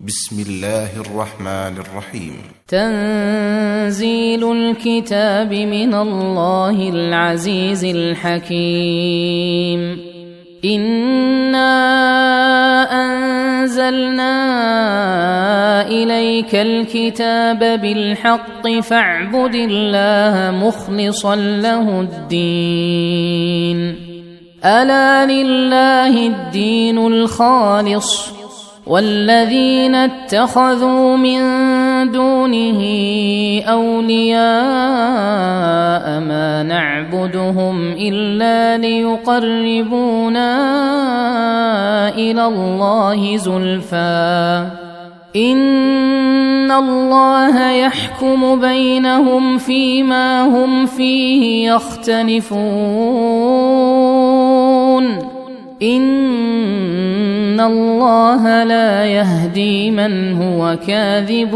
بسم الله الرحمن الرحيم. تنزيل الكتاب من الله العزيز الحكيم. إنا أنزلنا إليك الكتاب بالحق فاعبد الله مخلصا له الدين. ألا لله الدين الخالص والذين اتخذوا من دونه أولياء ما نعبدهم إلا ليقربونا إلى الله زلفى إن الله يحكم بينهم فيما هم فيه يختلفون إن الله لا يهدي من هو كاذب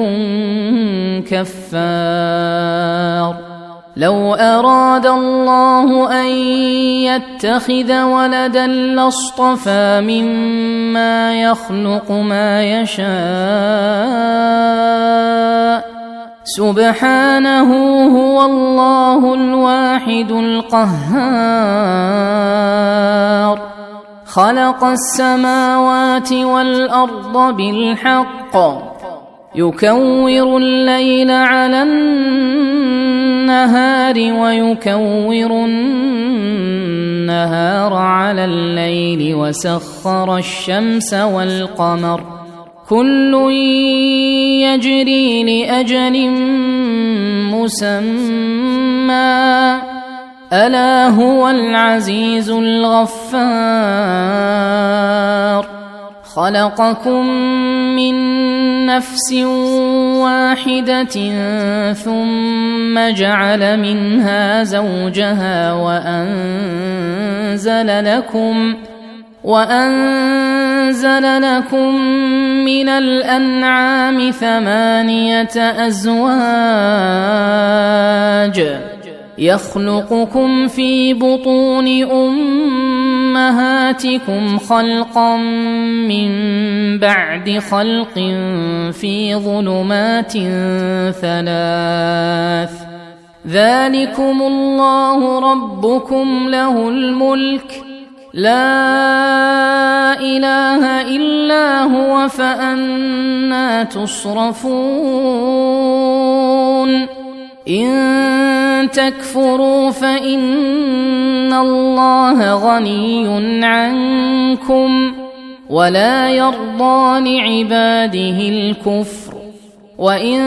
كفار. لو أراد الله أن يتخذ ولدا لاصطفى مما يخلق ما يشاء سبحانه هو الله الواحد القهار. خلق السماوات والأرض بالحق يكور الليل على النهار ويكور النهار على الليل وسخر الشمس والقمر كل يجري لأجل مسمى ألا هو العزيز الغفار. خلقكم من نفس واحدة ثم جعل منها زوجها وأنزل لكم من الأنعام 8 أزواج يخلقكم في بطون أمهاتكم خلقا من بعد خلق في ظلمات 3 ذلكم الله ربكم له الملك لا إله إلا هو فأنى تصرفون. إن تكفروا فإن الله غني عنكم ولا يرضى لعباده الكفر وإن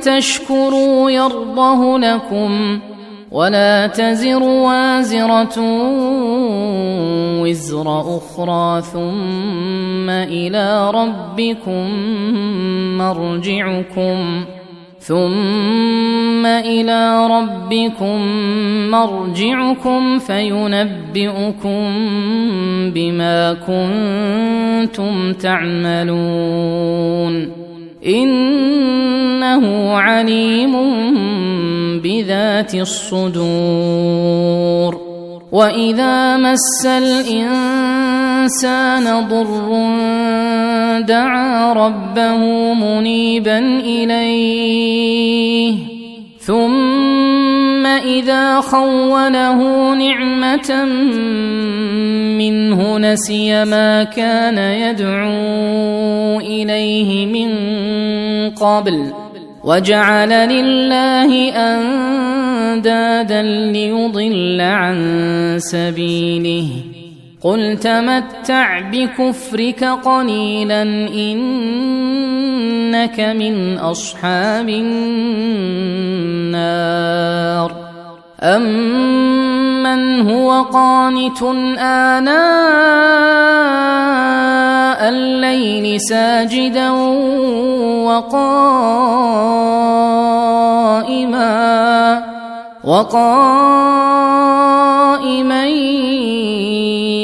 تشكروا يرضه لكم ولا تزر وازرة وزر أخرى ثم إلى ربكم مرجعكم فينبئكم بما كنتم تعملون إنه عليم بذات الصدور. وإذا مس الإنسان ضر دعا ربه منيبا إليه ثم إذا خوله نعمة منه نسي ما كان يدعو إليه من قبل وجعل لله أندادا ليضل عن سبيله قل تمتع بكفرك قليلا إنك من أصحاب النار. أمن هو قانت آناء الليل ساجدا وقائما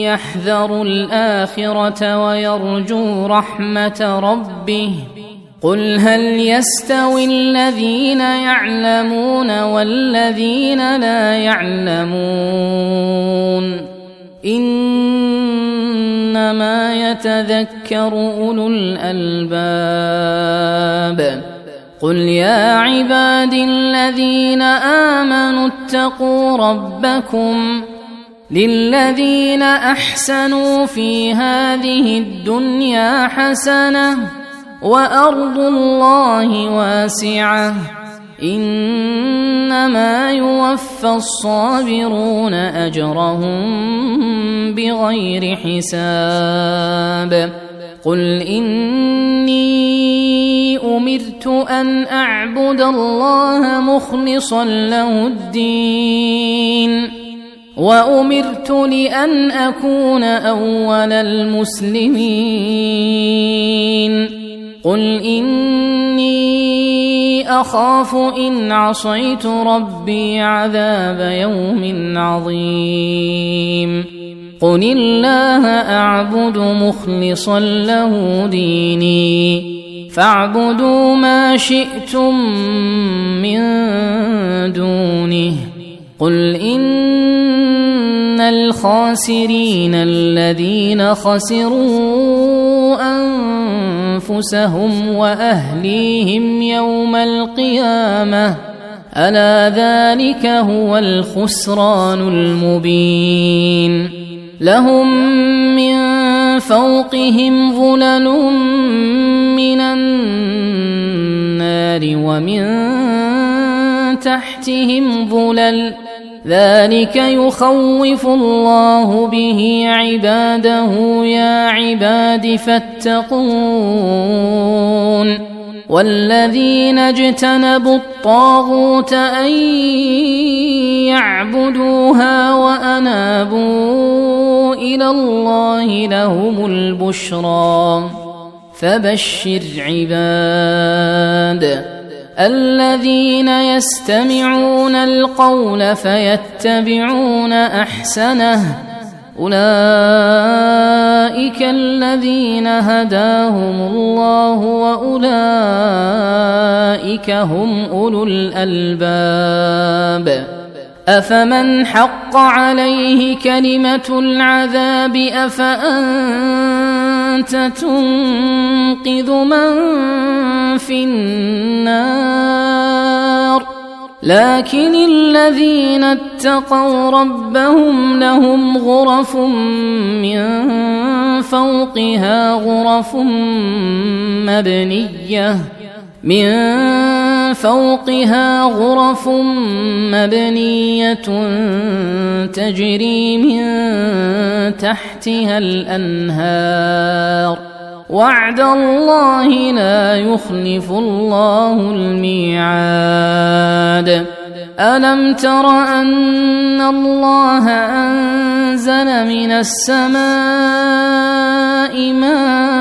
يحذر الآخرة ويرجو رحمة ربه قل هل يستوي الذين يعلمون والذين لا يعلمون إنا إنما يتذكر أولو الألباب قل يا عبادي الذين آمنوا اتقوا ربكم للذين أحسنوا في هذه الدنيا حسنة وأرض الله واسعة إنما يوفى الصابرون أجرهم بغير حساب قل إني أمرت أن أعبد الله مخلصا له الدين وأمرت لأن أكون أول المسلمين قل إني أخاف إن عصيت ربي عذاب يوم عظيم قل الله أعبد مخلصا له ديني فاعبدوا ما شئتم من دونه قل إن الخاسرين الذين خسروا أنفسهم وأهليهم يوم القيامة ألا ذلك هو الخسران المبين لهم من فوقهم ظلل من النار ومن تحتهم ظلل ذلك يخوف الله به عباده يا عباد فاتقون والذين اجتنبوا الطاغوت أن يعبدوها وأنابوا إلى الله لهم البشرى فبشر عباد الذين يستمعون القول فيتبعون أحسنه أولئك الذين هداهم الله وأولئك هم أولو الألباب أفمن حق عليه كلمة العذاب أفأنت تنقذ من في النار لكن الذين اتقوا ربهم لهم غرف من فوقها غرف مبنية تجري من تحتها الأنهار وعد الله لا يخلف الله الميعاد ألم تر أن الله أنزل من السماء ماء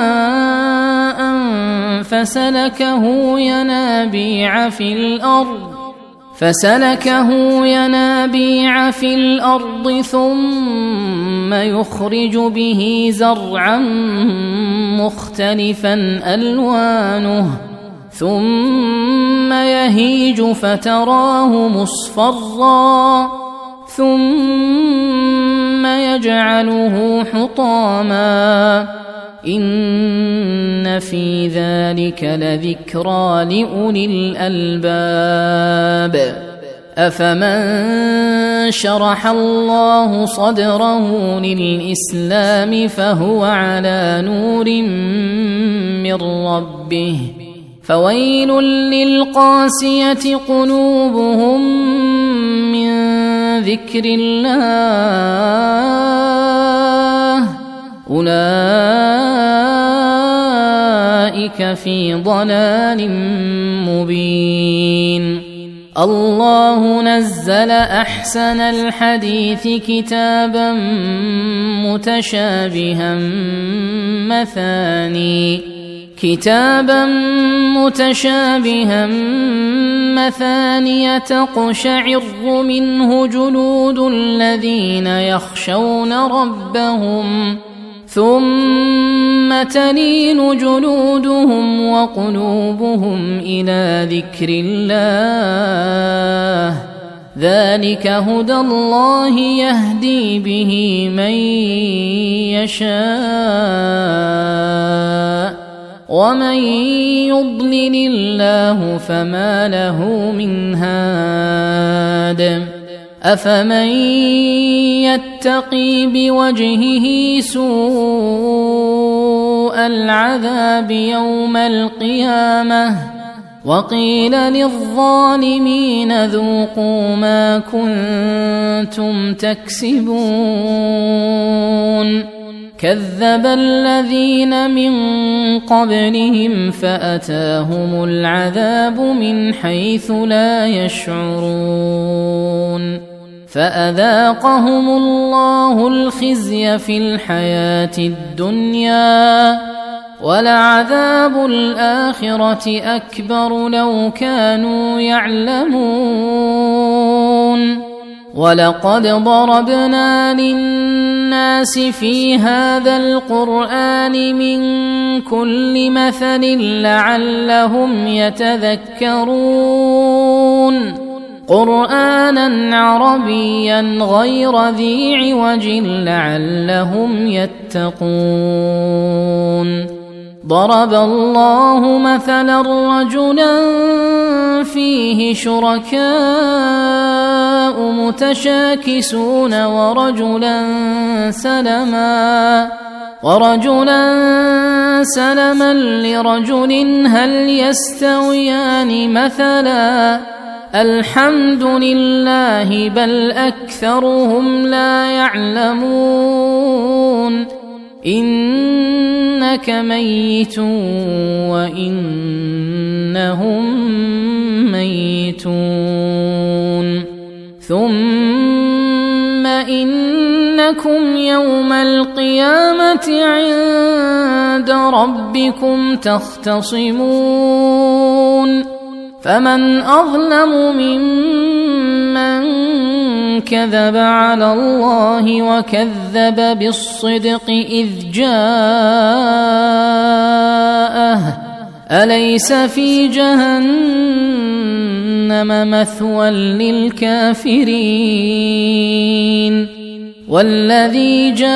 فسلكه ينابيع في الأرض ثم يخرج به زرعا مختلفا ألوانه ثم يهيج فتراه مصفرا ثم يجعله حطاما إن في ذلك لذكرى لأولي الألباب أفمن شرح الله صدره للإسلام فهو على نور من ربه فويل للقاسية قلوبهم من ذكر الله أولئك في ضلال مبين الله نزل أحسن الحديث كتابا متشابها مثانية تقشعر منه جلود الذين يخشون ربهم ثم تلين جلودهم وقلوبهم إلى ذكر الله ذلك هدى الله يهدي به من يشاء ومن يضلل الله فما له من هاد أفمن يتقي بوجهه سوء العذاب يوم القيامة وقيل للظالمين ذوقوا ما كنتم تكسبون كذب الذين من قبلهم فأتاهم العذاب من حيث لا يشعرون فأذاقهم الله الخزي في الحياة الدنيا ولعذاب الآخرة أكبر لو كانوا يعلمون ولقد ضربنا للناس في هذا القرآن من كل مثل لعلهم يتذكرون قرآنا عربيا غير ذي عوج لعلهم يتقون ضرب الله مثلا رجلا فيه شركاء متشاكسون ورجلا سلما لرجل هل يستويان مثلا الحمد لله بل أكثرهم لا يعلمون إنك ميت وإنهم ميتون ثم إنكم يوم القيامة عند ربكم تختصمون فمن أظلم ممن كذب على الله وكذب بالصدق إذ جاءه أليس في جهنم مثوى للكافرين والذي جاء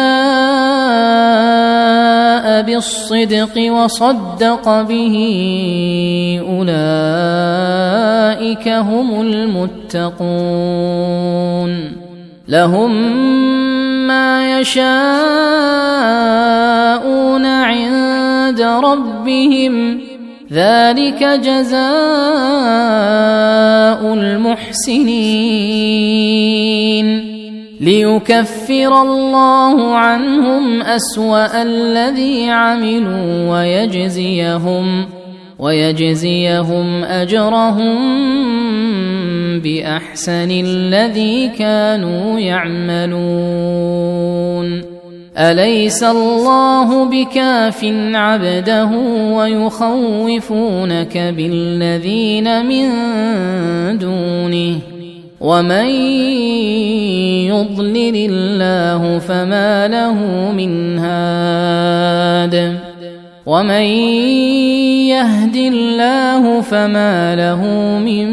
بالصدق وصدق به أولئك هم المتقون لهم ما يشاءون عند ربهم ذلك جزاء المحسنين ليكفر الله عنهم أسوأ الذي عملوا ويجزيهم أجرهم بأحسن الذي كانوا يعملون أليس الله بكاف عبده ويخوفونك بالذين من دونه ومن يضلل الله فما له من هاد ومن يهد الله فما له من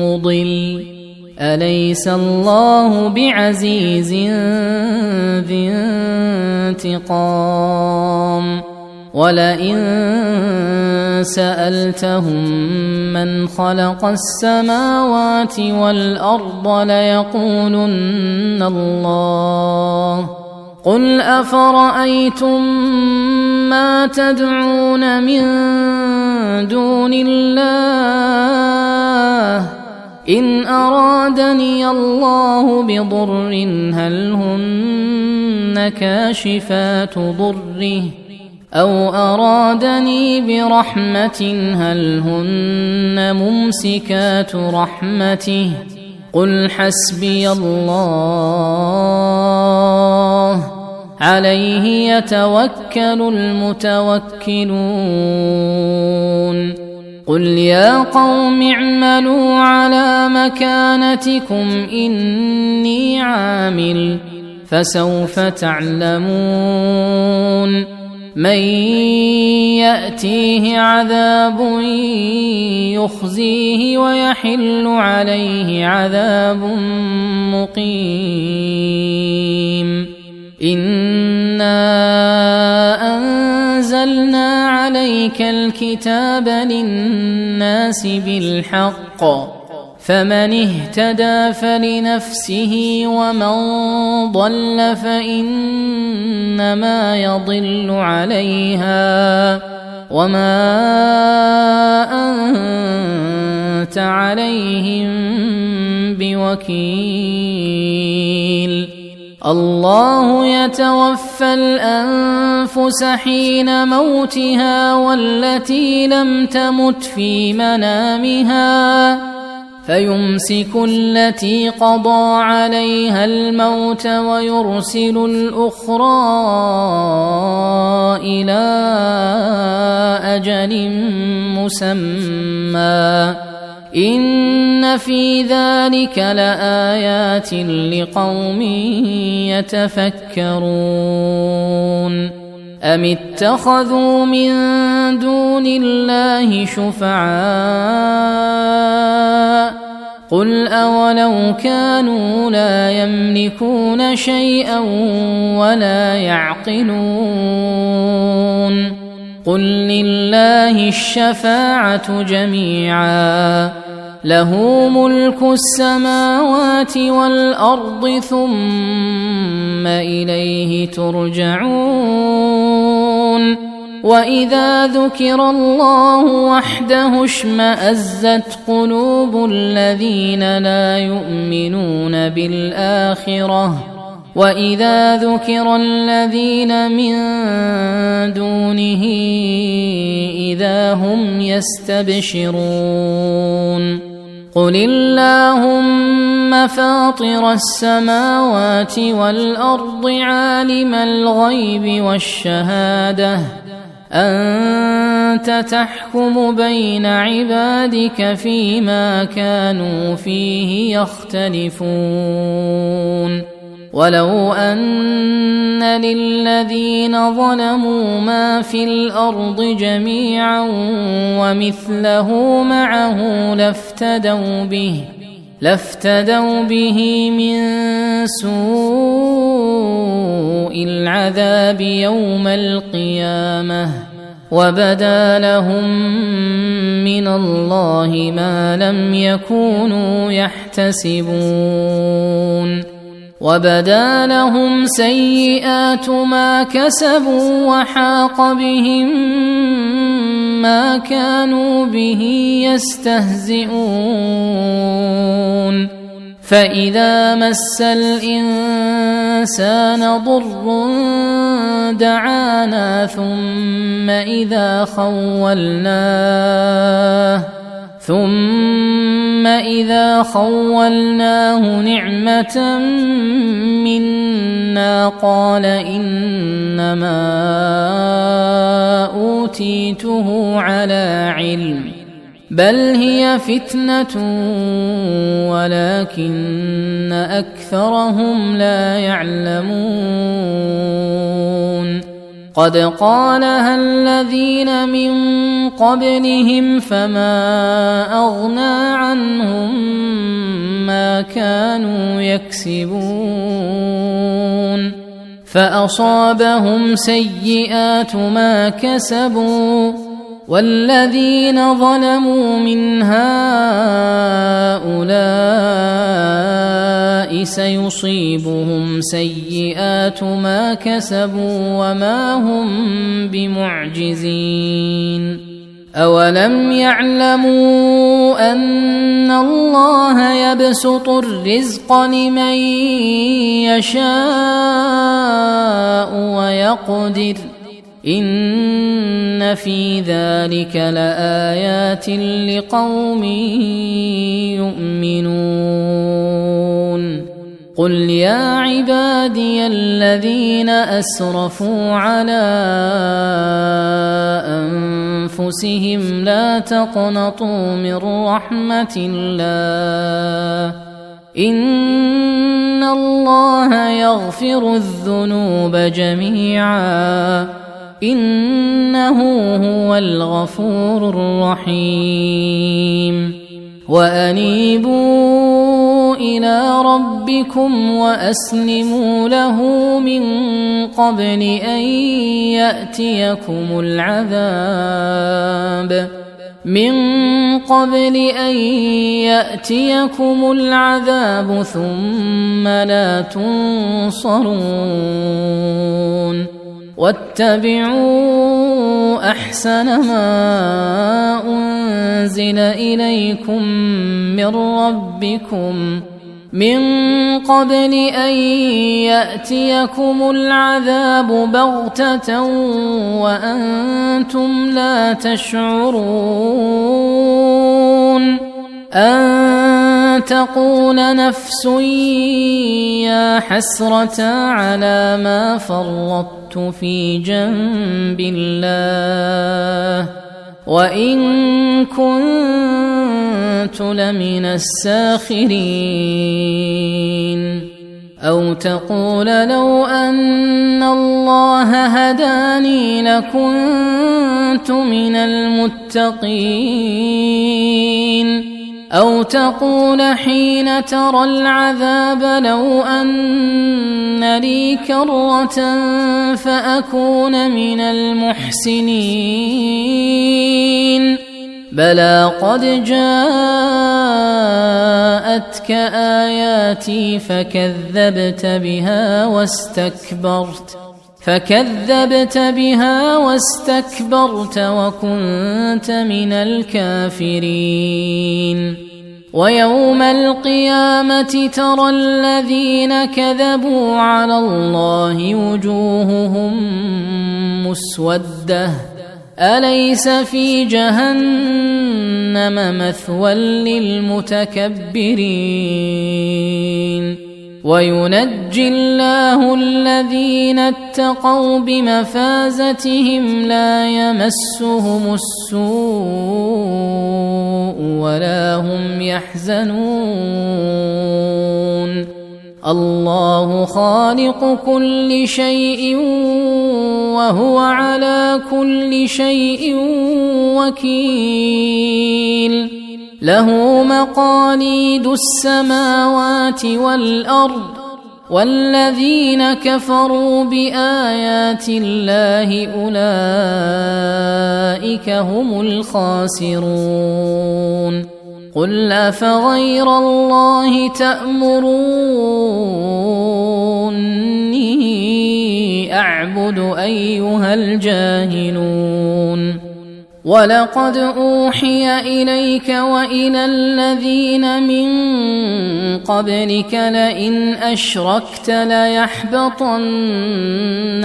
مضل أليس الله بعزيز ذي انتقام ولئن سألتهم من خلق السماوات والأرض ليقولن الله قل أفرأيتم ما تدعون من دون الله إن أرادني الله بضر هل هن كاشفات ضره أو أرادني برحمة هل هن ممسكات رحمته قل حسبي الله عليه يتوكل المتوكلون قل يا قوم اعملوا على مكانتكم إني عامل فسوف تعلمون من يأتيه عذاب يخزيه ويحل عليه عذاب مقيم إنا أنزلنا عليك الكتاب للناس بالحق فمن اهتدى فلنفسه ومن ضل فإنما يضل عليها وما أنت عليهم بوكيل الله يتوفى الأنفس حين موتها والتي لم تمت في منامها فيمسك التي قضى عليها الموت ويرسل الأخرى إلى أجل مسمى إن في ذلك لآيات لقوم يتفكرون أم اتخذوا من دون الله شفعاء قل أولو كانوا لا يملكون شيئا ولا يعقلون قل لله الشفاعة جميعا له ملك السماوات والأرض ثم إليه ترجعون وإذا ذكر الله وحده اشمأزت قلوب الذين لا يؤمنون بالآخرة وإذا ذكر الذين من دونه إذا هم يستبشرون قل اللهم فاطر السماوات والأرض عالم الغيب والشهادة أنت تحكم بين عبادك فيما كانوا فيه يختلفون ولو أن للذين ظلموا ما في الأرض جميعا ومثله معه لافتدوا به من سوء العذاب يوم القيامة وبدا لهم من الله ما لم يكونوا يحتسبون وبدا لهم سيئات ما كسبوا وحاق بهم ما كانوا به يستهزئون فإذا مس الإنسان ضر دعانا ثم إذا خولناه نعمة منا قال إنما أوتيته على علم بل هي فتنة ولكن أكثرهم لا يعلمون قد قالها الذين من قبلهم فما أغنى عنهم ما كانوا يكسبون فأصابهم سيئات ما كسبوا والذين ظلموا من هؤلاء سيصيبهم سيئات ما كسبوا وما هم بمعجزين أولم يعلموا أن الله يبسط الرزق لمن يشاء ويقدر إن في ذلك لآيات لقوم يؤمنون قل يا عبادي الذين أسرفوا على أنفسهم لا تقنطوا من رحمة الله إن الله يغفر الذنوب جميعا إنه هو الغفور الرحيم وأنيبوا إلى ربكم وأسلموا له من قبل أن يأتيكم العذاب ثم لا تنصرون واتبعوا أحسن ما أنزل إليكم من ربكم من قبل أن يأتيكم العذاب بغتة وأنتم لا تشعرون أن تقول نفس يا حسرة على ما فرطت في جنب الله وإن كنت لمن الساخرين أو تقول لو أن الله هداني لكنت من المتقين أو تقول حين ترى العذاب لو أن لي كرة فأكون من المحسنين بلى قد جاءتك آياتي فكذبت بها واستكبرت وكنت من الكافرين ويوم القيامة ترى الذين كذبوا على الله وجوههم مسودة أليس في جهنم مثوى للمتكبرين وينجي الله الذين اتقوا بمفازتهم لا يمسهم السوء ولا هم يحزنون الله خالق كل شيء وهو على كل شيء وكيل له مقاليد السماوات والأرض والذين كفروا بآيات الله أولئك هم الخاسرون قل أفغير الله تأمروني أعبد أيها الجاهلون ولقد أوحي إليك وإلى الذين من قبلك لئن أشركت ليحبطن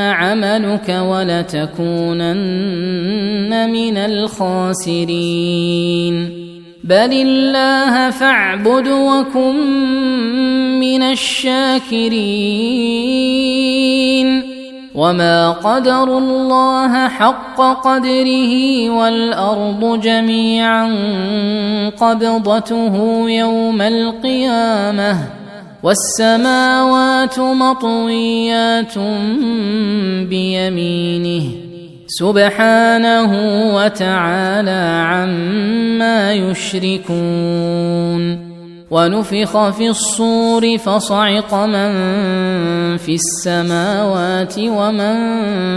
عملك ولتكونن من الخاسرين بل الله فاعبد وكن من الشاكرين وما قدروا الله حق قدره والأرض جميعا قبضته يوم القيامة والسماوات مطويات بيمينه سبحانه وتعالى عما يشركون ونفخ في الصور فصعق من في السماوات ومن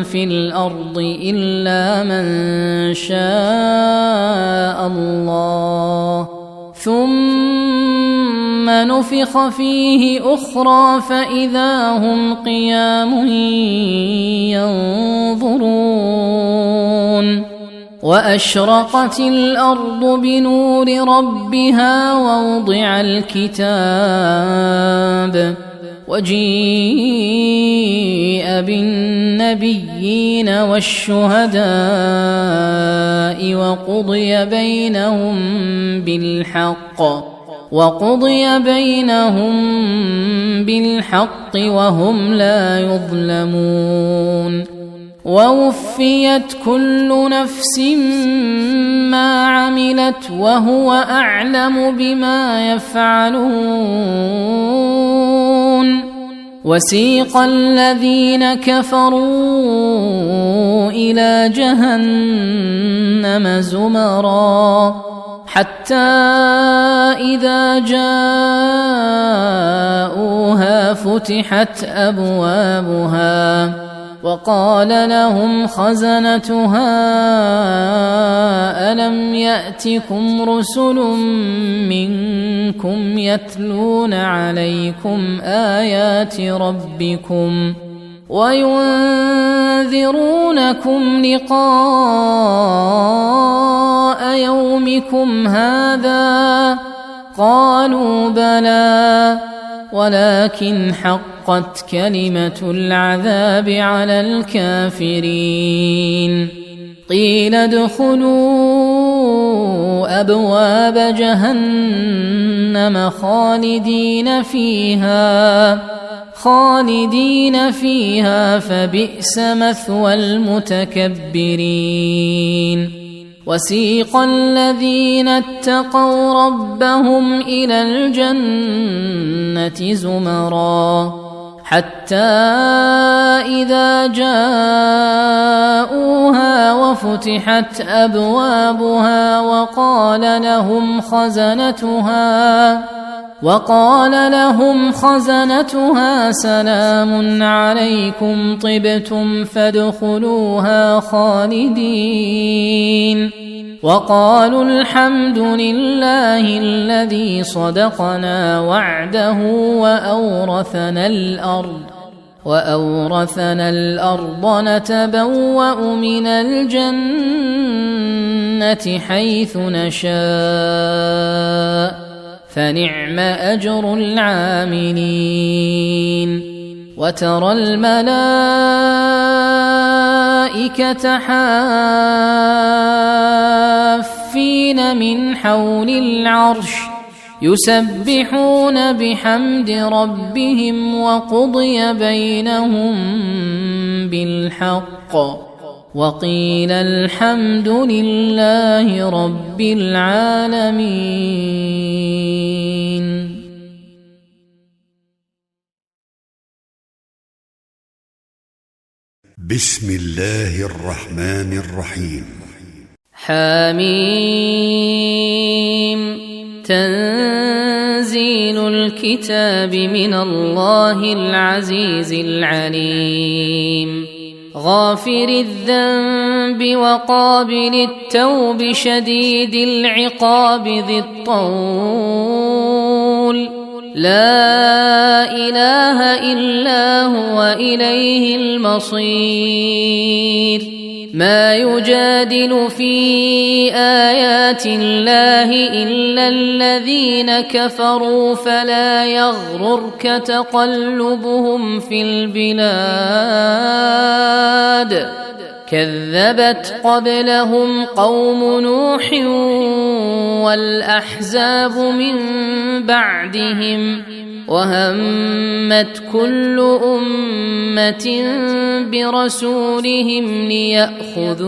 في الأرض إلا من شاء الله ثم نفخ فيه أخرى فإذا هم قيام ينظرون وأشرقت الأرض بنور ربها ووضع الكتاب وجيء بالنبيين والشهداء وقضي بينهم بالحق وهم لا يظلمون ووفيت كل نفس ما عملت وهو أعلم بما يفعلون وسيق الذين كفروا إلى جهنم زمرا حتى إذا جاءوها فتحت أبوابها وقال لهم خزنتها ألم يأتكم رسل منكم يتلون عليكم آيات ربكم وينذرونكم لقاء يومكم هذا قالوا بلى ولكن حقت كلمة العذاب على الكافرين قيل ادخلوا أبواب جهنم خالدين فيها فبئس مثوى المتكبرين وسيق الذين اتقوا ربهم إلى الجنة زمرا حتى إذا جاءوها وفتحت أبوابها وقال لهم خزنتها سلام عليكم طبتم فادخلوها خالدين وقالوا الحمد لله الذي صدقنا وعده وأورثنا الأرض نتبوأ من الجنة حيث نشاء فنعم أجر العاملين وترى الملائكة حافين من حول العرش يسبحون بحمد ربهم وقضي بينهم بالحق وقيل الحمد لله رب العالمين. بسم الله الرحمن الرحيم. حميم تنزيل الكتاب من الله العزيز العليم غافر الذنب وقابل التوب شديد العقاب ذي الطول لا إله إلا هو إليه المصير ما يجادل في آيات الله إلا الذين كفروا فلا يغررك تقلبهم في البلاد كذبت قبلهم قوم نوح والأحزاب من بعدهم وهمت كل أمة برسولهم ليأخذوه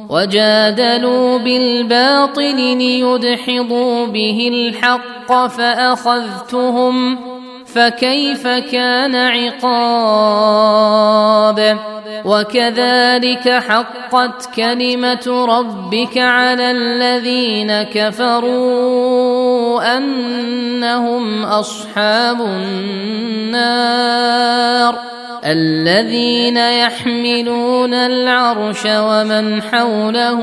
وجادلوا بالباطل ليدحضوا به الحق فأخذتهم فكيف كان عقاب وكذلك حقت كلمة ربك على الذين كفروا أنهم أصحاب النار الذين يحملون العرش ومن حوله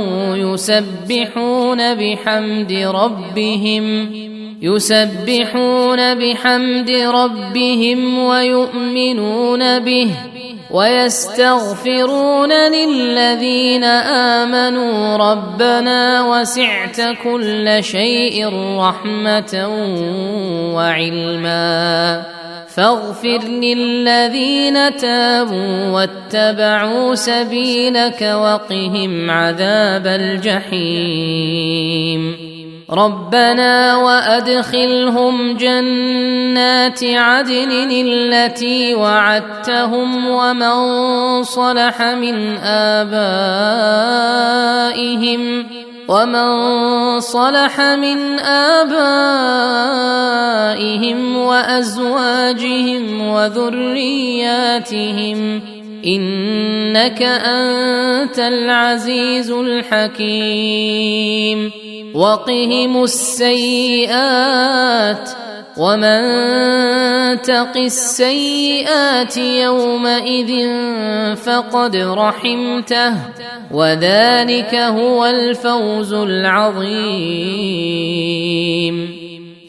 يسبحون بحمد ربهم ويؤمنون به ويستغفرون للذين آمنوا ربنا وسعت كل شيء رحمة وعلما فاغفر للذين تابوا واتبعوا سبيلك وقهم عذاب الجحيم ربنا وأدخلهم جنات عدن التي وعدتهم ومن صلح من صلح من آبائهم وأزواجهم وذرياتهم إنك أنت العزيز الحكيم وقهم السيئات ومن تق السيئات يومئذ فقد رحمته وذلك هو الفوز العظيم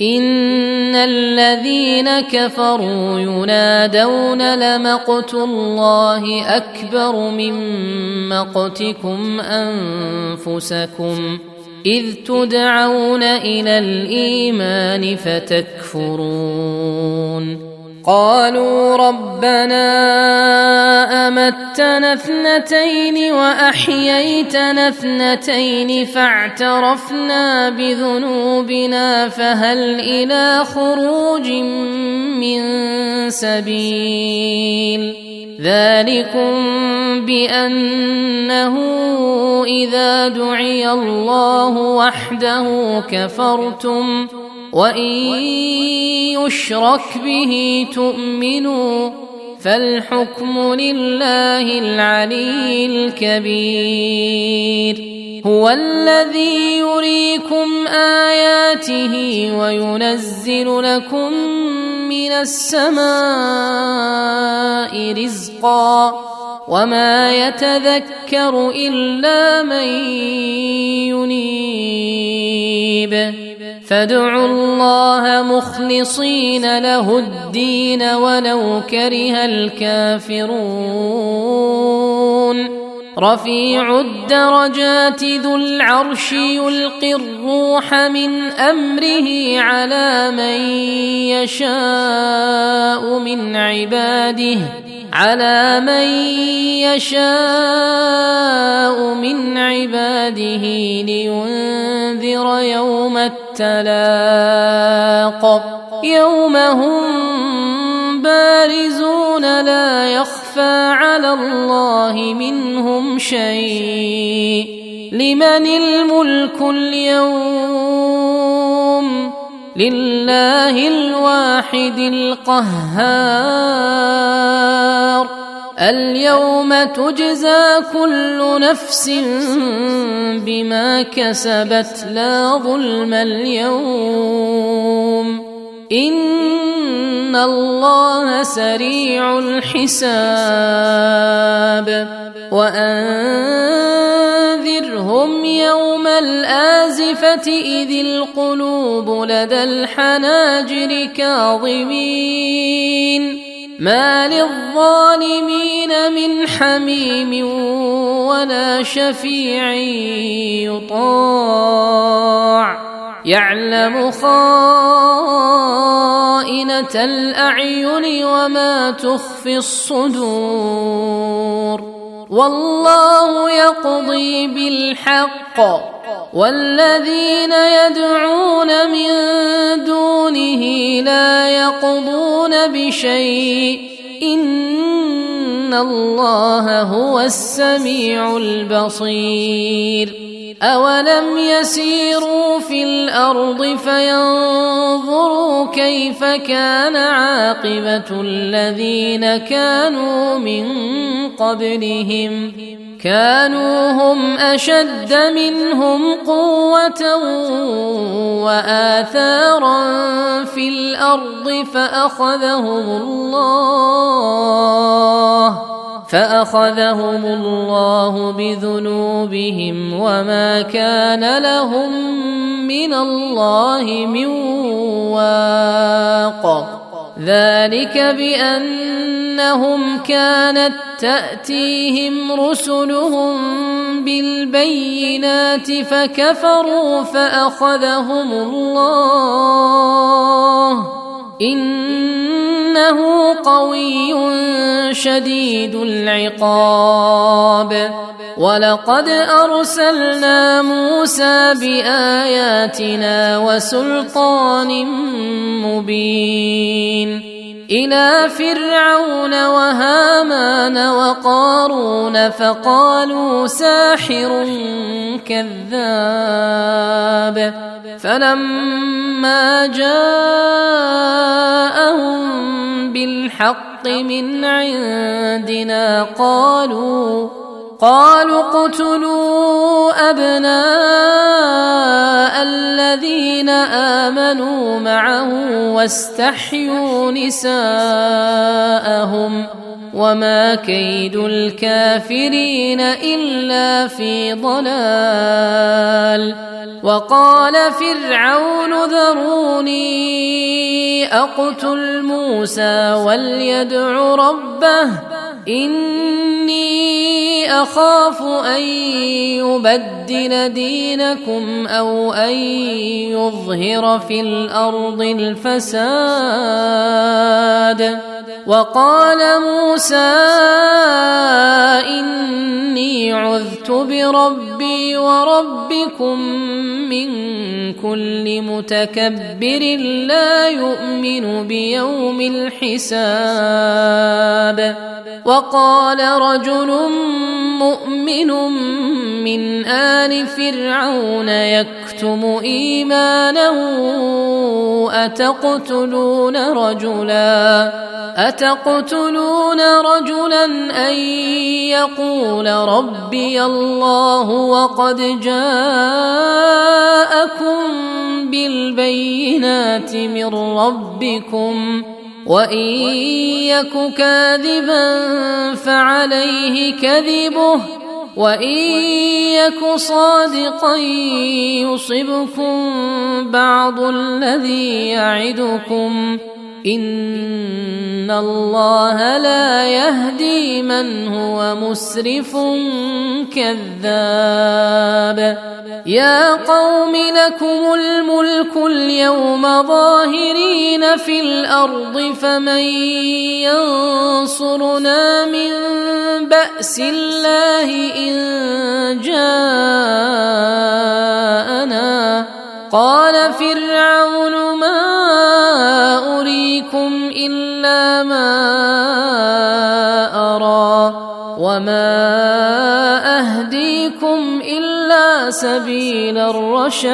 إن الذين كفروا ينادون لمقت الله أكبر من مقتكم أنفسكم إذ تدعون إلى الإيمان فتكفرون قالوا ربنا أمتنا اثنتين وأحييتنا اثنتين فاعترفنا بذنوبنا فهل إلى خروج من سبيل ذلكم بأنه إذا دعي الله وحده كفرتم وإن يشرك به تؤمنوا فالحكم لله العلي الكبير هو الذي يريكم آياته وينزل لكم من السماء رزقا وما يتذكر إلا من ينيب فادعوا الله مخلصين له الدين ولو كره الكافرون رفيع الدرجات ذو العرش يلقي الروح من أمره على من يشاء من عباده لينذر يوم التلاق يوم هم بارزون لا يخفى على الله منهم شيء لمن الملك اليوم لله الواحد القهار اليوم تجزى كل نفس بما كسبت لا ظلم اليوم إن الله سريع الحساب وأنذرهم يوم الآزفة إذ القلوب لدى الحناجر كاظمين ما للظالمين من حميم ولا شفيع يطاع يعلم خائنة الأعين وما تخفي الصدور والله يقضي بالحق والذين يدعون من دونه لا يقضون بشيء إن الله هو السميع البصير أولم يسيروا في الأرض فينظروا كيف كان عاقبة الذين كانوا من قبلهم كانوا هم أشد منهم قوة وآثارا في الأرض فأخذهم الله بذنوبهم وما كان لهم من الله من واق ذلك بأنهم كانت تأتيهم رسلهم بالبينات فكفروا فأخذهم الله إنه قوي شديد العقاب ولقد أرسلنا موسى بآياتنا وسلطان مبين إلى فرعون وهامان وقارون فقالوا ساحر الكذاب فلما جاءهم بالحق من عندنا قالوا اقتلوا أبناء الذين آمنوا معه واستحيوا نساءهم وما كيد الكافرين إلا في ضلال. وقال فرعون ذروني أقتل موسى وليدع ربه إني أخاف أن يبدل دينكم أو أن يظهر في الأرض الفساد. وقال موسى إني عذت بربي وربكم من كل متكبر لا يؤمن بيوم الحساب. وقال رجل مؤمن من آل فرعون يكتم إيمانه أتقتلون رجلا أن يقول ربي الله وقد جاءكم بالبينات من ربكم وإن يك كاذبا فعليه كذبه وإن يك صادقا يصبكم بعض الذي يعدكم إن الله لا يهدي من هو مسرف كذاب. يا قوم لكم الملك اليوم ظاهرين في الأرض فمن ينصرنا من بأس الله إن جاءنا. قال فرعون ما أريكم إلا ما أرى وما أهديكم إلا سبيل الرشاد.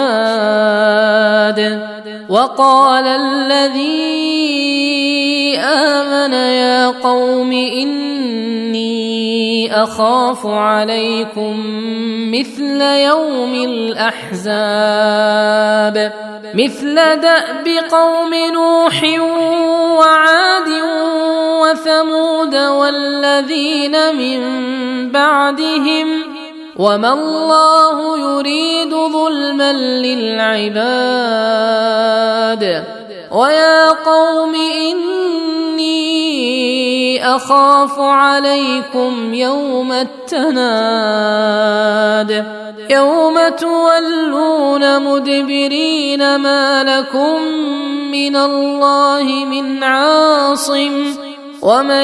وقال الذي آمن يا قوم إني أخاف عليكم مثل يوم الأحزاب مثل دأب قوم نوح وعاد وثمود والذين من بعدهم وما الله يريد ظلما للعباد. ويا قوم إني أخاف عليكم يوم التناد يوم تولون مدبرين ما لكم من الله من عاصم ومن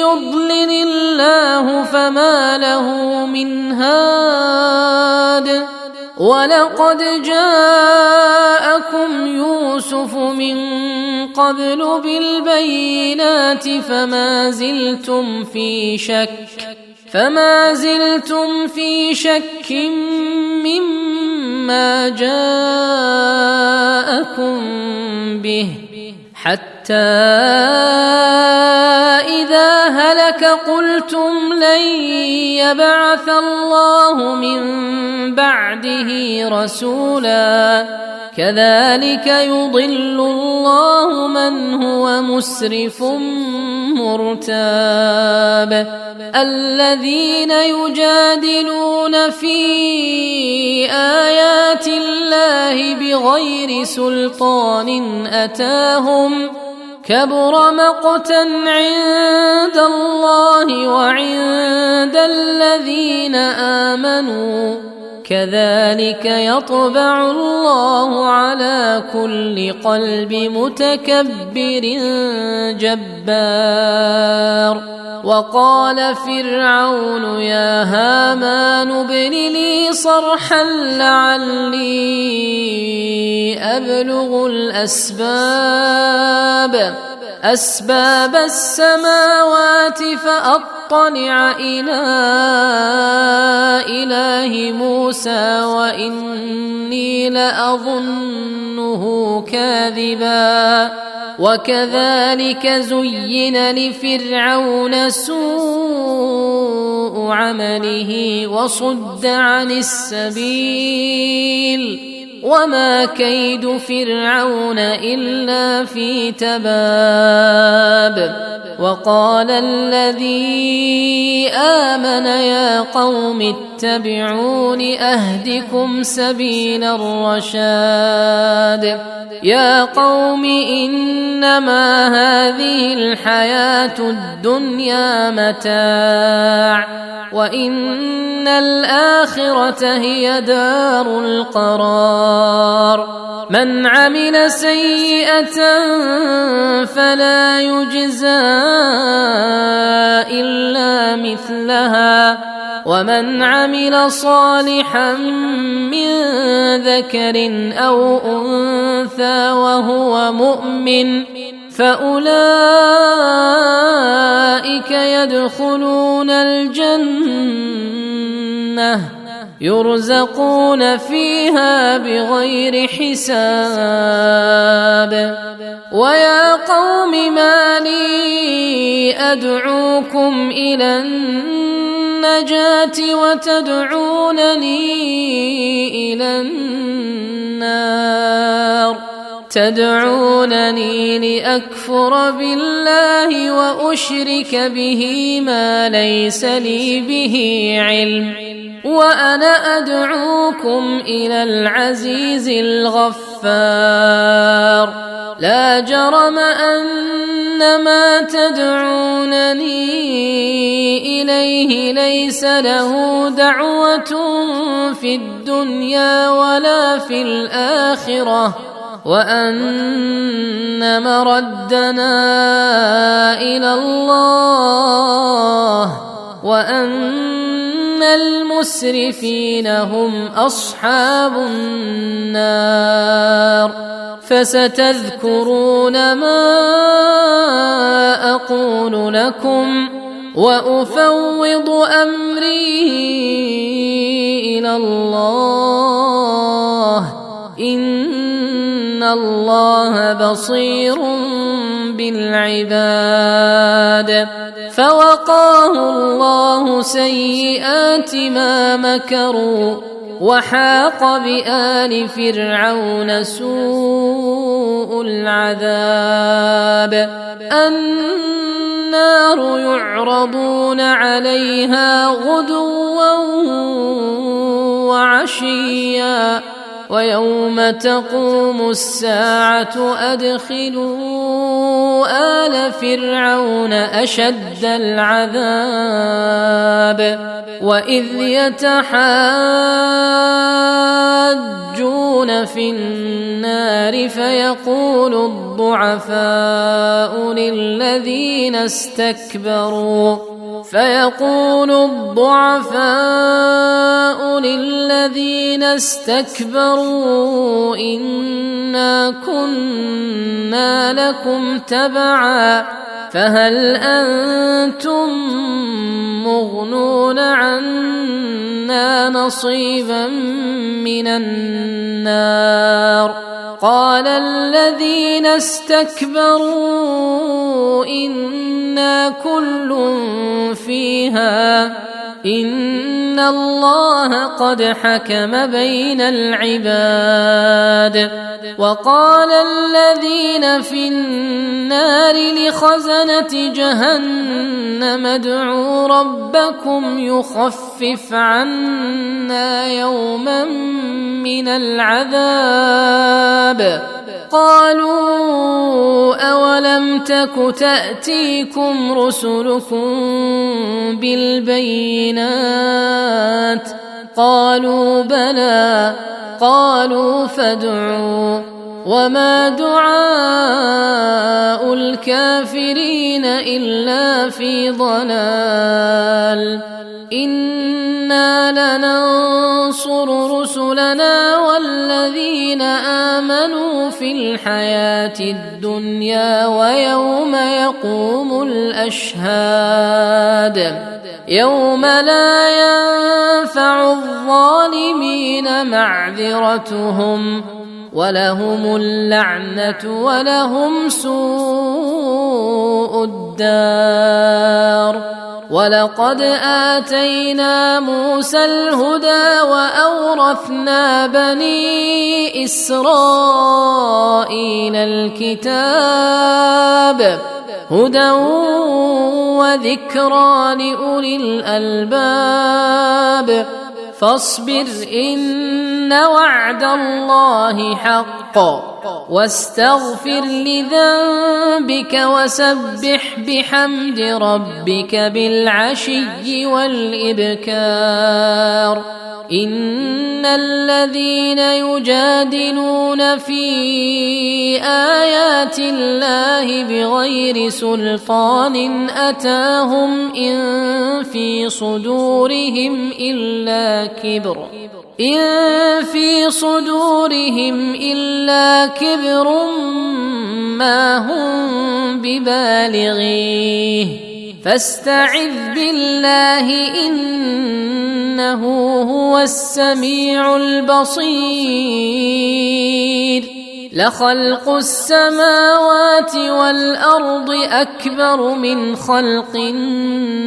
يضلل الله فما له من هاد. ولقد جاءكم يوسف من قبل بالبينات فما زلتم في شك مما جاءكم به حتى إذا هلك قلتم لن يبعث الله من بعده رسولا كذلك يضل الله من هو مسرف مرتاب. الذين يجادلون في آيات الله بغير سلطان أتاهم كبر مقتا عند الله وعند الذين آمنوا كذلك يطبع الله على كل قلب متكبر جبار. وقال فرعون يا هامان ابن لي صرحا لعلي أبلغ الأسباب أسباب السماوات فأطلع إلى إله موسى وإني لأظنه كاذبا وكذلك زين لفرعون سوء عمله وصد عن السبيل وما كيد فرعون إلا في تباب وقال الذي آمن يا قوم اتبعون أهدكم سبيل الرشاد يا قوم إنما هذه الحياة الدنيا متاع وإن الآخرة هي دار القرار من عمل سيئة فلا يجزى إلا مثلها ومن عمل صالحا من ذكر أو أنثى وهو مؤمن فأولئك يدخلون الجنة يرزقون فيها بغير حساب ويا قوم ما لي أدعوكم إلى النجاة وتدعونني إلى النار تدعونني لأكفر بالله وأشرك به ما ليس لي به علم وأنا أدعوكم إلى العزيز الغفار لا جرم أن ما تدعونني إليه ليس له دعوة في الدنيا ولا في الآخرة وأن مردنا إلى الله وأن المسرفين هم أصحاب النار فستذكرون ما أقول لكم وأفوض أمري إلى الله إن الله بصير بالعباد فوقاه الله سيئات ما مكروا وحاق بآل فرعون سوء العذاب النار يعرضون عليها غدوا وعشيا ويوم تقوم الساعة أدخلوا آل فرعون أشد العذاب وإذ يتحاجون في النار فيقول الضعفاء للذين استكبروا إنا كنا لكم تبعا فهل أنتم مغنون عنا نصيبا من النار قال الذين استكبروا إنا كل فيها إن الله قد حكم بين العباد وقال الذين في النار لخزنة جهنم ادعوا ربكم يخفف عنا يوما من العذاب قالوا أولم تك تأتيكم رسلكم بالبينات قالوا بلى قالوا فادعوا وما دعاء الكافرين إلا في ضلال إنا لننصر رسلنا والذين الذين آمنوا في الحياة الدنيا ويوم يقوم الأشهاد يوم لا ينفع الظالمين معذرتهم ولهم اللعنة ولهم سوء الدار. ولقد آتينا موسى الهدى وأورثنا بني إسرائيل الكتاب هدى وذكرى لأولي الألباب. فاصبر إن وعد الله حق واستغفر لذنبك وسبح بحمد ربك بالعشي والإبكار. إن الذين يجادلون في آيات الله بغير سلطان أتاهم إن في صدورهم إلا كبر ما هم ببالغيه فاستعذ بالله إنه هو السميع البصير. لخلق السماوات والأرض أكبر من خلق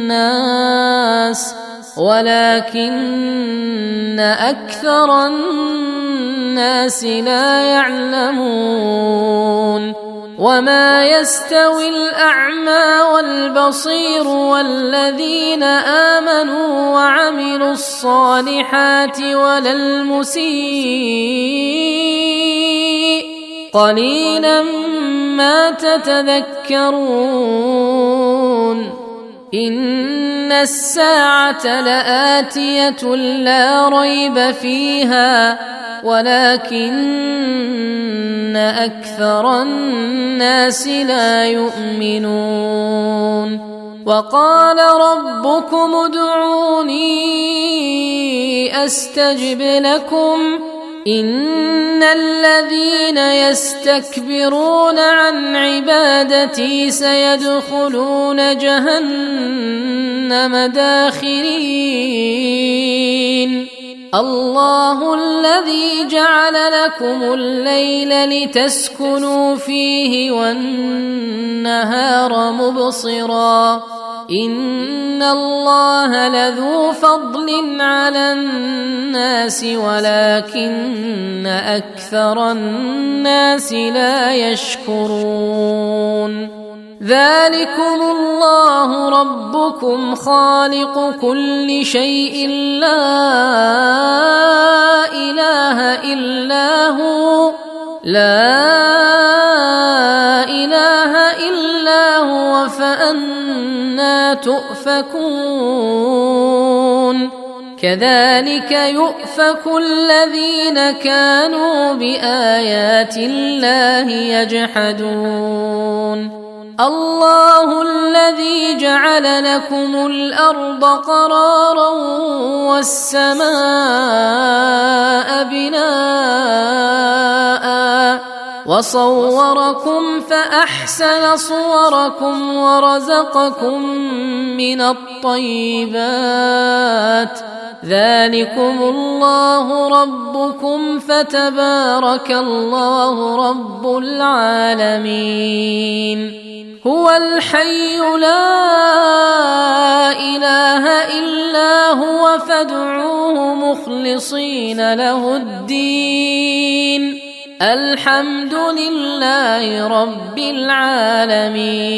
الناس ولكن أكثر الناس لا يعلمون. وما يستوي الأعمى والبصير والذين آمنوا وعملوا الصالحات ولا المسيء قليلا ما تتذكرون. إن الساعة لآتية لا ريب فيها ولكن أكثر الناس لا يؤمنون. وقال ربكم ادعوني أستجب لكم إن الذين يستكبرون عن عبادتي سيدخلون جهنم داخرين. الله الذي جعل لكم الليل لتسكنوا فيه والنهار مبصرا إن الله لذو فضل على الناس ولكن أكثر الناس لا يشكرون. ذلكم الله ربكم خالق كل شيء لا إله إلا هو فأنى تؤفكون. كذلك يؤفك الذين كانوا بآيات الله يجحدون. الله الذي جعل لكم الأرض قرارا والسماء بناء وصوركم فأحسن صوركم ورزقكم من الطيبات ذلكم الله ربكم فتبارك الله رب العالمين. هو الحي لا إله إلا هو فادعوه مخلصين له الدين الحمد لله رب العالمين.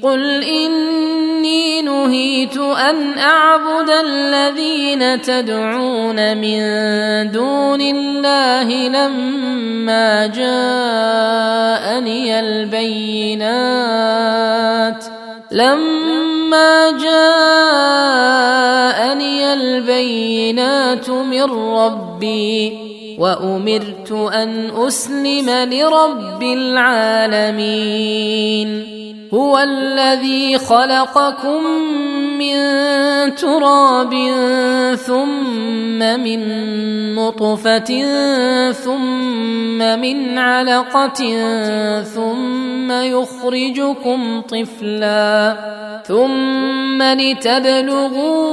قل إني نهيت أن أعبد الذين تدعون من دون الله لما جاءني البينات من ربي وأمرت أن أسلم لرب العالمين. هو الذي خلقكم من تراب ثم من نطفة ثم من علقة ثم يخرجكم طفلا ثم لتبلغوا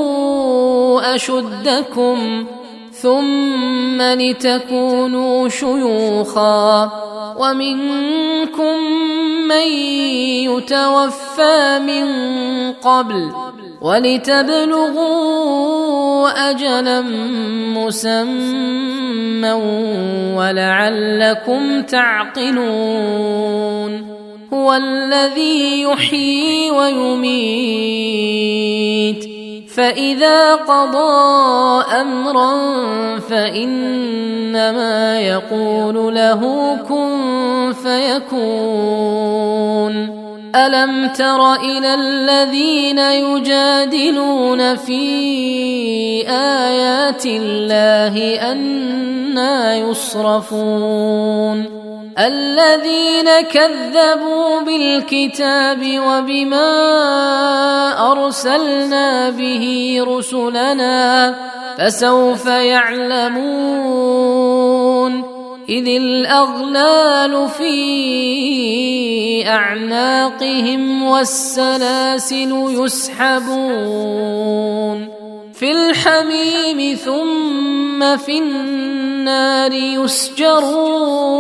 أشدكم ثم لتكونوا شيوخا ومنكم من يتوفى من قبل ولتبلغوا أجلا مسمى ولعلكم تعقلون هو الذي يحيي ويميت فإذا قضى أمرا فإنما يقول له كن فيكون ألم تر إلى الذين يجادلون في آيات الله أنى يصرفون الذين كذبوا بالكتاب وبما أرسلنا به رسلنا فسوف يعلمون إذ الأغلال في أعناقهم والسلاسل يسحبون في الحميم ثم في النار يسجرون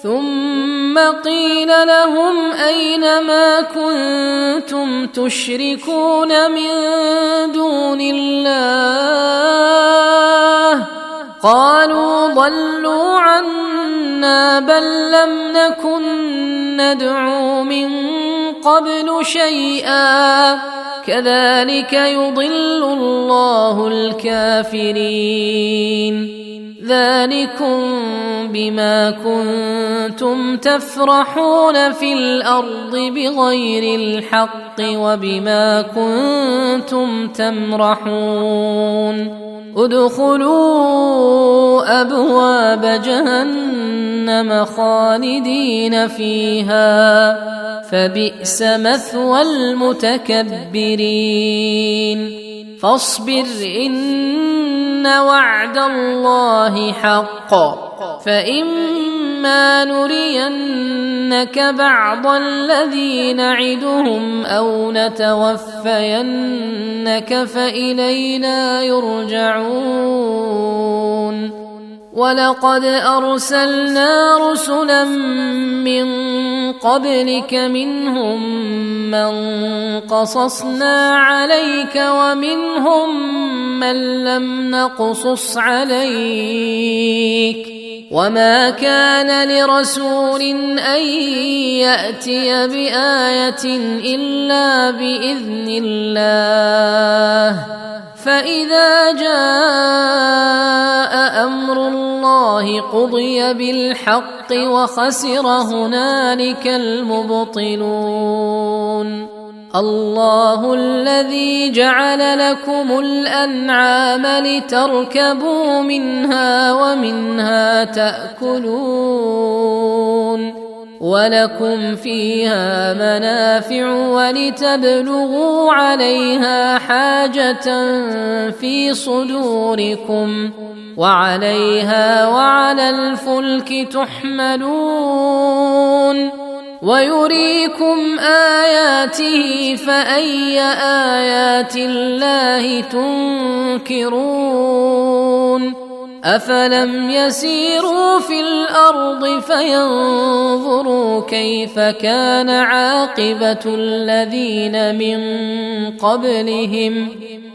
ثم قيل لهم أين ما كنتم تشركون من دون الله قالوا ضلوا عنا بل لم نكن ندعو من قبل شيئا كذلك يضل الله الكافرين ذلكم بما كنتم تفرحون في الأرض بغير الحق وبما كنتم تمرحون ادخلوا أبواب جهنم خالدين فيها فبئس مثوى المتكبرين فاصبر إن وعد الله حق فإما نرينك بعض الذي نعدهم أو نتوفينك فإلينا يرجعون ولقد أرسلنا رسلا من قبلك منهم من قصصنا عليك ومنهم من لم نقصص عليك وما كان لرسول أن يأتي بآية إلا بإذن الله فإذا جاء أمر الله قضي بالحق وخسر هنالك المبطلون الله الذي جعل لكم الأنعام لتركبوا منها ومنها تأكلون ولكم فيها منافع ولتبلغوا عليها حاجة في صدوركم وعليها وعلى الفلك تحملون ويريكم آياته فأي آيات الله تنكرون أفلم يسيروا في الأرض فينظروا كيف كان عاقبة الذين من قبلهم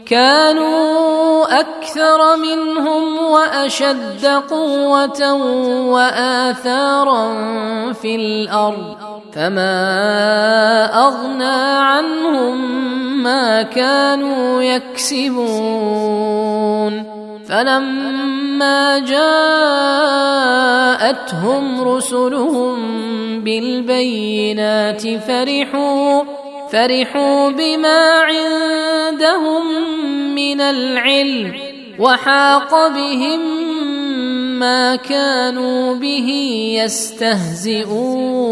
كانوا أكثر منهم وأشد قوة وآثارا في الأرض فما أغنى عنهم ما كانوا يكسبون فلما جاءتهم رسلهم بالبينات فرحوا بما عندهم من العلم وحاق بهم ما كانوا به يستهزئون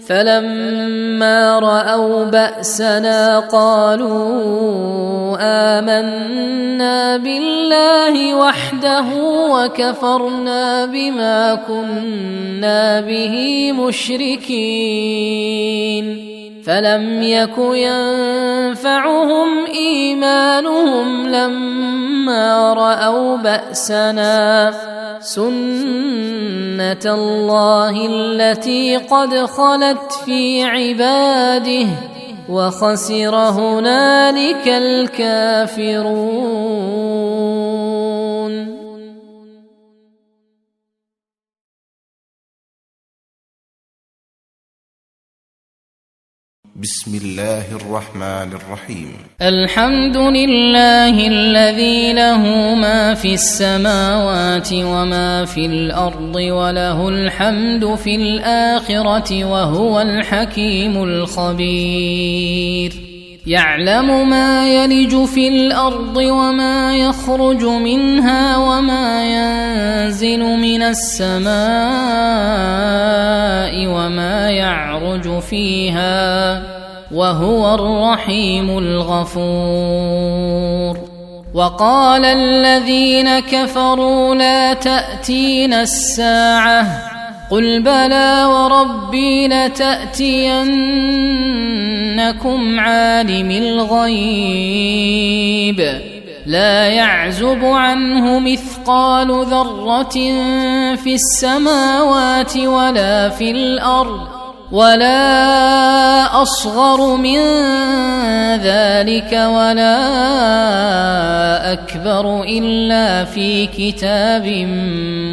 فلما رأوا بأسنا قالوا آمنا بالله وحده وكفرنا بما كنا به مشركين فلم يك ينفعهم إيمانهم لما رأوا بأسنا سنة الله التي قد خلت في عباده وخسر هنالك الكافرون. بسم الله الرحمن الرحيم. الحمد لله الذي له ما في السماوات وما في الأرض وله الحمد في الآخرة وهو الحكيم الخبير. يعلم ما يلج في الأرض وما يخرج منها وما ينزل من السماء وما يعرج فيها وهو الرحيم الغفور. وقال الذين كفروا لا تأتينا الساعة قل بلى وربي لتأتينكم عالم الغيب لا يعزب عنه مثقال ذرة في السماوات ولا في الأرض ولا أصغر من ذلك ولا أكبر إلا في كتاب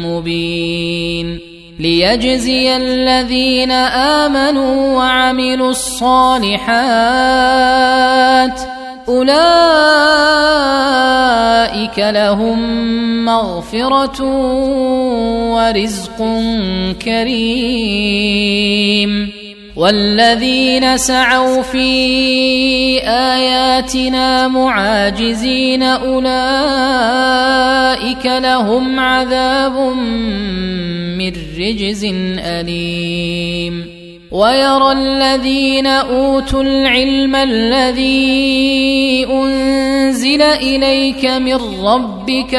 مبين ليجزي الذين آمنوا وعملوا الصالحات أولئك لهم مغفرة ورزق كريم. والذين سعوا في آياتنا معاجزين أولئك لهم عذاب من رجز أليم. ويرى الذين أوتوا العلم الذي أنزل إليك من ربك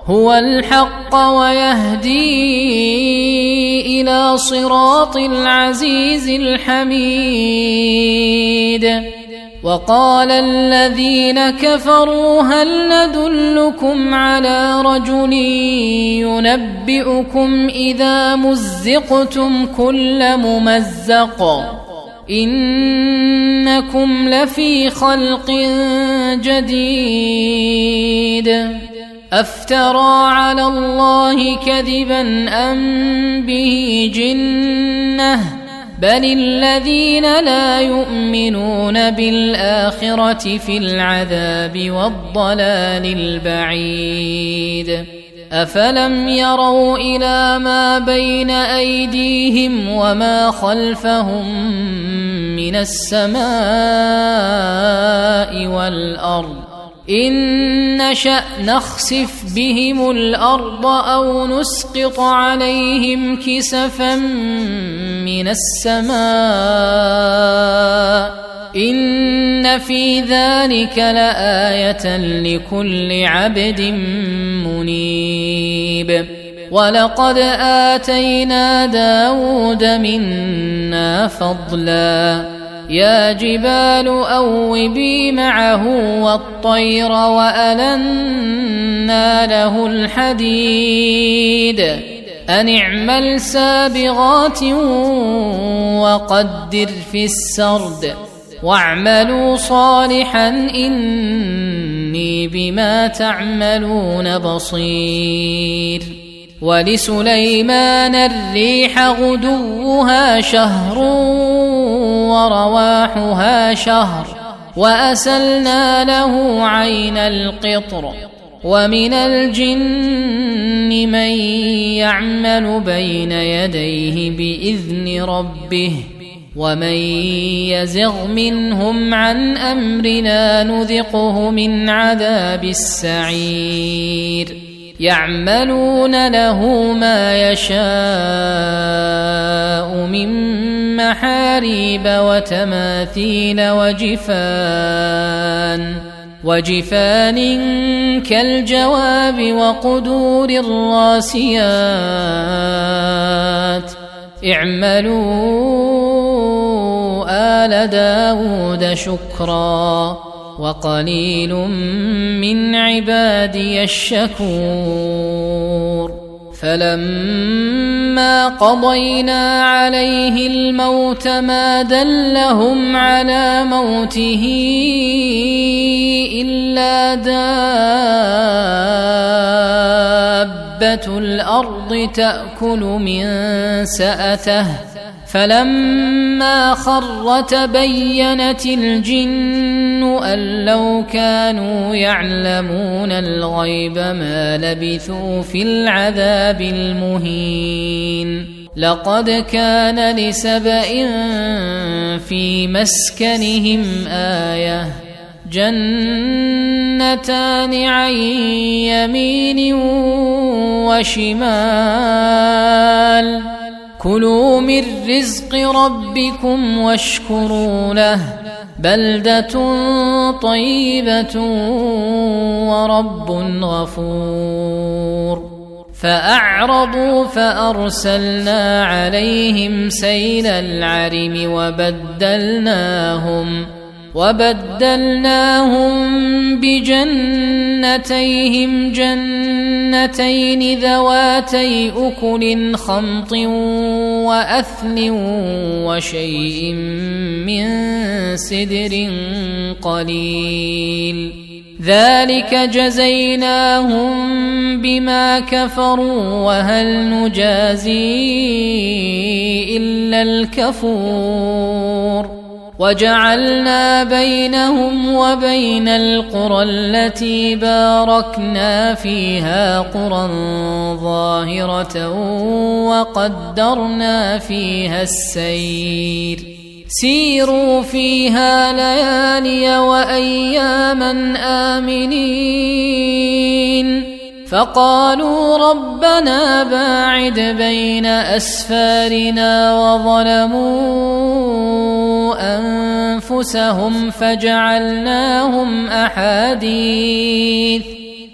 هو الحق ويهدي إلى صراط العزيز الحميد. وقال الذين كفروا هل ندلكم على رجل ينبئكم إذا مزقتم كل ممزق إنكم لفي خلق جديد أفترى على الله كذبا أم به جنة بل الذين لا يؤمنون بالآخرة في العذاب والضلال البعيد. أفلم يروا إلى ما بين أيديهم وما خلفهم من السماء والأرض إن نشأ نخسف بهم الأرض أو نسقط عليهم كسفا من السماء إن في ذلك لآية لكل عبد منيب. ولقد آتينا داود منا فضلا يا جبال أوبي معه والطير وألنا له الحديد أن اعمل سابغات وقدر في السرد واعملوا صالحا إني بما تعملون بصير. ولسليمان الريح غدوها شهر ورواحها شهر وأسلنا له عين القطر ومن الجن من يعمل بين يديه بإذن ربه ومن يزغ منهم عن أمرنا نذقه من عذاب السعير. يعملون له ما يشاء من محاريب وتماثيل وجفان كالجواب وقدور الراسيات اعملوا آل داود شكرا وقليل من عبادي الشكور فلما قضينا عليه الموت ما دلهم على موته إلا دابة الأرض تأكل من سأته فلما خر تبينت الجن أن لو كانوا يعلمون الغيب ما لبثوا في العذاب المهين لقد كان لسبإ في مسكنهم آية جنتان عن يمين وشمال كلوا من رزق ربكم واشكروا له بلدة طيبة ورب غفور فأعرضوا فأرسلنا عليهم سيل العرم وبدلناهم بجنتيهم جنتين ذواتي أكل خمط وأثل وشيء من سدر قليل ذلك جزيناهم بما كفروا وهل نجازي إلا الكفور وجعلنا بينهم وبين القرى التي باركنا فيها قرى ظاهرة وقدرنا فيها السير سيروا فيها ليالي وأياما آمنين فقالوا ربنا باعد بين أسفارنا وظلموا أنفسهم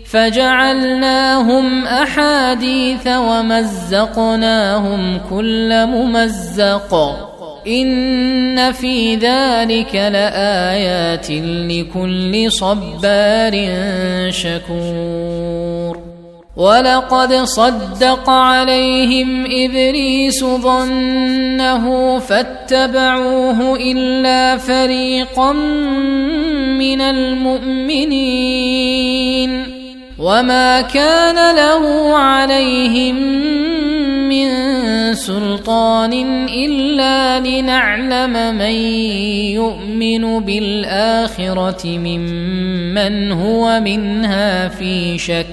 فجعلناهم أحاديث ومزقناهم كل ممزق إن في ذلك لآيات لكل صبار شكور ولقد صدق عليهم إبليس ظنه فاتبعوه إلا فريقا من المؤمنين وما كان له عليهم من سلطان إلا لنعلم من يؤمن بالآخرة ممن هو منها في شك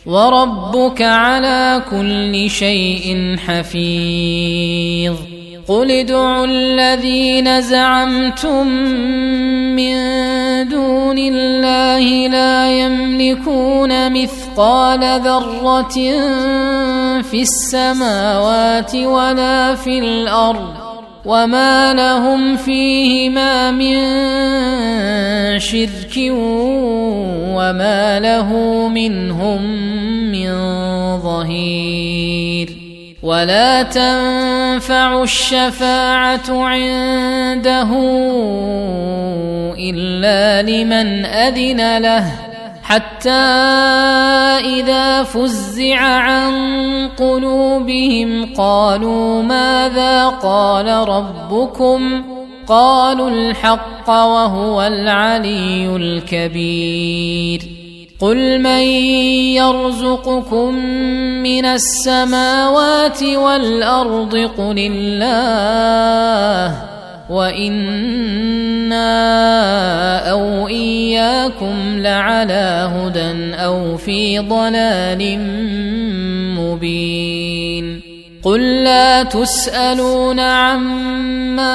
وربك على كل شيء حفيظ قل ادعوا الذين زعمتم من دون الله لا يملكون مثقال ذرة في السماوات ولا في الأرض وما لهم فيهما من شرك وما له منهم من ظهير ولا تنفع الشفاعة عنده إلا لمن أذن له حتى إذا فزع عن قلوبهم قالوا ماذا قال ربكم قالوا الحق وهو العلي الكبير قل من يرزقكم من السماوات والأرض قل الله وإنا أو إياكم لعلى هدى أو في ضلال مبين قل لا تسألون عما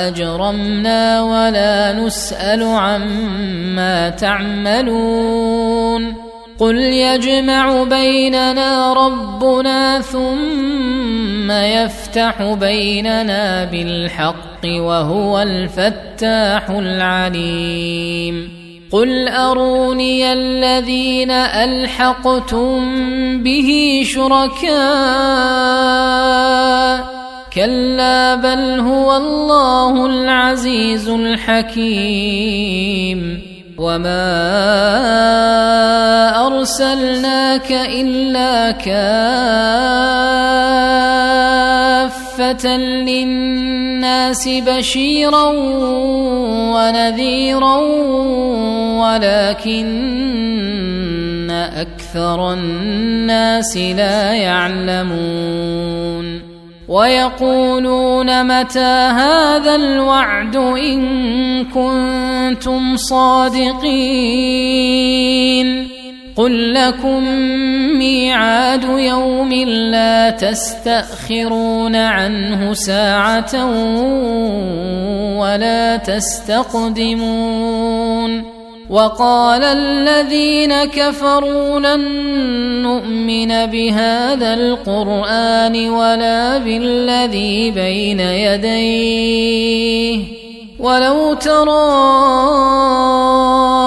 أجرمنا ولا نسأل عما تعملون قل يجمع بيننا ربنا ثم يفتح بيننا بالحق وهو الفتاح العليم قل أروني الذين ألحقتم به شركاء كلا بل هو الله العزيز الحكيم وما أرسلناك إلا كافة للناس بشيرا ونذيرا ولكن أكثر الناس لا يعلمون ويقولون متى هذا الوعد إن كنتم صادقين قل لكم ميعاد يوم لا تستأخرون عنه ساعة ولا تستقدمون وقال الذين كفروا لن نؤمن بهذا القرآن ولا بالذي بين يديه ولو ترى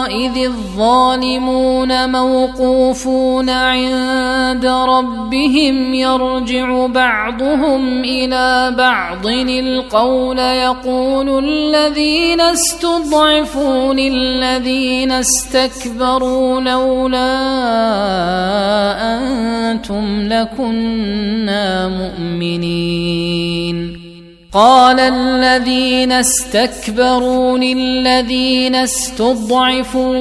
إذ الظالمون موقوفون عند ربهم يرجع بعضهم إلى بعض القول يقول الذين استضعفوا للذين استكبروا لولا أنتم لكنا مؤمنين قال الذين استكبروا للذين استضعفوا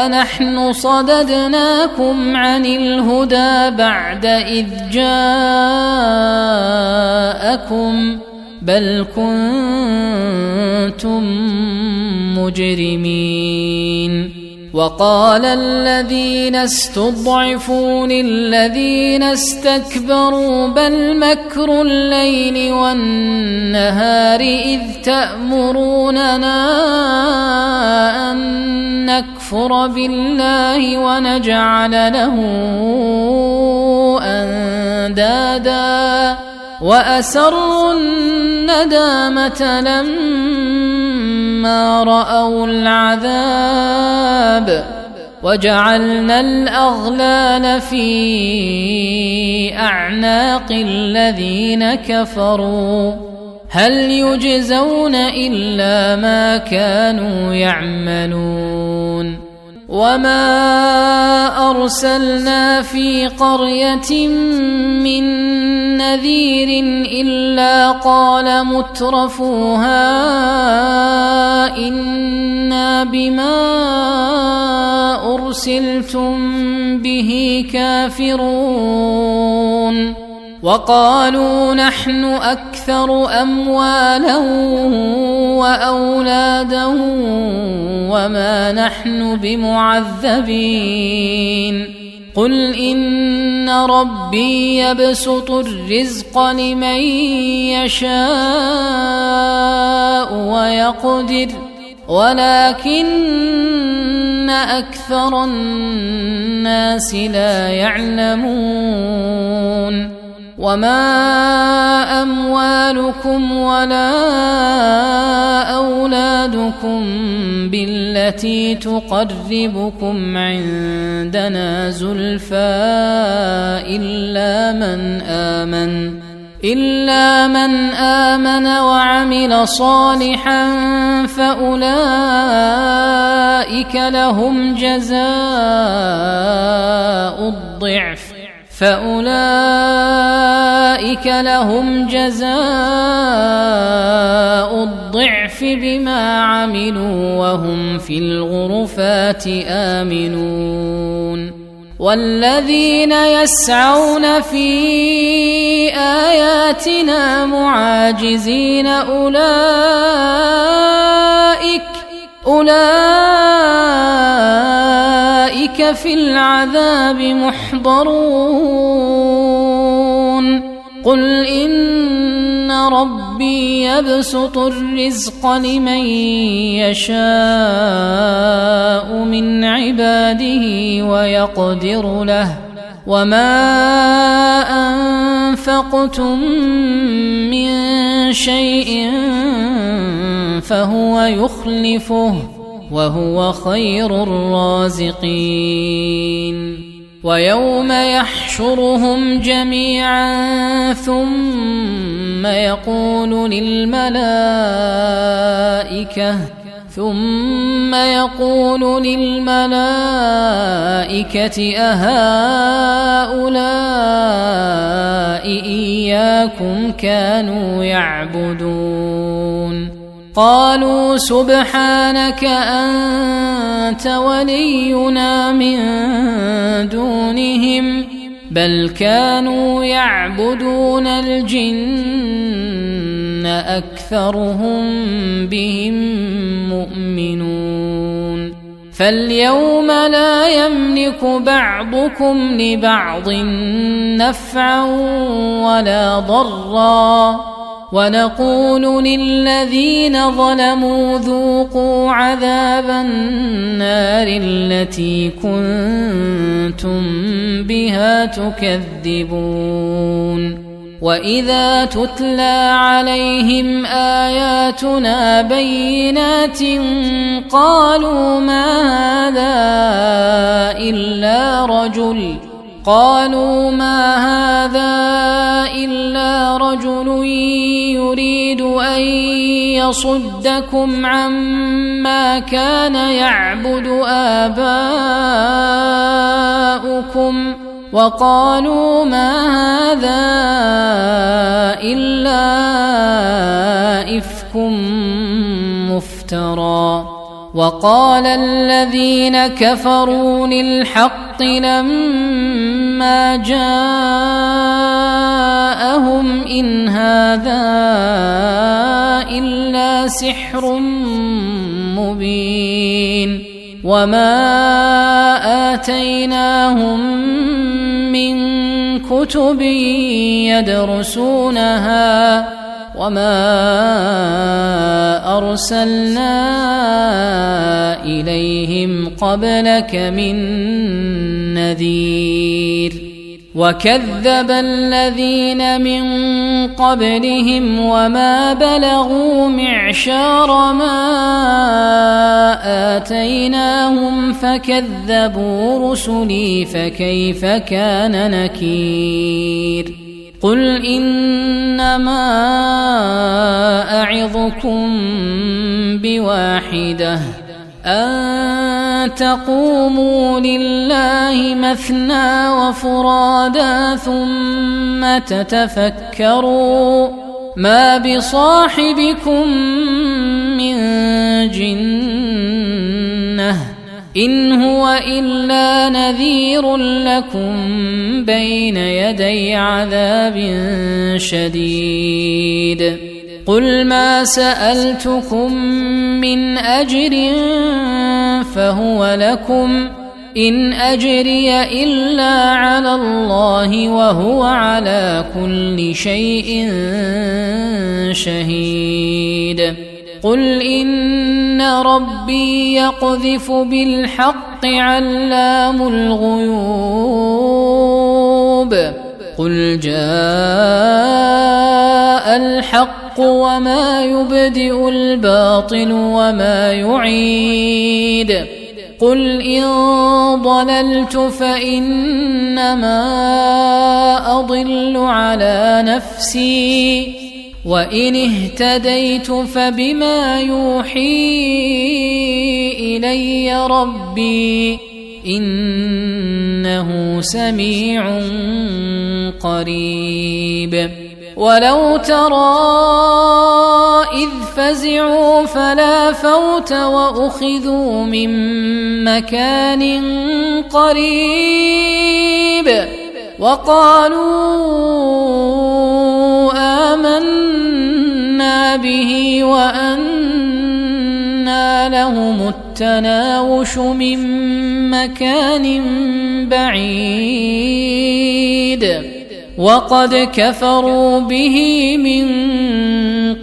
أنحن صددناكم عن الهدى بعد إذ جاءكم بل كنتم مجرمين وقال الذين استضعفوا للذين استكبروا بل مكر الليل والنهار إذ تأمروننا أن نكفر بالله ونجعل له أندادا وأسروا الندامة لما رأوا العذاب وجعلنا الأغلال في أعناق الذين كفروا هل يجزون إلا ما كانوا يعملون وما أرسلنا في قرية من نذير إلا قال مترفوها إنا بما أرسلتم به كافرون وقالوا نحن أكثر أموالا وأولادا وما نحن بمعذبين قل إن ربي يبسط الرزق لمن يشاء ويقدر ولكن أكثر الناس لا يعلمون وما أموالكم ولا أولادكم بالتي تقربكم عندنا زلفى إلا من آمن وعمل صالحا فأولئك لهم جزاء الضعف بما عملوا وهم في الغرفات آمنون والذين يسعون في آياتنا معاجزين أولئك في العذاب محضرون قل إن ربي ربي يبسط الرزق لمن يشاء من عباده ويقدر له وما أنفقتم من شيء فهو يخلفه وهو خير الرازقين ويوم يحشرهم جميعا ثم يقول للملائكة أهؤلاء إياكم كانوا يعبدون قالوا سبحانك أنت ولينا من دونهم بل كانوا يعبدون الجن أكثرهم بهم مؤمنون فاليوم لا يملك بعضكم لبعض نفعا ولا ضرا ونقول للذين ظلموا ذوقوا عذاب النار التي كنتم بها تكذبون وإذا تتلى عليهم آياتنا بينات قالوا ما هذا إلا رجل يريد أن يصدكم عما كان يعبد آباؤكم وقالوا ما هذا إلا إفك مفترى وقال الذين كفروا للحق لما جاءهم إن هذا إلا سحر مبين وما آتيناهم من كتب يدرسونها وما أرسلنا إليهم قبلك من نذير وكذب الذين من قبلهم وما بلغوا معشار ما آتيناهم فكذبوا رسلي فكيف كان نكير قل إنما أعظكم بواحدة أن تقوموا لله مثنى وفرادا ثم تتفكروا ما بصاحبكم من جنة إن هو إلا نذير لكم بين يدي عذاب شديد قل ما سألتكم من أجر فهو لكم إن أجري إلا على الله وهو على كل شيء شهيد قل إن ربي يقذف بالحق علام الغيوب قل جاء الحق وما يبدئ الباطل وما يعيد قل إن ضللت فإنما أضل على نفسي وإن اهتديت فبما يوحي إلي ربي إنه سميع قريب ولو ترى إذ فزعوا فلا فوت وأخذوا من مكان قريب وقالوا آمنا به وأنى لهم التناوش من مكان بعيد وقد كفروا به من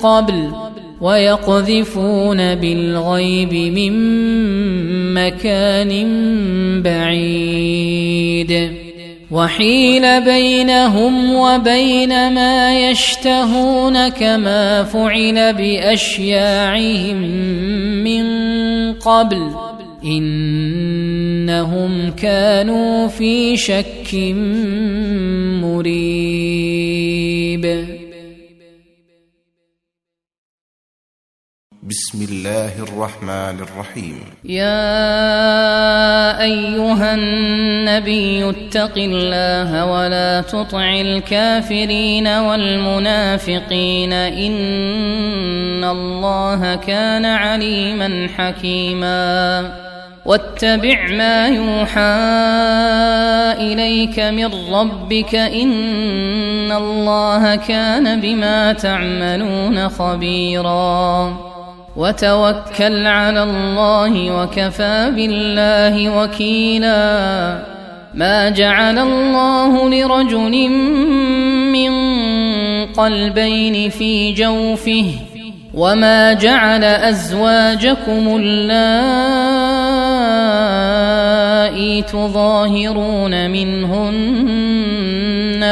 قبل ويقذفون بالغيب من مكان بعيد وحيل بينهم وبين ما يشتهون كما فعل بأشياعهم من قبل إنهم كانوا في شك مريب. بسم الله الرحمن الرحيم. يا أيها النبي اتق الله ولا تطع الكافرين والمنافقين إن الله كان عليما حكيما. واتبع ما يوحى إليك من ربك إن الله كان بما تعملون خبيرا. وتوكل على الله وكفى بالله وكيلا. ما جعل الله لرجل من قلبين في جوفه وما جعل أزواجكم اللائي تظاهرون منهن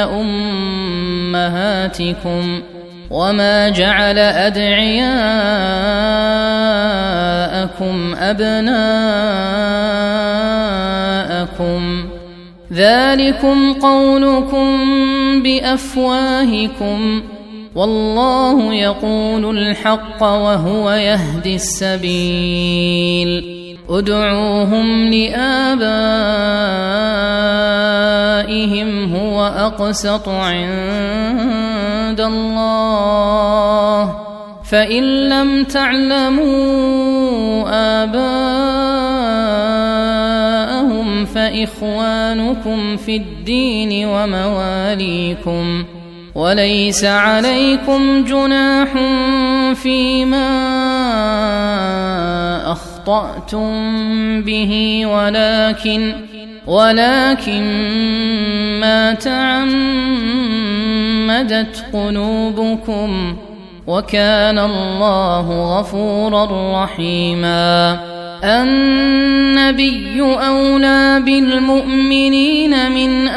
أمهاتكم وما جعل أدعياءكم أبناءكم ذلكم قولكم بأفواهكم والله يقول الحق وهو يهدي السبيل. ادعوهم لآبائهم هو أقسط عند الله فإن لم تعلموا آباءهم فإخوانكم في الدين ومواليكم وليس عليكم جناح فيما أخطأتم به ولكن ما تعمدت قلوبكم وكان الله غفورا رحيما. النبي أولى بالمؤمنين من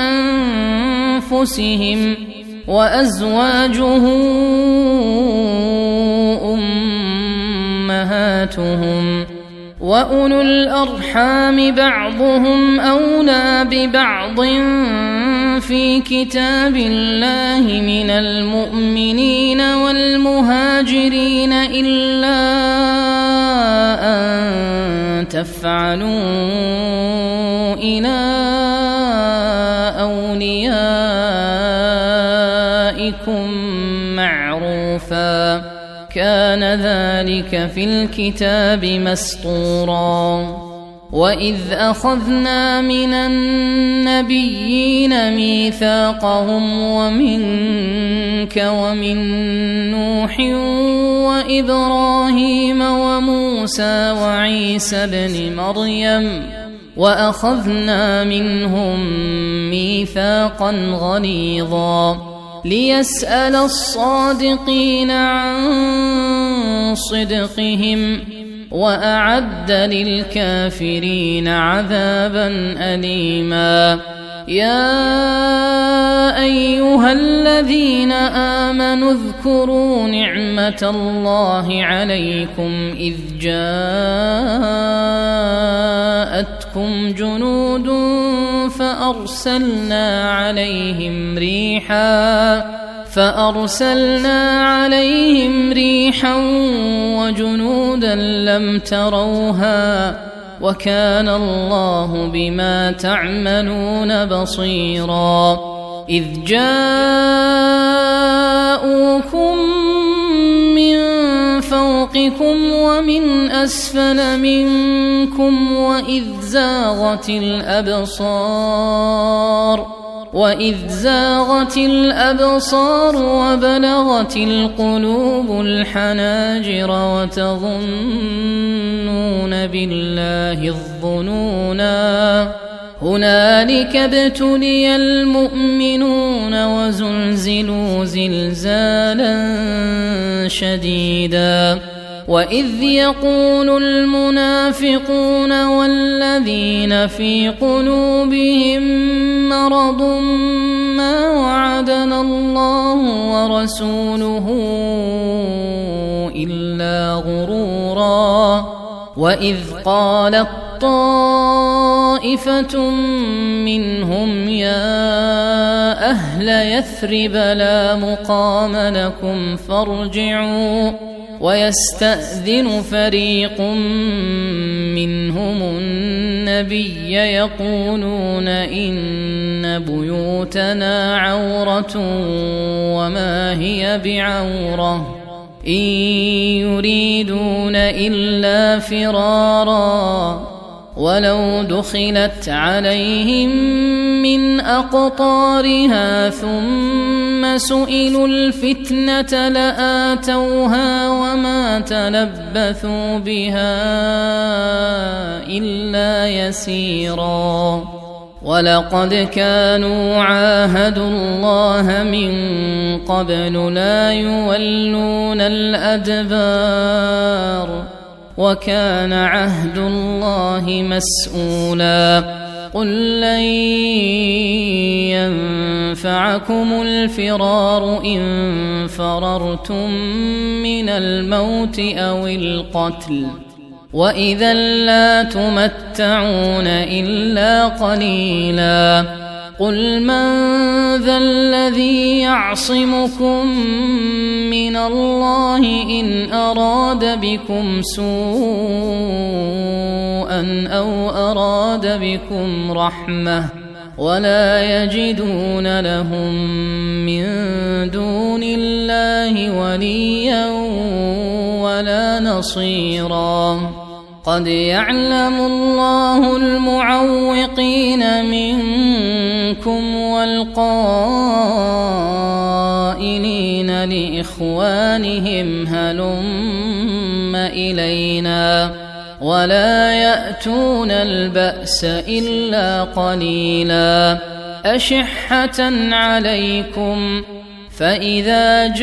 أنفسهم وأزواجه أمهاتهم وأولو الأرحام بعضهم أولى ببعض في كتاب الله من المؤمنين والمهاجرين إلا أن تفعلوا إلى أوليائكم معروفا كان ذلك في الكتاب مسطورا. وإذ أخذنا من النبيين ميثاقهم ومنك ومن نوح وإبراهيم وموسى وعيسى بن مريم وأخذنا منهم ميثاقا غليظا ليسأل الصادقين عن صدقهم وأعد للكافرين عذابا أليما. يا أيها الذين آمنوا اذكروا نعمة الله عليكم إذ جاءتكم جنود فأرسلنا عليهم ريحا وجنودا لم تروها وكان الله بما تعملون بصيرا. إذ جاءوكم من فوقكم ومن أسفل منكم وإذ زاغت الأبصار وبلغت القلوب الحناجر وتظنون بالله الظنونا هنالك ابتلي المؤمنون وزلزلوا زلزالا شديدا. وإذ يقول المنافقون والذين في قلوبهم مرض ما وعدنا الله ورسوله إلا غرورا. وإذ قالت طائفة منهم يا أهل يثرب لا مقام لكم فارجعوا. ويستأذن فريق منهم النبي يقولون إن بيوتنا عورة وما هي بعورة إن يريدون إلا فرارا. ولو دخلت عليهم من أقطارها ثم سئلوا الفتنة لآتوها وما تلبثوا بها إلا يسيرا. ولقد كانوا عاهدوا الله من قبل لا يولون الأدبار وكان عهد الله مسؤولا. قل لن ينفعكم الفرار إن فررتم من الموت أو القتل وإذا لا تمتعون إلا قليلا. قل من ذا الذي يعصمكم من الله إن أراد بكم سوءا أو أراد بكم رحمة ولا يجدون لهم من دون الله وليا ولا نصيرا. قد يعلم الله المعوقين منكم والقائلين لإخوانهم هلم إلينا ولا يأتون البأس إلا قليلا. أشحة عليكم فإذا جاء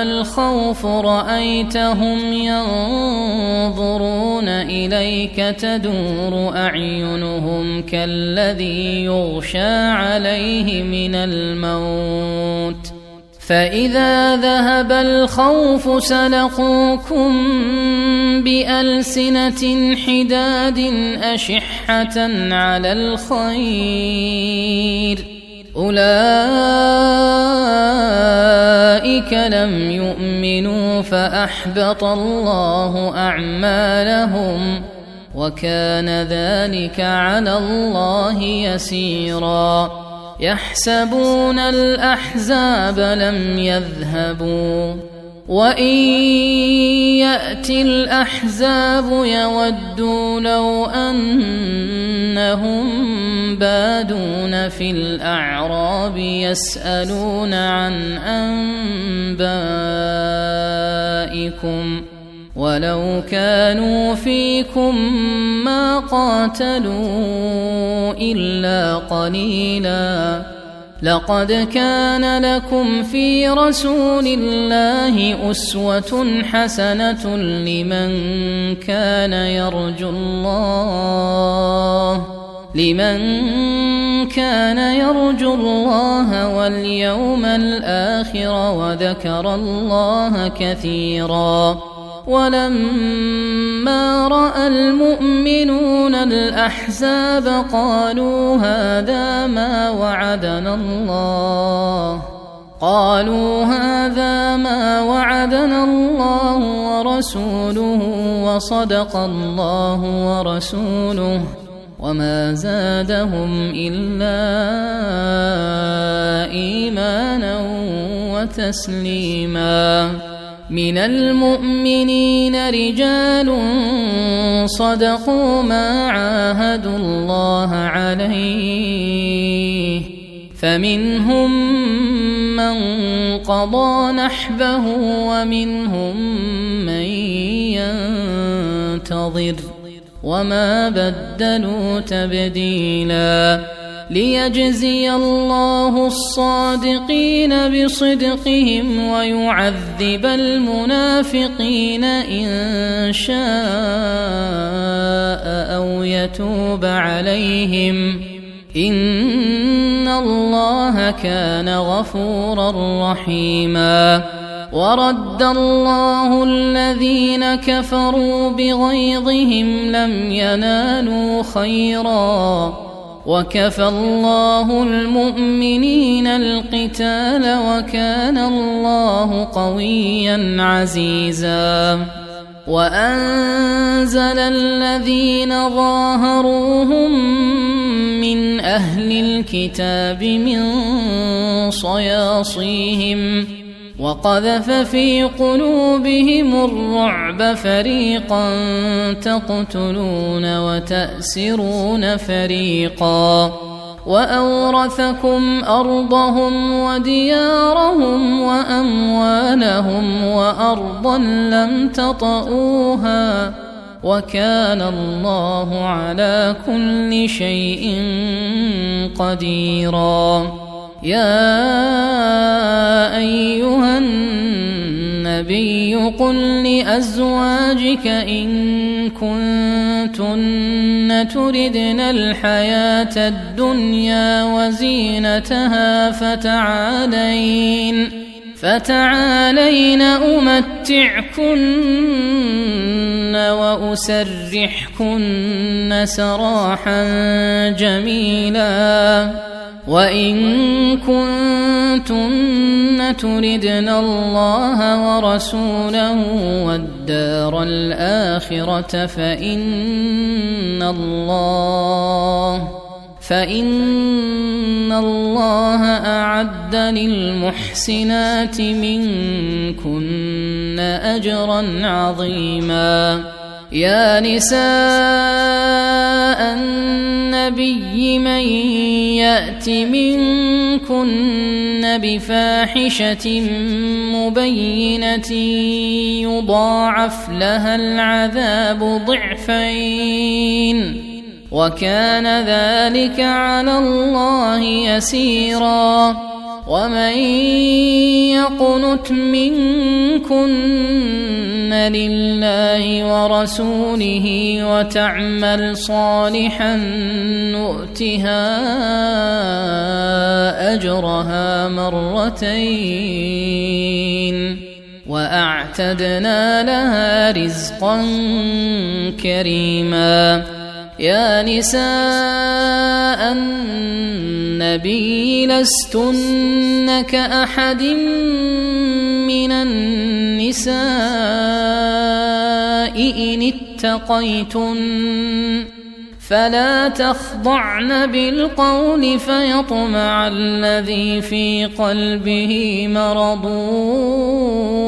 الخوف رأيتهم ينظرون إليك تدور أعينهم كالذي يغشى عليه من الموت فإذا ذهب الخوف سلقوكم بألسنة حداد أشحة على الخير أولئك لم يؤمنوا فأحبط الله أعمالهم وكان ذلك على الله يسيرا. يحسبون الأحزاب لم يذهبوا وإن يأتي الأحزاب يودوا لو أنهم بادون في الأعراب يسألون عن أنبائكم ولو كانوا فيكم ما قاتلوا إلا قليلا. لقد كان لكم في رسول الله أسوة حسنة لمن كان يرجو الله واليوم الآخر وذكر الله كثيرا. ولما رأى المؤمنون الأحزاب قالوا هذا ما وعدنا الله ورسوله وصدق الله ورسوله وما زادهم إلا إيمانا وتسليما. من المؤمنين رجال صدقوا ما عاهدوا الله عليه فمنهم من قضى نحبه ومنهم من ينتظر وما بدلوا تبديلا. ليجزي الله الصادقين بصدقهم ويعذب المنافقين إن شاء أو يتوب عليهم إن الله كان غفورا رحيما. ورد الله الذين كفروا بغيظهم لم ينالوا خيرا وكفى الله المؤمنين القتال وكان الله قويا عزيزا. وأنزل الذين ظاهروهم من أهل الكتاب من صياصيهم وقذف في قلوبهم الرعب فريقا تقتلون وتأسرون فريقا وأورثكم أرضهم وديارهم وأموالهم وأرضا لم تطئوها وكان الله على كل شيء قديرا. يا أيها النبي قل لأزواجك إن كنتن تردن الحياة الدنيا وزينتها فتعالين أمتعكن وأسرحكن سراحا جميلا. وإن كنتن تردن الله ورسوله والدار الآخرة فإن الله أعد للمحسنات منكن أجرا عظيما. يا نساء النبي من يأت منكن بفاحشة مبينة يضاعف لها العذاب ضعفين وكان ذلك على الله يسيرا. ومن يقنت منكن لله ورسوله وتعمل صالحا نؤتها أجرها مرتين وأعتدنا لها رزقا كريما. يا نساء النبي لستن كأحد من النساء إن اتقيتن فلا تخضعن بالقول فيطمع الذي في قلبه مرض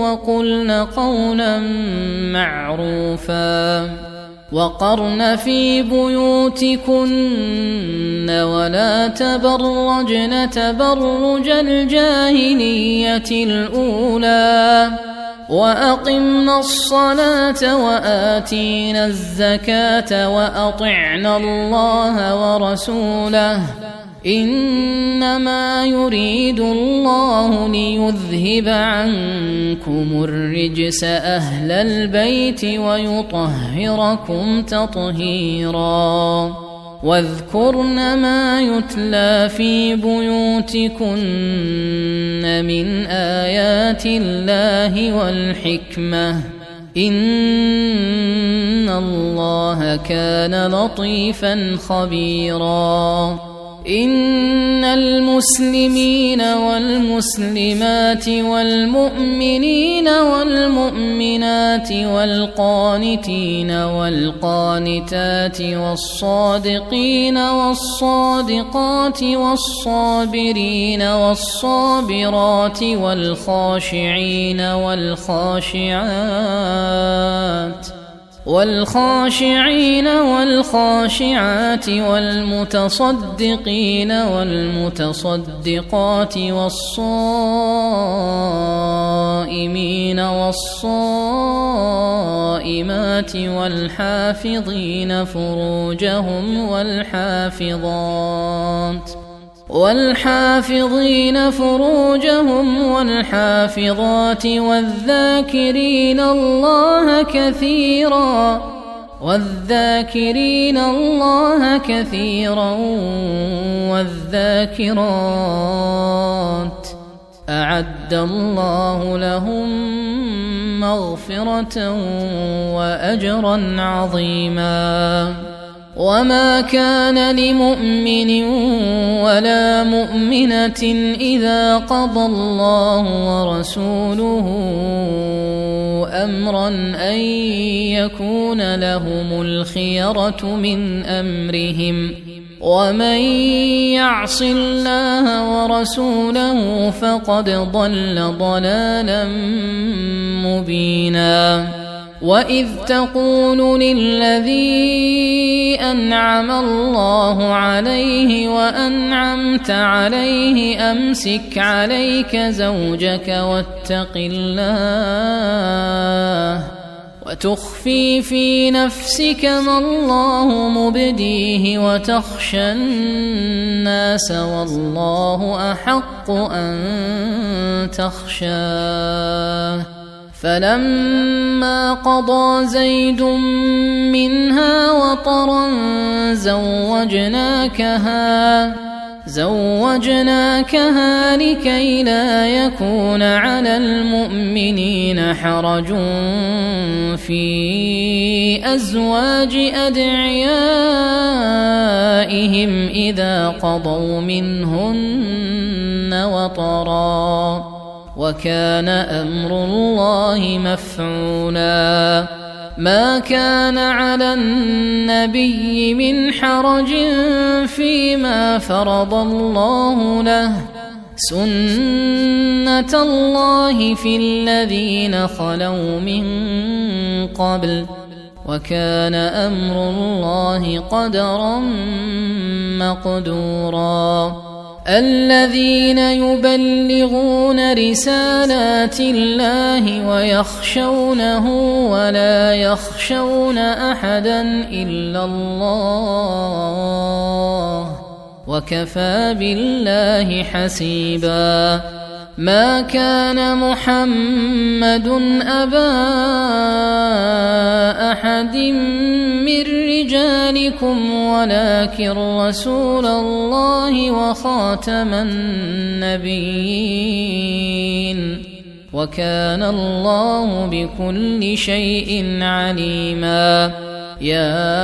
وقلن قولا معروفا. وقرن في بيوتكن ولا تبرجن تبرج الجاهلية الأولى وأقمنا الصلاة وآتينا الزكاة وأطعنا الله ورسوله إنما يريد الله ليذهب عنكم الرجس أهل البيت ويطهركم تطهيرا. واذكرن ما يتلى في بيوتكن من آيات الله والحكمة إن الله كان لطيفا خبيرا. إن المسلمين والمسلمات والمؤمنين والمؤمنات والقانتين والقانتات والصادقين والصادقات والصابرين والصابرات والخاشعين والخاشعات والخاشعين والخاشعات والمتصدقين والمتصدقات والصائمين والصائمات والحافظين فروجهم والحافظات والذاكرين الله كثيرا والذاكرات أعد الله لهم مغفرة وأجرا عظيما. وما كان لمؤمن ولا مؤمنة إذا قضى الله ورسوله أمرا أن يكون لهم الخيرة من أمرهم، ومن يعص الله ورسوله فقد ضل ضلالا مبينا. وإذ تقول للذي أنعم الله عليه وأنعمت عليه أمسك عليك زوجك واتق الله وتخفي في نفسك ما الله مبديه وتخشى الناس والله أحق أن تخشاه. فلما قضى زيد منها وطرا زوجناكها لكي لا يكون على المؤمنين حرج في أزواج أدعيائهم إذا قضوا منهن وطرا، وكان أمر الله مفعولا. ما كان على النبي من حرج فيما فرض الله له، سنة الله في الذين خلوا من قبل، وكان أمر الله قدرا مقدورا. الذين يبلغون رسالات الله ويخشونه ولا يخشون أحدا إلا الله، وكفى بالله حسيبا. ما كان محمد أبا أحد من رجالكم ولكن رسول الله وخاتم النبيين، وكان الله بكل شيء عليما. يا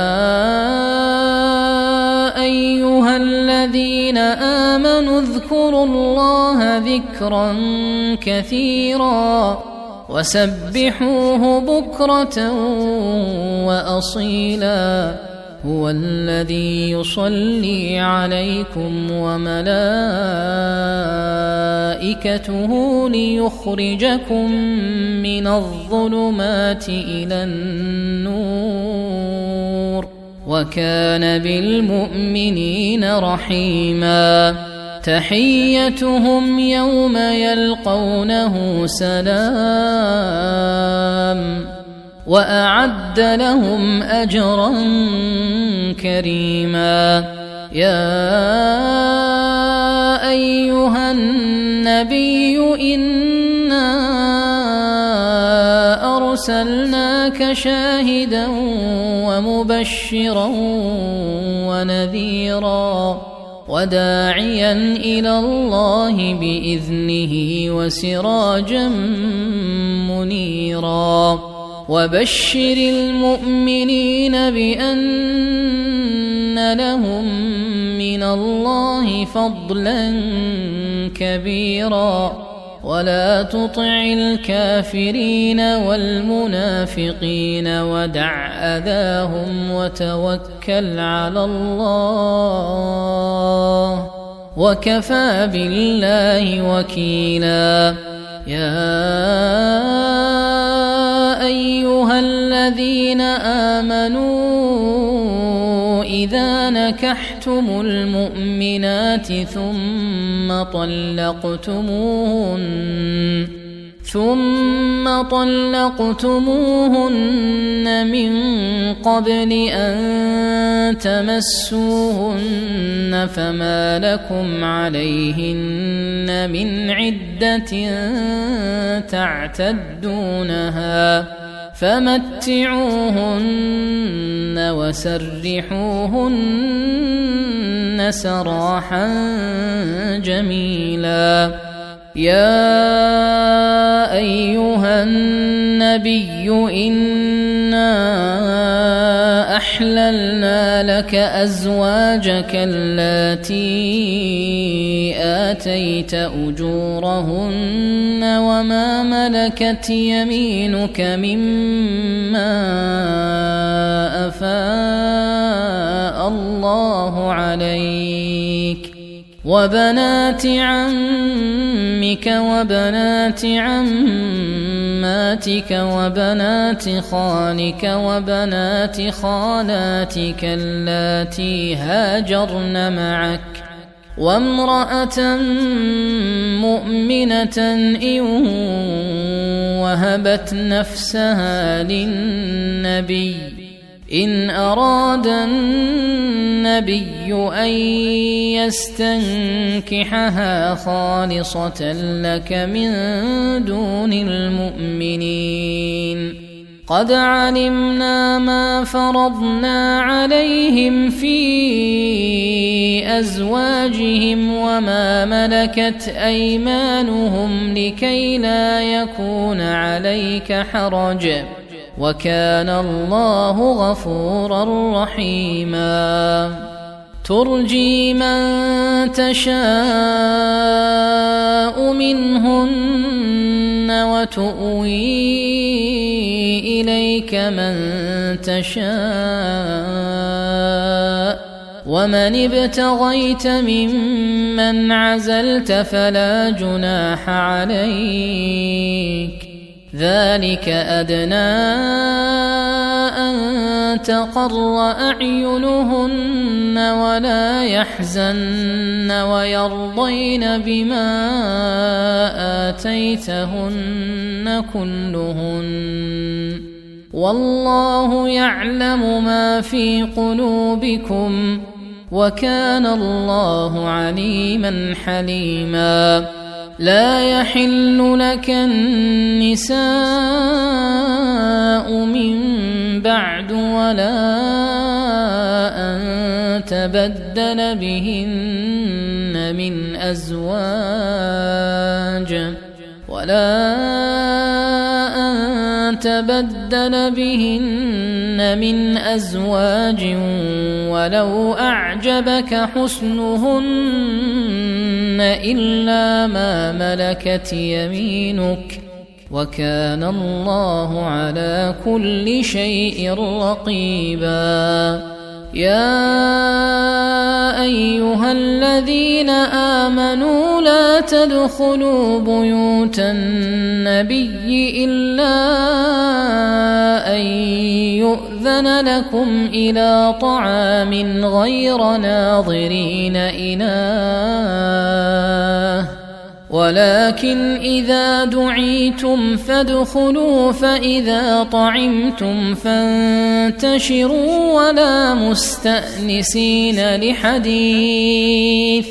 أيها الذين آمنوا اذكروا الله ذكرا كثيرا وسبحوه بكرة وأصيلا. هو الذي يصلي عليكم وملائكته ليخرجكم من الظلمات إلى النور، وكان بالمؤمنين رحيما. تحيتهم يوم يلقونه سلام، وأعد لهم أجرا كريما. يا أيها النبي إنا أرسلناك شاهدا ومبشرا ونذيرا وداعيا إلى الله بإذنه وسراجا منيرا. وبشر المؤمنين بأن لهم من الله فضلا كبيرا، ولا تطع الكافرين والمنافقين ودع أذاهم وتوكل على الله، وكفى بالله وكيلا. يا أيها الذين آمنوا إذا نكحتم المؤمنات ثم طلقتموهن من قبل أن تمسوهن فما لكم عليهن من عدة تعتدونها فمتعوهن وسرحوهن سراحا جميلا. يا أيها النبي إنا أحللنا لك أزواجك اللاتي آتيت أجورهن وما ملكت يمينك مما أفاء الله عليك وبنات عمك وبنات عماتك وبنات خالك وبنات خالاتك اللاتي هاجرن معك وامرأة مؤمنة إن وهبت نفسها للنبي إن أراد النبي أن يستنكحها خالصة لك من دون المؤمنين. قد علمنا ما فرضنا عليهم في أزواجهم وما ملكت أيمانهم لكي لا يكون عليك حرج وكان الله غفورا رحيما. ترجي من تشاء منهن وتؤوي إليك من تشاء ومن ابتغيت ممن عزلت فلا جناح عليك ذلك أدنى أن تقر أعينهن ولا يحزن ويرضين بما آتيتهن كلهن والله يعلم ما في قلوبكم وكان الله عليما حليما. لا يحل لك النساء من بعد ولا أن تبدل بهن من أزواج ولو أعجبك حسنهن إلا ما ملكت يمينك وكان الله على كل شيء رقيبا. يا أيها الذين آمنوا لا تدخلوا بيوت النبي إلا أن يؤذن لكم إلى طعام غير ناظرين إناه ولكن إذا دعيتم فادخلوا فإذا طعمتم فانتشروا ولا مستأنسين لحديث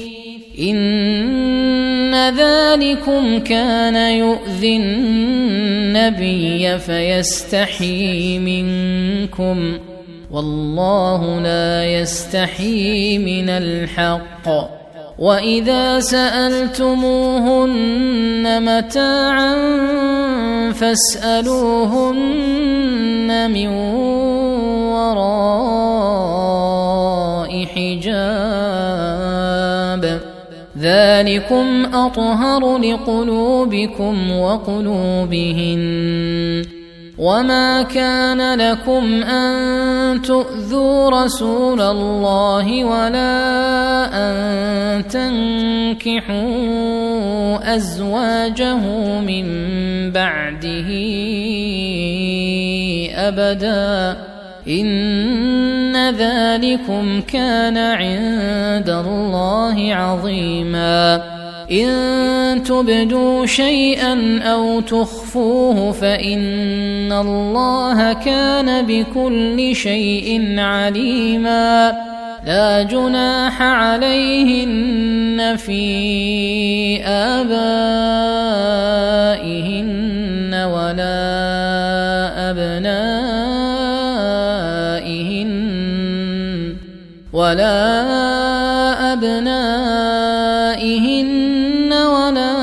إن ذلكم كان يؤذي النبي فيستحيي منكم والله لا يستحيي من الحق. وإذا سألتموهن متاعا فاسألوهن من وراء حجاب ذلكم أطهر لقلوبكم وقلوبهن. وما كان لكم أن تؤذوا رسول الله ولا أن تنكحوا أزواجه من بعده أبدا إن ذلكم كان عند الله عظيما إن تبدوا شيئا أو تخفوه فإن الله كان بكل شيء عليما لا جناح عليهن في آبائهن ولا أبنائهن ولا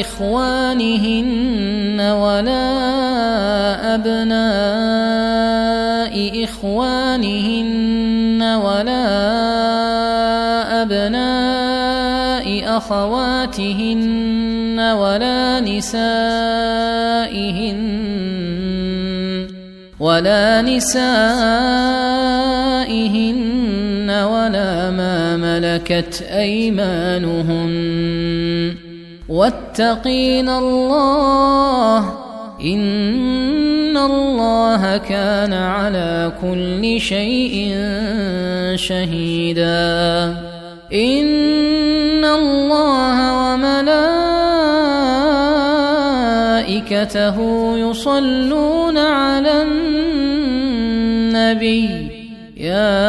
إخوانهن ولا أبناء إخوانهن ولا أبناء أخواتهن ولا نسائهن ولا ما ملكت أيمانهن واتقين الله إن الله كان على كل شيء شهيدا إن الله وملائكته يصلون على النبي يا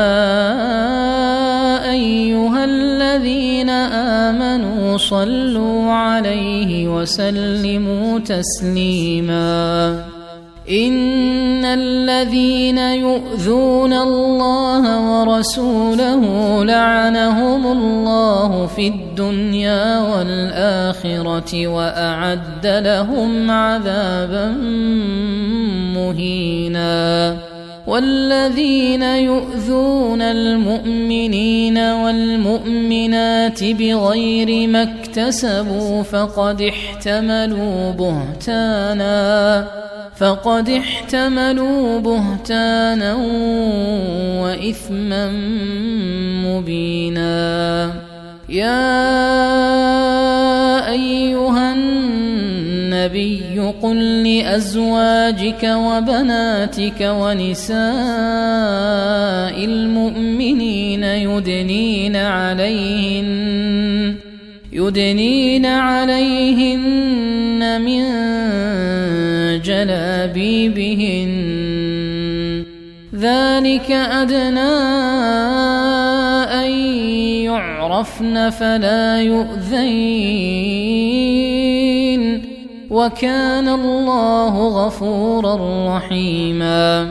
أيها الذين آمنوا صلوا عليه وسلموا تسليما إن الذين يؤذون الله ورسوله لعنهم الله في الدنيا والآخرة وأعد لهم عذابا مهينا والذين يؤذون المؤمنين والمؤمنات بغير ما اكتسبوا فقد احتملوا بهتانا وإثما مبينا يا أيها النبي قل لأزواجك وبناتك ونساء المؤمنين يدنين عليهن من جلابيبهن ذلك أدنى أن يعرفن فلا يؤذين وكان الله غفورا رحيما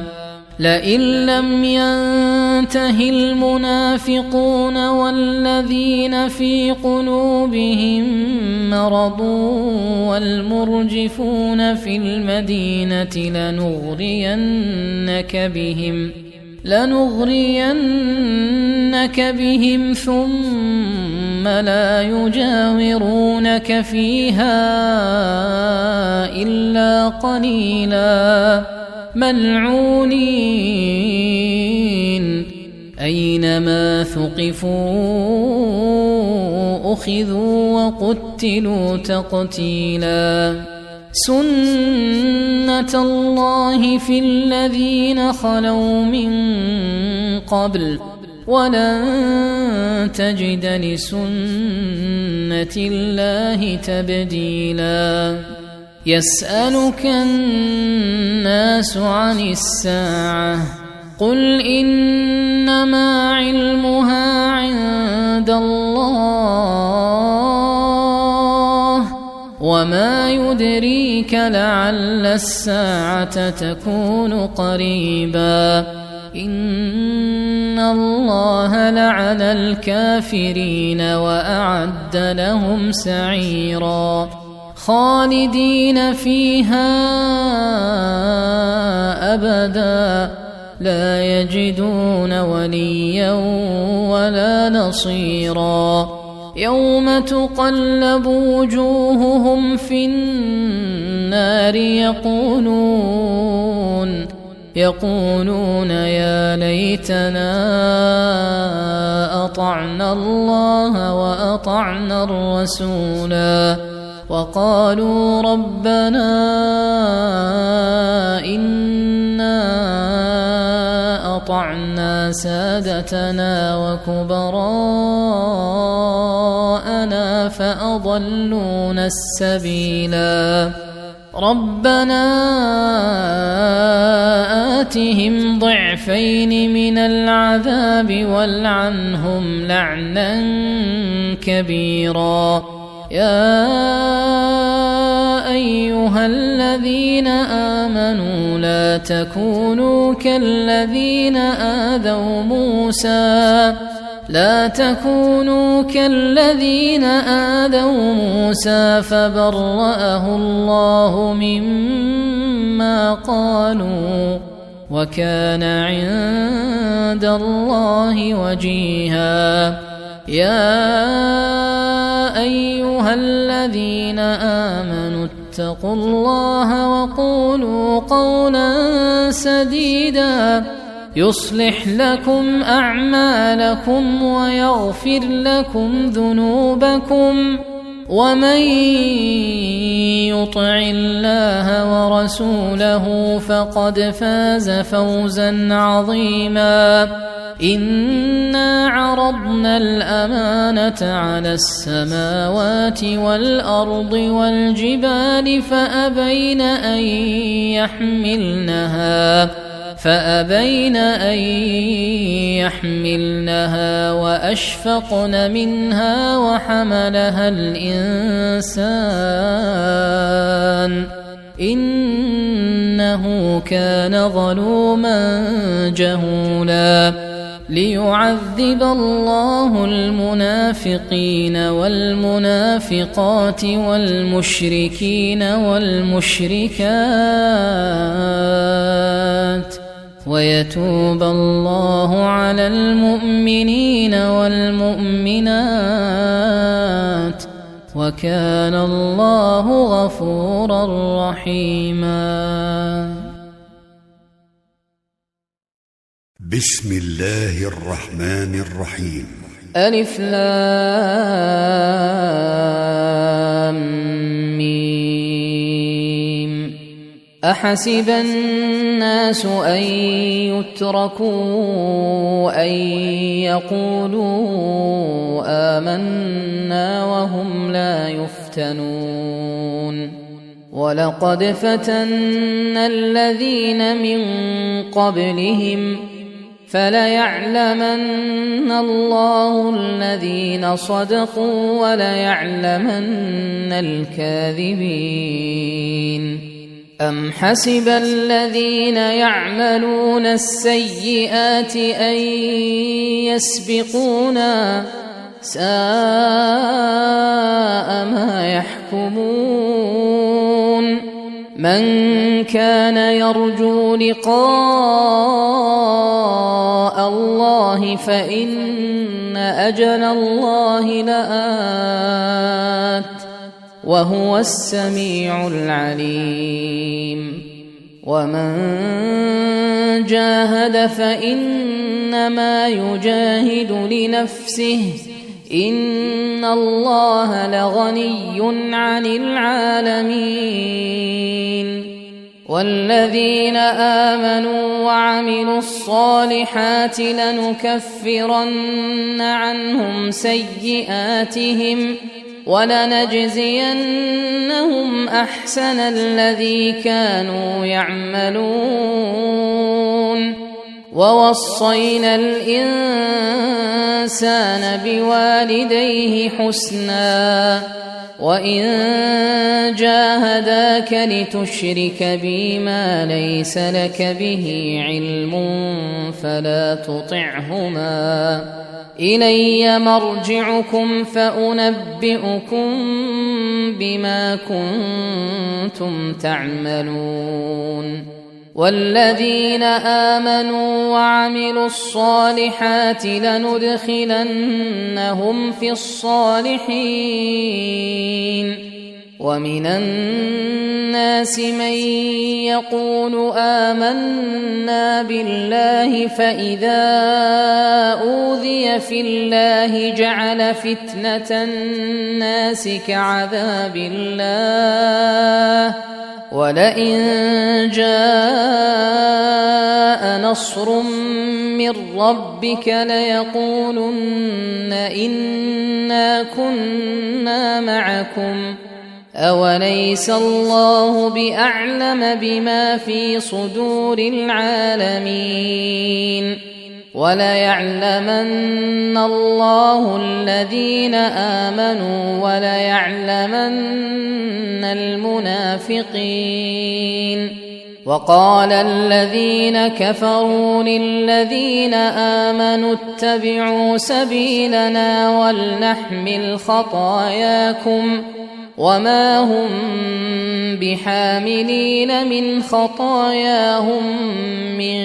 لئن لم ينته المنافقون والذين في قلوبهم مرض والمرجفون في المدينة لنغرينك بهم ثم لا يجاورونك فيها إلا قليلا ملعونين أينما ثقفوا أخذوا وقتلوا تقتيلا سنة الله في الذين خلوا من قبل ولن تجد لسنة الله تبديلا يسألك الناس عن الساعة قل إنما علمها عند الله وما يدريك لعل الساعة تكون قريبا إن الله لعن الكافرين وأعد لهم سعيرا خالدين فيها أبدا لا يجدون وليا ولا نصيرا يوم تقلب وجوههم في النار يقولون يا ليتنا أطعنا الله وأطعنا الرسولا وقالوا ربنا إنا أطعنا سادتنا وكبراءنا فأضلونا السبيلا ربنا آتهم ضعفين من العذاب والعنهم لعنا كبيرا يا أيها الذين آمنوا لا تكونوا كالذين آذوا موسى فبرأه الله مما قالوا وكان عند الله وجيها يا أيها الذين آمنوا اتقوا الله وقولوا قولا سديدا يصلح لكم أعمالكم ويغفر لكم ذنوبكم ومن يطع الله ورسوله فقد فاز فوزا عظيما إنا عرضنا الأمانة على السماوات والأرض والجبال فأبين أن يحملنها وأشفقن منها وحملها الإنسان إنه كان ظلوما جهولا ليعذب الله المنافقين والمنافقات والمشركين والمشركات ويتوب الله على المؤمنين والمؤمنات وكان الله غفورا رحيما بسم الله الرحمن الرحيم ألف لام ميم أحسب الناس أن يتركوا أن يقولوا آمنا وهم لا يفتنون ولقد فتنا الذين من قبلهم فليعلمن الله الذين صدقوا وليعلمن الكاذبين أم حسب الذين يعملون السيئات أن يسبقونا ساء ما يحكمون من كان يرجو لقاء الله فإن أجل الله لآت وهو السميع العليم ومن جاهد فإنما يجاهد لنفسه إن الله لغني عن العالمين والذين آمنوا وعملوا الصالحات لنكفرن عنهم سيئاتهم ولنجزينهم أحسن الذي كانوا يعملون ووصينا الإنسان بوالديه حسنا وإن جاهداك لتشرك بي ما ليس لك به علم فلا تطعهما إلي مرجعكم فأنبئكم بما كنتم تعملون والذين آمنوا وعملوا الصالحات لندخلنهم في الصالحين ومن الناس من يقول آمنا بالله فإذا أوذي في الله جعل فتنة الناس كعذاب الله ولئن جاء نصر من ربك ليقولن إنا كنا معكم أوليس الله بأعلم بما في صدور العالمين وليعلمن الله الذين آمنوا وليعلمن المنافقين وقال الذين كفروا للذين آمنوا اتبعوا سبيلنا ولنحمل خطاياكم وما هم بحاملين من خطاياهم من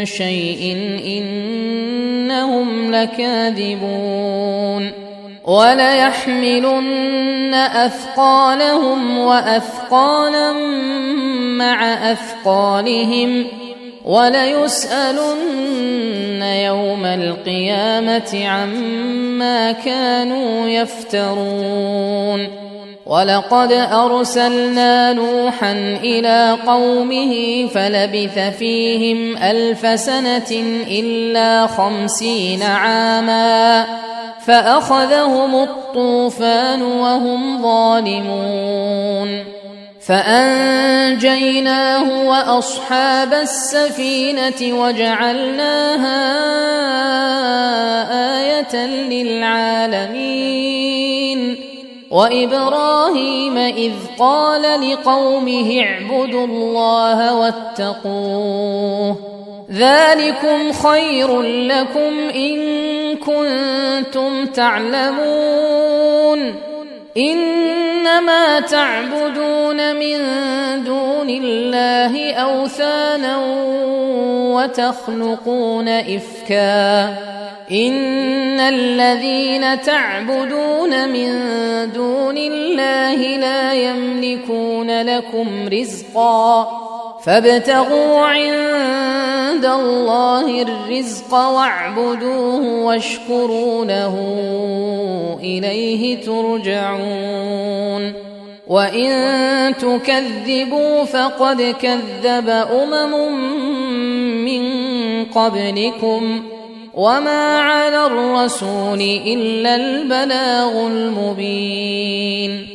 شيء إنهم لكاذبون وليحملن أثقالهم وأثقالا مع أثقالهم وليسألن يوم القيامة عما كانوا يفترون ولقد أرسلنا نوحا إلى قومه فلبث فيهم 1000 سنة إلا 50 عاما فأخذهم الطوفان وهم ظالمون فأنجيناه وأصحاب السفينة وجعلناها آية للعالمين وإبراهيم إذ قال لقومه اعبدوا الله واتقوه ذلكم خير لكم إن كنتم تعلمون إنما تعبدون من دون الله أوثانا وتخلقون إفكا إن الذين تعبدون من دون الله لا يملكون لكم رزقا فابتغوا عند الله الرزق واعبدوه واشكروا له إليه ترجعون وإن تكذبوا فقد كذب من قبلكم وما على الرسول إلا البلاغ المبين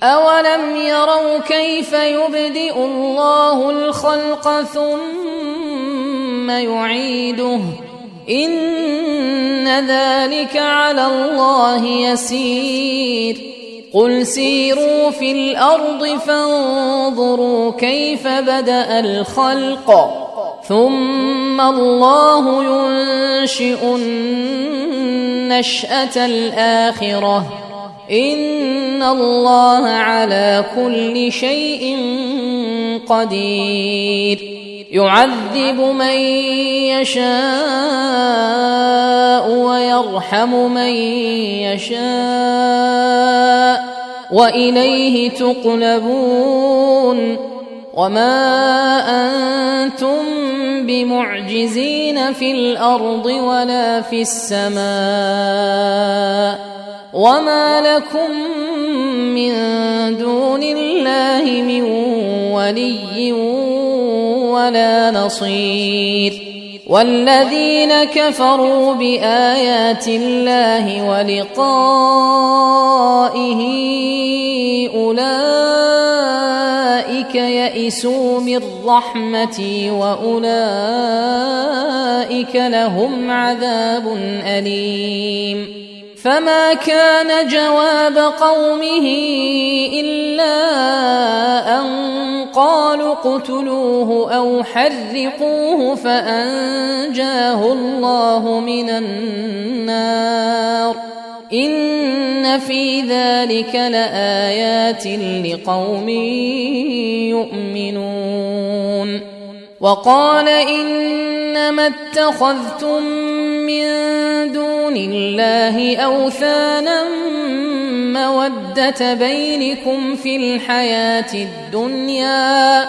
أولم يروا كيف يبدئ الله الخلق ثم يعيده إن ذلك على الله يسير قل سيروا في الأرض فانظروا كيف بدأ الخلق ثم الله ينشئ النشأة الآخرة إن الله على كل شيء قدير يعذب من يشاء ويرحم من يشاء وإليه تقلبون وما أنتم بمعجزين في الأرض ولا في السماء وما لكم من دون الله من ولي ولا نصير والذين كفروا بآيات الله ولقائه أولئك يئسوا من رحمتي وأولئك لهم عذاب أليم فما كان جواب قومه إلا أن قالوا اقتلوه أو حرقوه فأنجاه الله من النار إن في ذلك لآيات لقوم يؤمنون وقال إنما اتخذتم من دون الله أوثانا مودة بينكم في الحياة الدنيا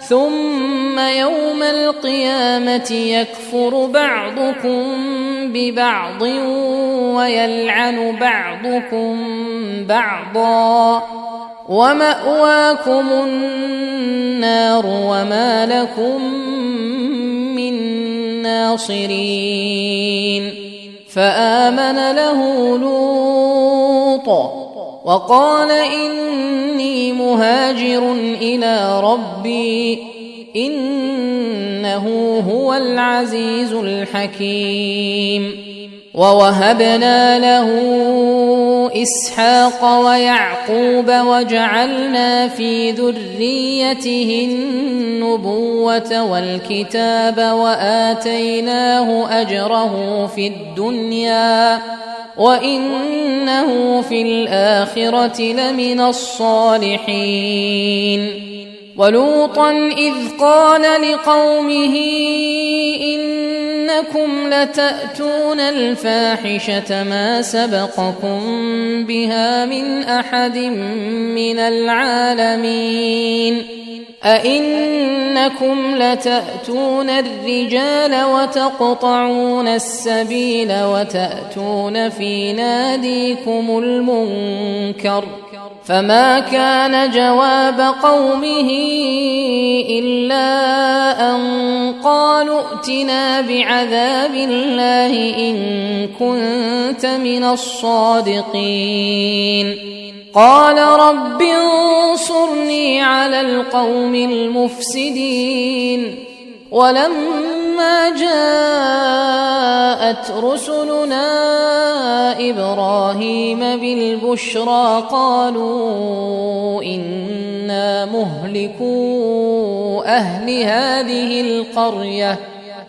ثم يوم القيامة يكفر بعضكم ببعض ويلعن بعضكم بعضا ومأواكم النار وما لكم من ناصرين. فآمن له لوط وقال إني مهاجر إلى ربي إنه هو العزيز الحكيم. ووهبنا له إسحاق ويعقوب وجعلنا في ذريته النبوة والكتاب وآتيناه أجره في الدنيا وإنه في الآخرة لمن الصالحين. ولوطا إذ قال لقومه إنكم لتأتون الفاحشة ما سبقكم بها من أحد من العالمين أئنكم لتأتون الرجال وتقطعون السبيل وتأتون في ناديكم المنكر. فما كان جواب قومه إلا أن قالوا ائتنا بعذاب الله إن كنت من الصادقين. قال رب انصرني على القوم المفسدين. ولما جاءت رسلنا إبراهيم بالبشرى قالوا إنا مهلكو أهل هذه القرية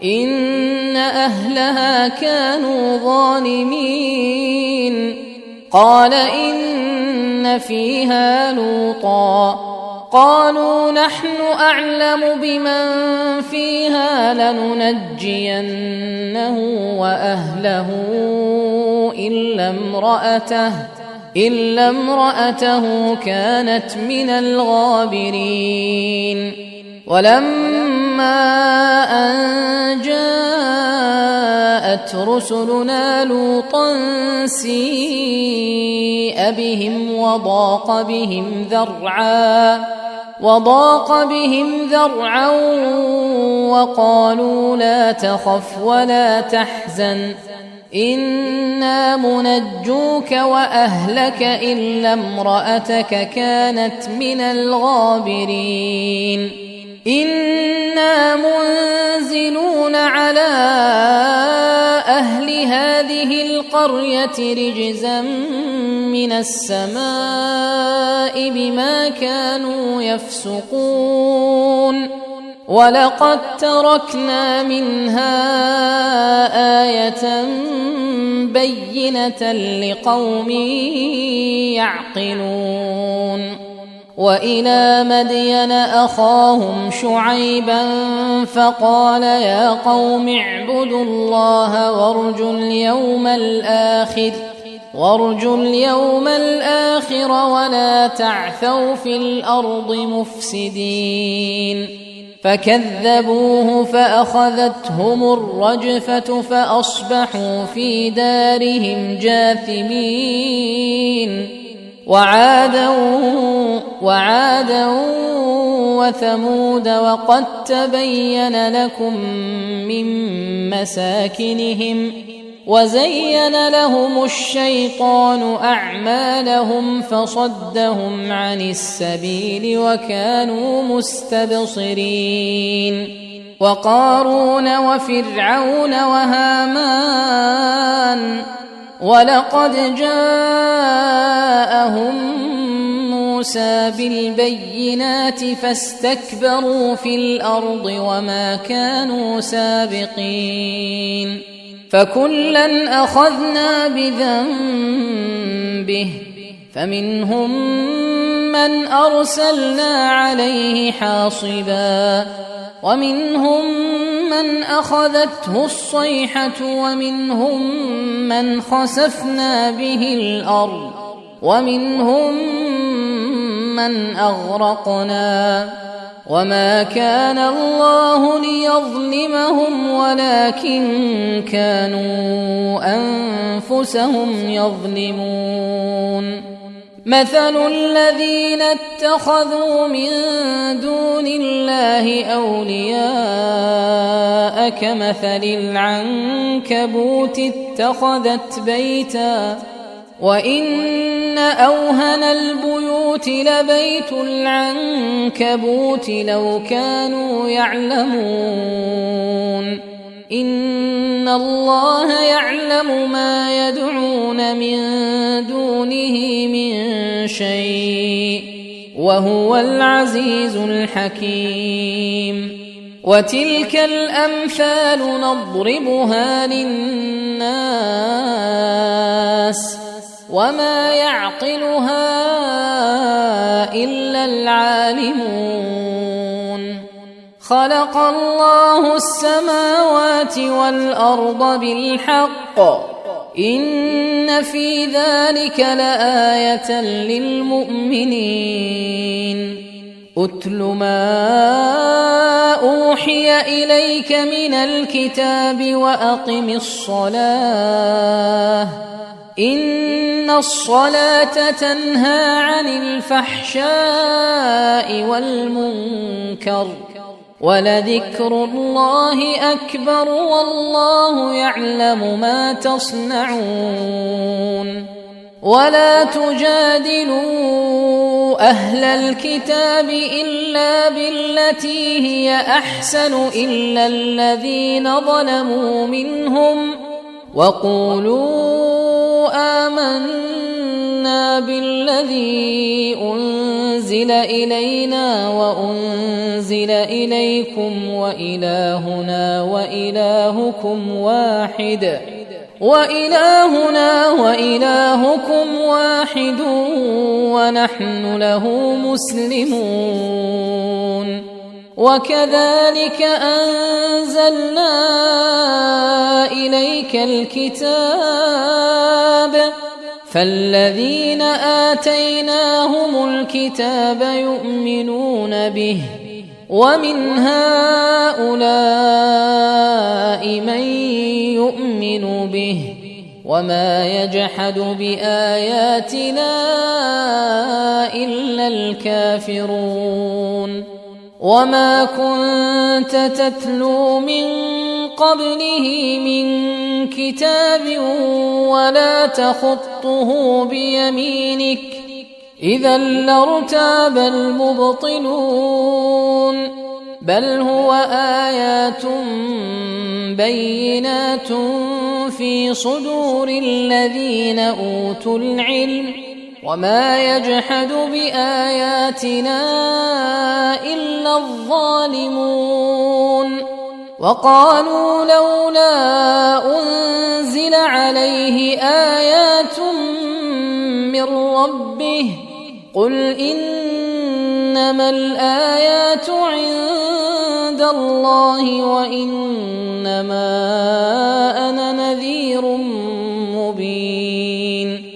إن أهلها كانوا ظالمين. قال إن فيها لوطا قالوا نحن أعلم بمن فيها لننجينه وأهله إلا امرأته كانت من الغابرين. ولما أن جاءت رسلنا لوطا سيء بهم وضاق بهم ذرعا وقالوا لا تخف ولا تحزن إنا منجوك وأهلك إلا امرأتك كانت من الغابرين. إنا منزلون على أهل هذه القرية رجزا من السماء بما كانوا يفسقون. ولقد تركنا منها آية بينة لقوم يعقلون. وإلى مدين أخاهم شعيبا فقال يا قوم اعبدوا الله وارجوا اليوم الآخر ولا تعثوا في الأرض مفسدين. فكذبوه فأخذتهم الرجفة فأصبحوا في دارهم جاثمين. وعادا وثمود وقد تبين لكم من مساكنهم وزين لهم الشيطان أعمالهم فصدهم عن السبيل وكانوا مستبصرين. وقارون وفرعون وهامان ولقد جاءهم موسى بالبينات فاستكبروا في الأرض وما كانوا سابقين. فكلا أخذنا بذنبه فمنهم من أرسلنا عليه حاصبا ومنهم من أخذته الصيحة ومنهم من خسفنا به الأرض ومنهم من أغرقنا وما كان الله ليظلمهم ولكن كانوا أنفسهم يظلمون مثل الذين اتخذوا من دون الله أولياء كمثل العنكبوت اتخذت بيتا وإن أوهن البيوت لبيت العنكبوت لو كانوا يعلمون إن الله يعلم ما يدعون من دونه من شيء وهو العزيز الحكيم وتلك الأمثال نضربها للناس وما يعقلها إلا العالمون خلق الله السماوات والأرض بالحق إن في ذلك لآية للمؤمنين أتل ما أوحي إليك من الكتاب وأقم الصلاة إن الصلاة تنهى عن الفحشاء والمنكر ولذكر الله أكبر والله يعلم ما تصنعون ولا تجادلوا أهل الكتاب إلا بالتي هي أحسن إلا الذين ظلموا منهم وقولوا آمنا بالذي أنزل إلينا وأنزل إليكم وإلهنا وإلهكم واحد ونحن له مسلمون وكذلك أنزلنا إليك الكتاب فالذين آتيناهم الكتاب يؤمنون به ومن هؤلاء من يؤمن به وما يجحد بآياتنا إلا الكافرون وما كنت تتلو من قبله من كتاب ولا تخطه بيمينك إذا لارتاب المبطلون بل هو آيات بينات في صدور الذين أوتوا العلم وما يجحد بآياتنا إلا الظالمون وقالوا لولا أنزل عليه آيات من ربه قل إنما الآيات عند الله وإنما أنا نذير مبين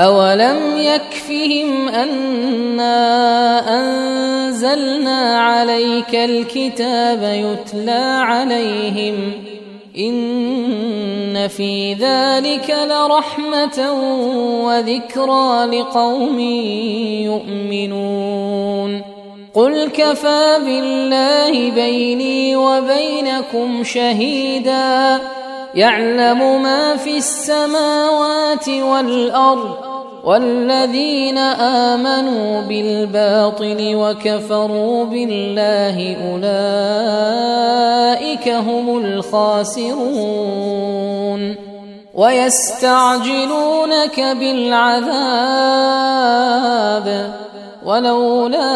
أولم يكفهم أنا أنزلنا عليك الكتاب يتلى عليهم إن في ذلك لرحمة وذكرى لقوم يؤمنون قل كفى بالله بيني وبينكم شهيدا يعلم ما في السماوات والأرض والذين آمنوا بالباطل وكفروا بالله أولئك هم الخاسرون ويستعجلونك بالعذاب ولولا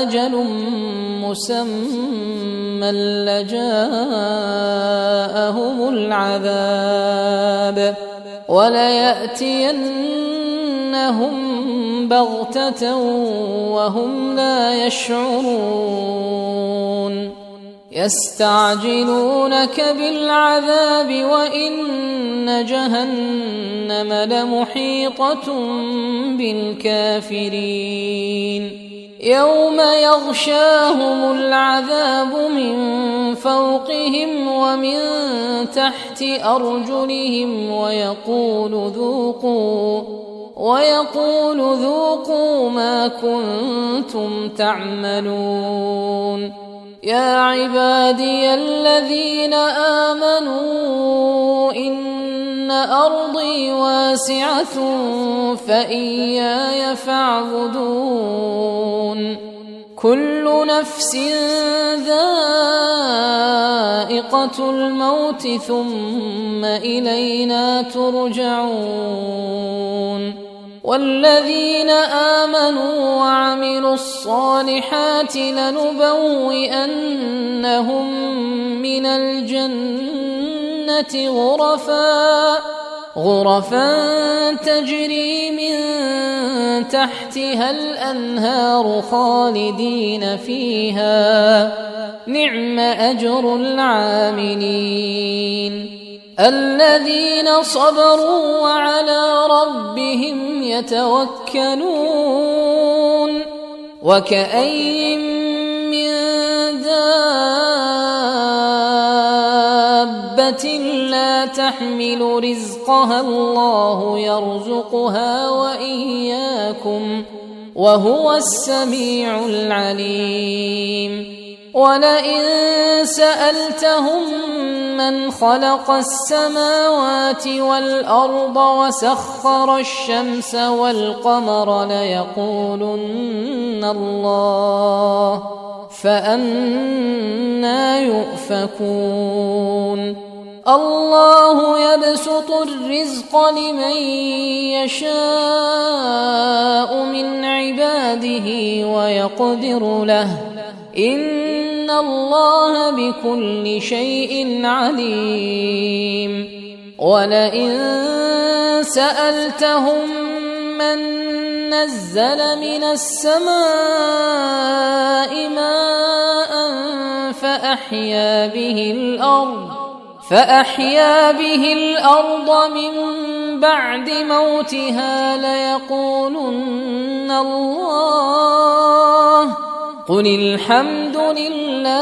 أجل مسمى لجاءهم العذاب وليأتينهم بغتة وهم لا يشعرون يستعجلونك بالعذاب وإن إن جهنم لمحيطة بالكافرين يوم يغشاهم العذاب من فوقهم ومن تحت أرجلهم ويقول ذوقوا ما كنتم تعملون يا عبادي الذين آمنوا إن أرضي واسعة فإياي فاعبدون كل نفس ذائقة الموت ثم إلينا ترجعون والذين آمنوا وعملوا الصالحات لنبوئنهم من الجنة غرفا تجري من تحتها الأنهار خالدين فيها نعم أجر العاملين الذين صبروا وعلى ربهم يتوكلون وكأين من دابة لا تحمل رزقها الله يرزقها وإياكم وهو السميع العليم ولئن سألتهم من خلق السماوات والأرض وسخر الشمس والقمر ليقولن الله فأنى يؤفكون الله يبسط الرزق لمن يشاء من عباده ويقدر له إن الله بكل شيء عليم ولئن سألتهم من نزل من السماء ماء فأحيا به الأرض من بعد موتها ليقولن الله قل الحمد لله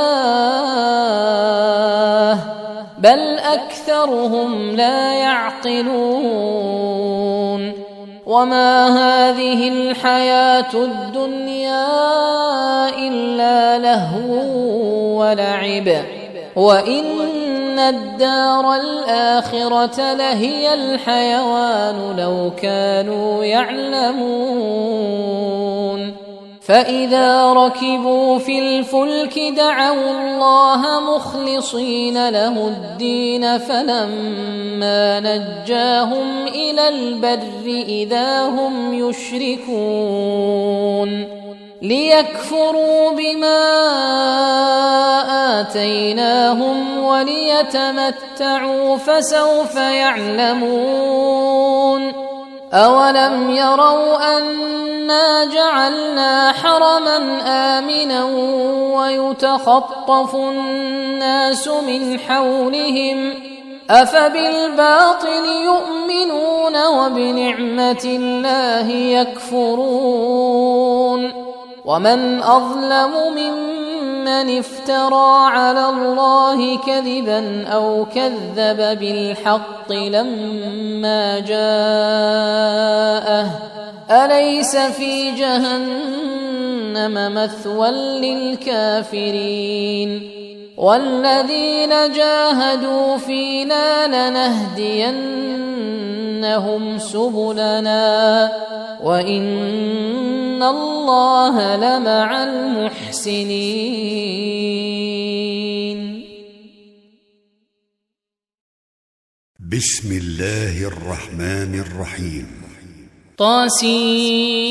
بل أكثرهم لا يعقلون وما هذه الحياة الدنيا إلا لهو ولعب وإن الدار الآخرة لهي الحيوان لو كانوا يعلمون فإذا ركبوا في الفلك دعوا الله مخلصين له الدين فلما نجاهم إلى البر إذا هم يشركون ليكفروا بما آتيناهم وليتمتعوا فسوف يعلمون أولم يروا أنا جعلنا حرما آمنا ويتخطف الناس من حولهم أفبالباطل يؤمنون وبنعمة الله يكفرون ومن أظلم ممن افترى على الله كذبا أو كذب بالحق لما جاءه أليس في جهنم مثوى للكافرين والذين جاهدوا فينا لنهدينهم سبلنا وإن الله لمع المحسنين. بسم الله الرحمن الرحيم. طاسيم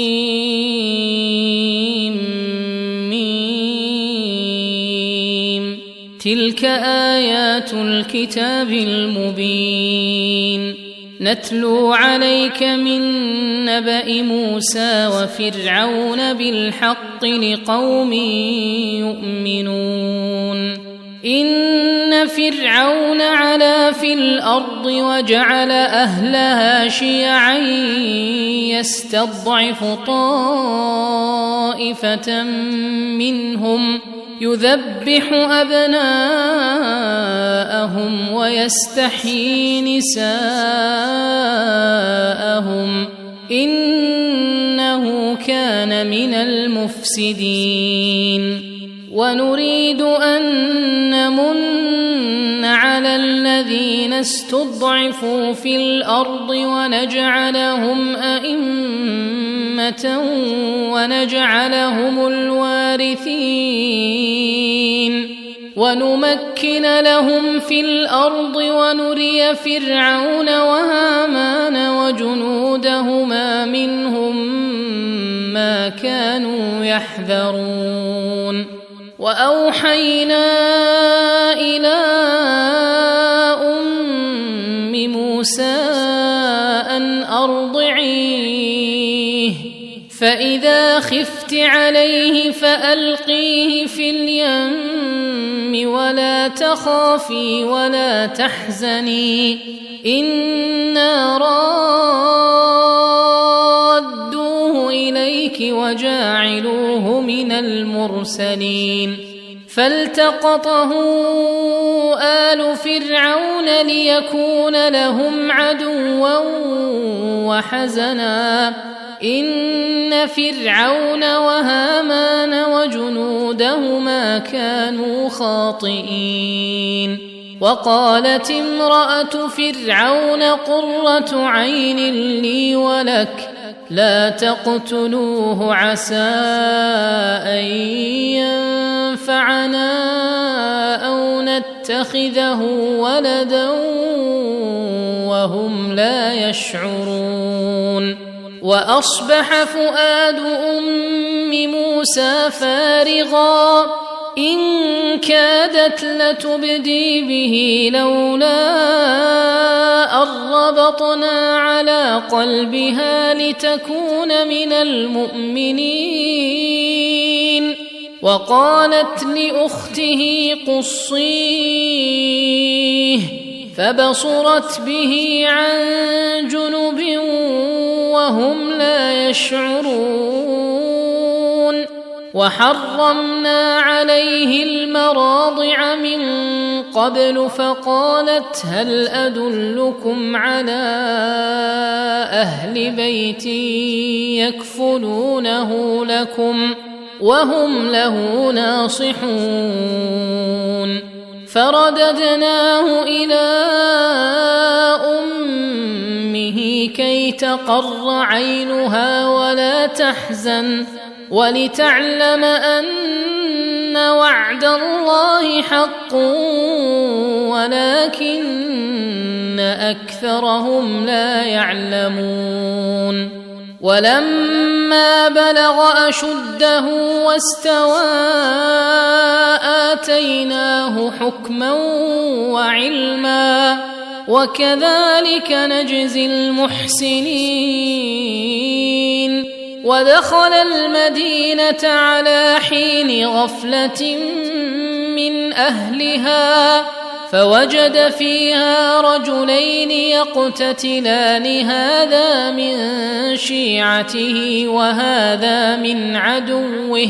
تلك آيات الكتاب المبين نتلو عليك من نبأ موسى وفرعون بالحق لقوم يؤمنون إن فرعون علا في الأرض وجعل أهلها شيعا يستضعف طائفة منهم يذبح أبناءهم ويستحيي نساءهم إنه كان من المفسدين ونريد أن نمن على الذين استضعفوا في الأرض ونجعلهم أئمة ونجعلهم الوارثين ونمكن لهم في الأرض ونري فرعون وهامان وجنودهما منهم ما كانوا يحذرون وأوحينا إلى أم موسى أن أرضعيه فإذا خفت عليه فألقيه في اليم ولا تخافي ولا تحزني إنا رادوه إليك وجاعلوه من المرسلين فالتقطه آل فرعون ليكون لهم عدوا وحزنا إن فرعون وهامان وجنودهما كانوا خاطئين وقالت امرأة فرعون قرة عين لي ولك لا تقتلوه عسى أن ينفعنا أو نتخذه ولدا وهم لا يشعرون وأصبح فؤاد أم موسى فارغا إن كادت لتبدي به لولا أن ربطنا على قلبها لتكون من المؤمنين وقالت لأخته قصيه فبصرت به عن جنب وهم لا يشعرون وحرمنا عليه المراضع من قبل فقالت هل أدلكم على أهل بيت يكفلونه لكم وهم له ناصحون فرددناه إلى أمه كي تقر عينها ولا تحزن ولتعلم أن وعد الله حق ولكن أكثرهم لا يعلمون ولما بلغ أشده واستوى آتيناه حكما وعلما وكذلك نجزي المحسنين ودخل المدينة على حين غفلة من أهلها فوجد فيها رجلين يقتتلان هذا من شيعته وهذا من عدوه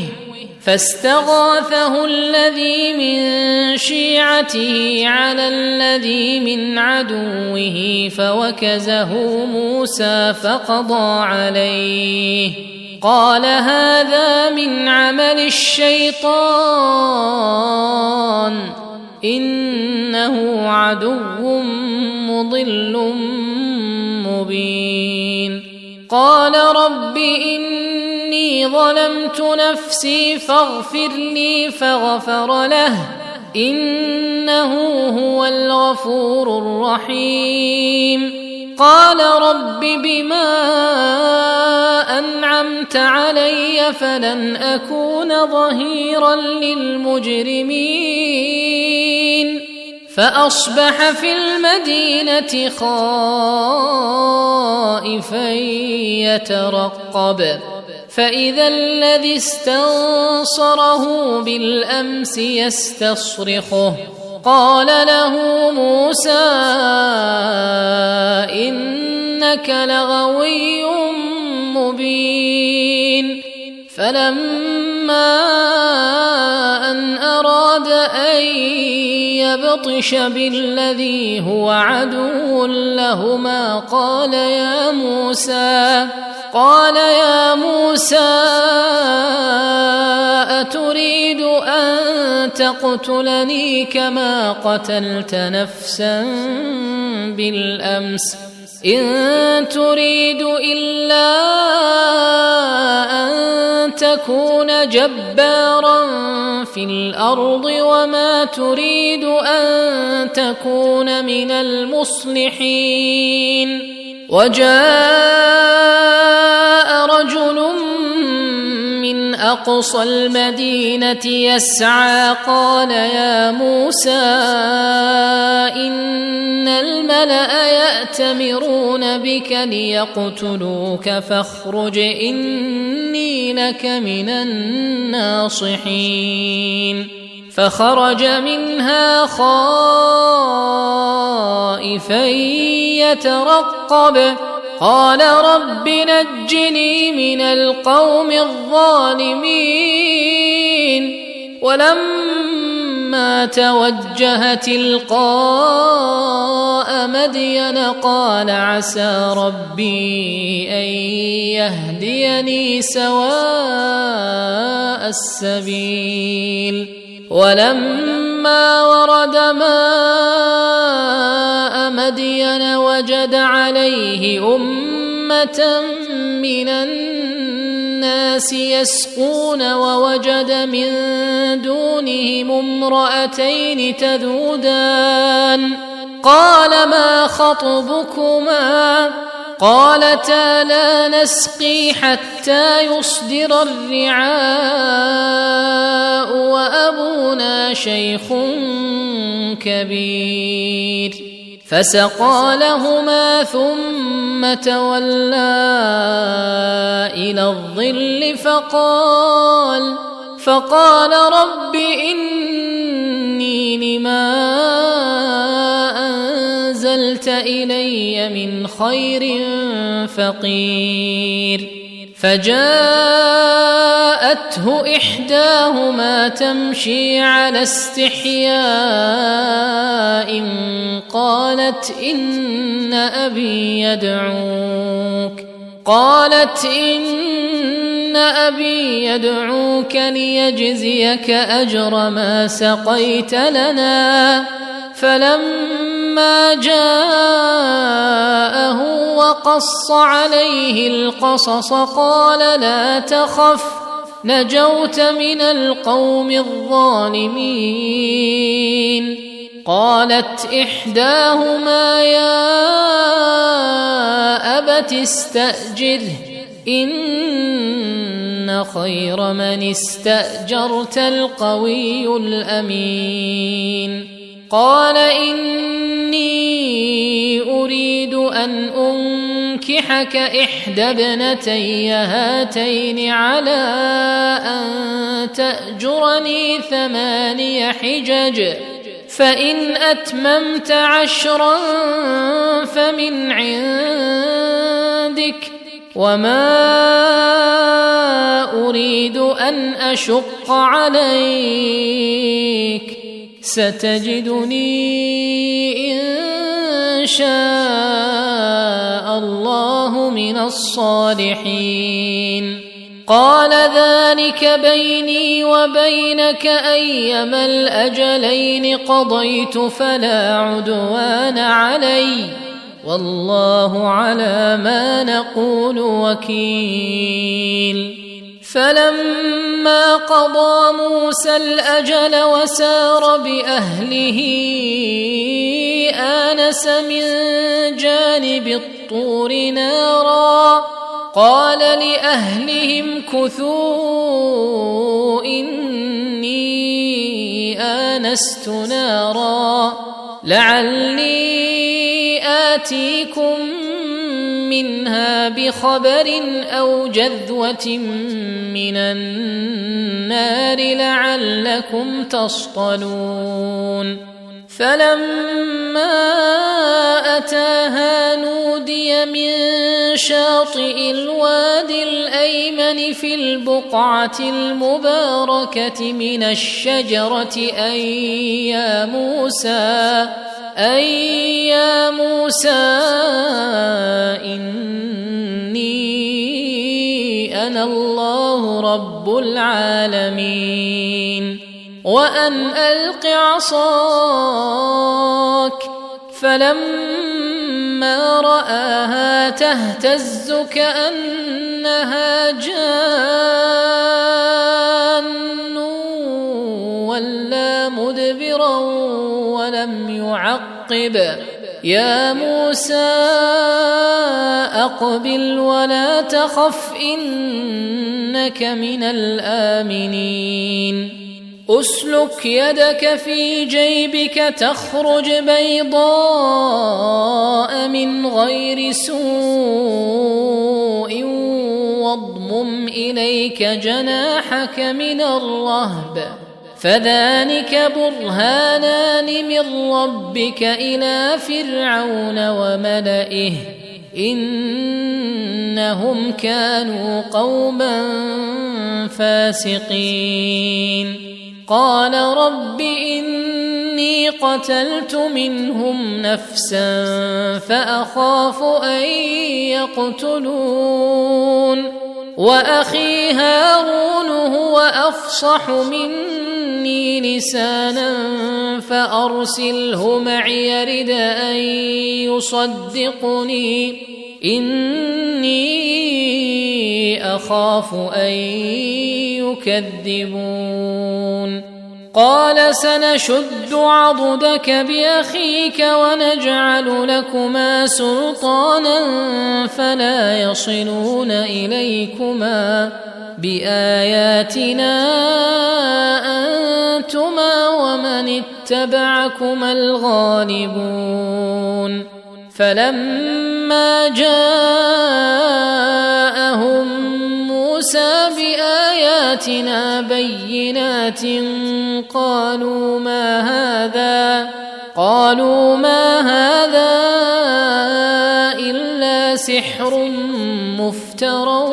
فاستغاثه الذي من شيعته على الذي من عدوه فوكزه موسى فقضى عليه قال هذا من عمل الشيطان إنه عدو مضل مبين قال رب إني ظلمت نفسي فاغفر لي فغفر له إنه هو الغفور الرحيم قال رب بما أنعمت علي فلن أكون ظهيرا للمجرمين فأصبح في المدينة خائفا يترقب فإذا الذي استنصره بالأمس يستصرخه قال له موسى إنك لغوي مبين فلما أن أراد أن يبطش بالذي هو عدو لهما قال يا موسى أتريد أن تقتلني كما قتلت نفسا بالأمس إن تريد إلا أن تكون جبارا في الأرض وما تريد أن تكون من المصلحين وجاء رجل من أقصى المدينة يسعى قال يا موسى إن الملأ يأتمرون بك ليقتلوك فاخرج إني لك من الناصحين فخرج منها خائفا يترقب قال رب نجني من القوم الظالمين ولما توجه تلقاء مدين قال عسى ربي أن يهديني سواء السبيل ولما ورد ماء مدين وجد عليه أمة من الناس يسقون ووجد من دونهم امرأتين تذودان قال ما خطبكما قالتا لا نسقي حتى يصدر الرعاء وأبونا شيخ كبير فسقى لهما ثم تولى إلى الظل فقال رب إني لما أنزلت إلي من خير فقير فجاءته إحداهما تمشي على استحياء قالت إن أبي يدعوك ليجزيك أجر ما سقيت لنا فلما جاءه وقص عليه القصص قال لا تخف نجوت من القوم الظالمين قالت إحداهما يا أبت استأجره إن خير من استأجرت القوي الأمين قال إني أريد أن أنكحك إحدى ابنتي هاتين على أن تأجرني 8 حجج فإن أتممت 10 فمن عندك وما أريد أن أشق عليك ستجدني إن شاء الله من الصالحين قال ذلك بيني وبينك أيما الأجلين قضيت فلا عدوان علي والله على ما نقول وكيل فلما قضى موسى الأجل وسار بأهله آنس من جانب الطور نارا قال لأهلهم كثوا إني آنست نارا لعلي آتيكم منها بخبر أو جذوة من النار لعلكم تصطلون فلما أتاها نودي من شاطئ الوادي الأيمن في البقعة المباركة من الشجرة أي يا موسى إني أنا الله رب العالمين وأن ألق عصاك فلما رآها تهتز كأنها جان ولا مدبرا ولم يعقب يا موسى أقبل ولا تخف إنك من الآمنين أسلك يدك في جيبك تخرج بيضاء من غير سوء واضمم إليك جناحك من الرهب فذلك برهانان من ربك إلى فرعون وملئه إنهم كانوا قوما فاسقين قال رب إني قتلت منهم نفسا فأخاف أن يقتلون وأخي هارون هو أفصح مني لسانا فأرسله معي يرد أن يصدقني إني أخاف أن يكذبون قال سنشد عضدك بأخيك ونجعل لكما سلطانا فلا يصلون إليكما بآياتنا أنتما ومن اتبعكما الغالبون فلما جاءهم موسى بآياتنا بينات قالوا ما هذا إلا سحر مفترى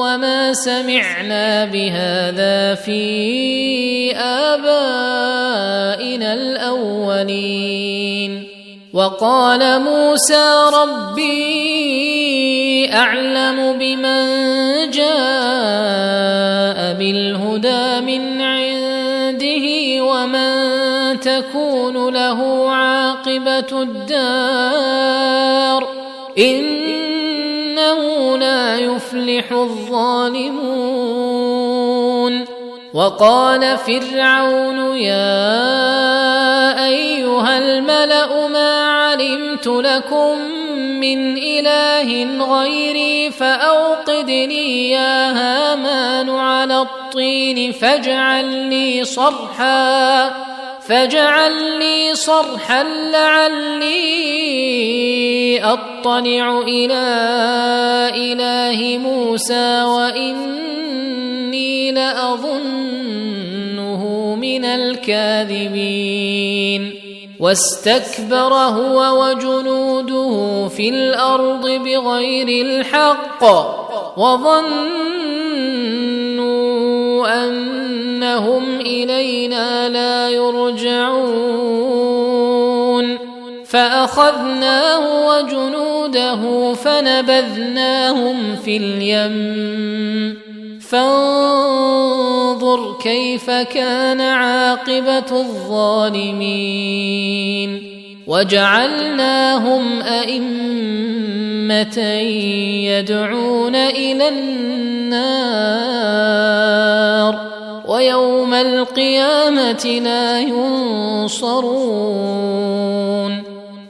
وما سمعنا بهذا في آبائنا الأولين وقال موسى ربي أعلم بمن جاء بالهدى من عنده ومن تكون له عاقبة الدار إنه لا يفلح الظالمون وقال فرعون يا أيها الملأ ما علمت لكم من إله غيري فأوقد لي يا هامان على الطين فاجعل لي صرحا لعلي أطلع إلى إله موسى وإني لأظنه من الكاذبين واستكبر هو وجنوده في الأرض بغير الحق وظنوا أنهم إلينا لا يرجعون فأخذناه وجنوده فنبذناهم في اليم فانظر كيف كان عاقبة الظالمين وجعلناهم أئمة يدعون إلى النار ويوم القيامة لا ينصرون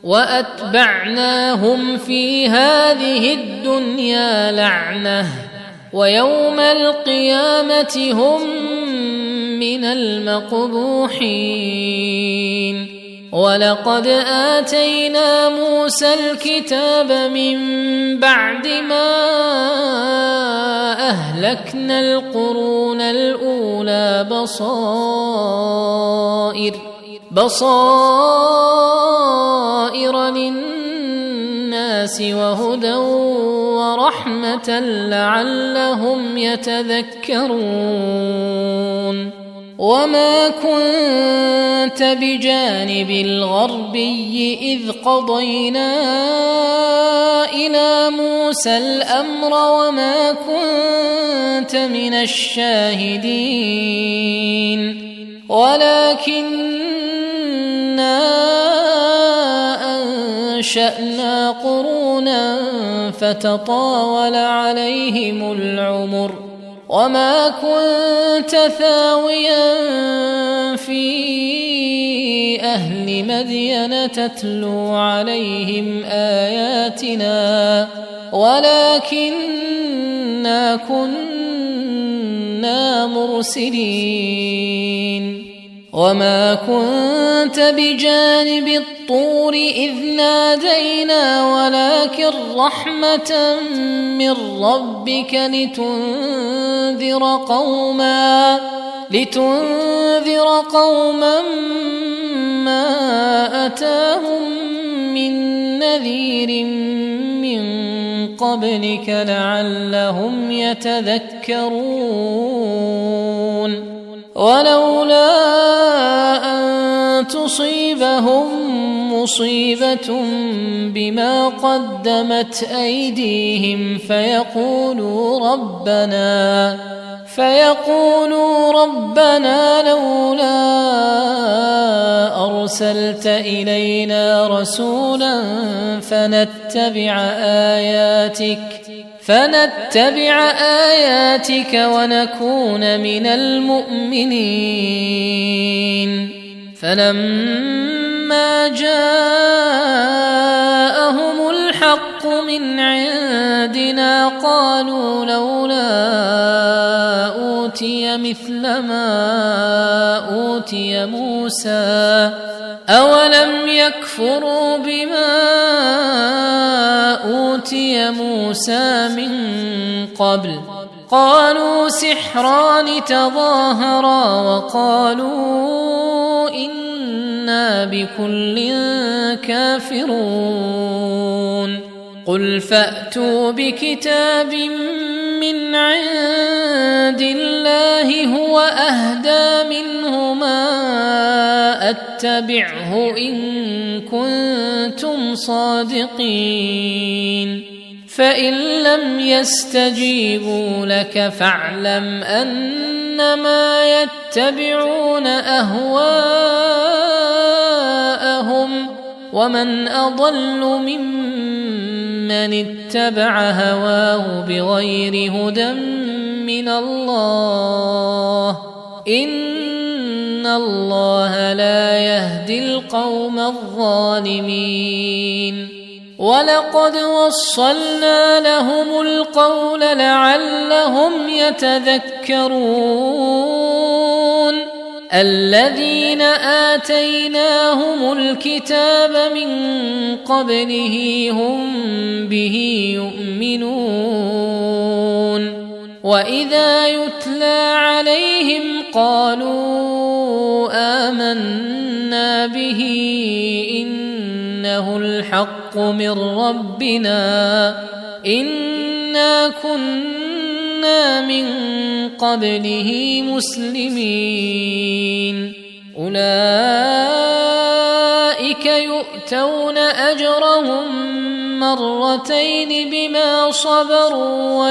وأتبعناهم في هذه الدنيا لعنة ويوم القيامة هم من المقبوحين ولقد آتينا موسى الكتاب من بعد ما أهلكنا القرون الأولى بصائر للناس وهدى ورحمة لعلهم يتذكرون وما كنت بجانب الغربي إذ قضينا إلى موسى الأمر وما كنت من الشاهدين ولكننا أنشأنا قرونا فتطاول عليهم العمر وما كنت ثاويا في أهل مدين تتلو عليهم آياتنا ولكننا كنا مرسلين وما كنت بجانب الطور إذ نادينا ولكن رحمة من ربك لتنذر قوما ما أتاهم من نذير من قبلك لعلهم يتذكرون ولولا أن تصيبهم مصيبة بما قدمت أيديهم فيقولوا ربنا لولا أرسلت إلينا رسولا فنتبع آياتك ونكون من المؤمنين فلما جاءهم الحق من عندنا قالوا لولا أوتي مثل ما أوتي موسى أولم يكفروا بما أوتي موسى من قبل قالوا سحران تظاهرا وقالوا إنا بكل كافرون قل فأتوا بكتاب من عند الله هو أهدى منهما أتبعه إن كنتم صادقين فإن لم يستجيبوا لك فاعلم أنما يتبعون أهواءهم ومن أضل ممن اتبع هواه بغير هدى من الله إن الله لا يهدي القوم الظالمين ولقد وصلنا لهم القول لعلهم يتذكرون الذين آتيناهم الكتاب من قبله هم به يؤمنون وإذا يتلى عليهم قالوا آمنا به إنه الحق من ربنا إنا كنا من قبله مسلمين أولئك يؤتون أجرهم مرتين بما صبروا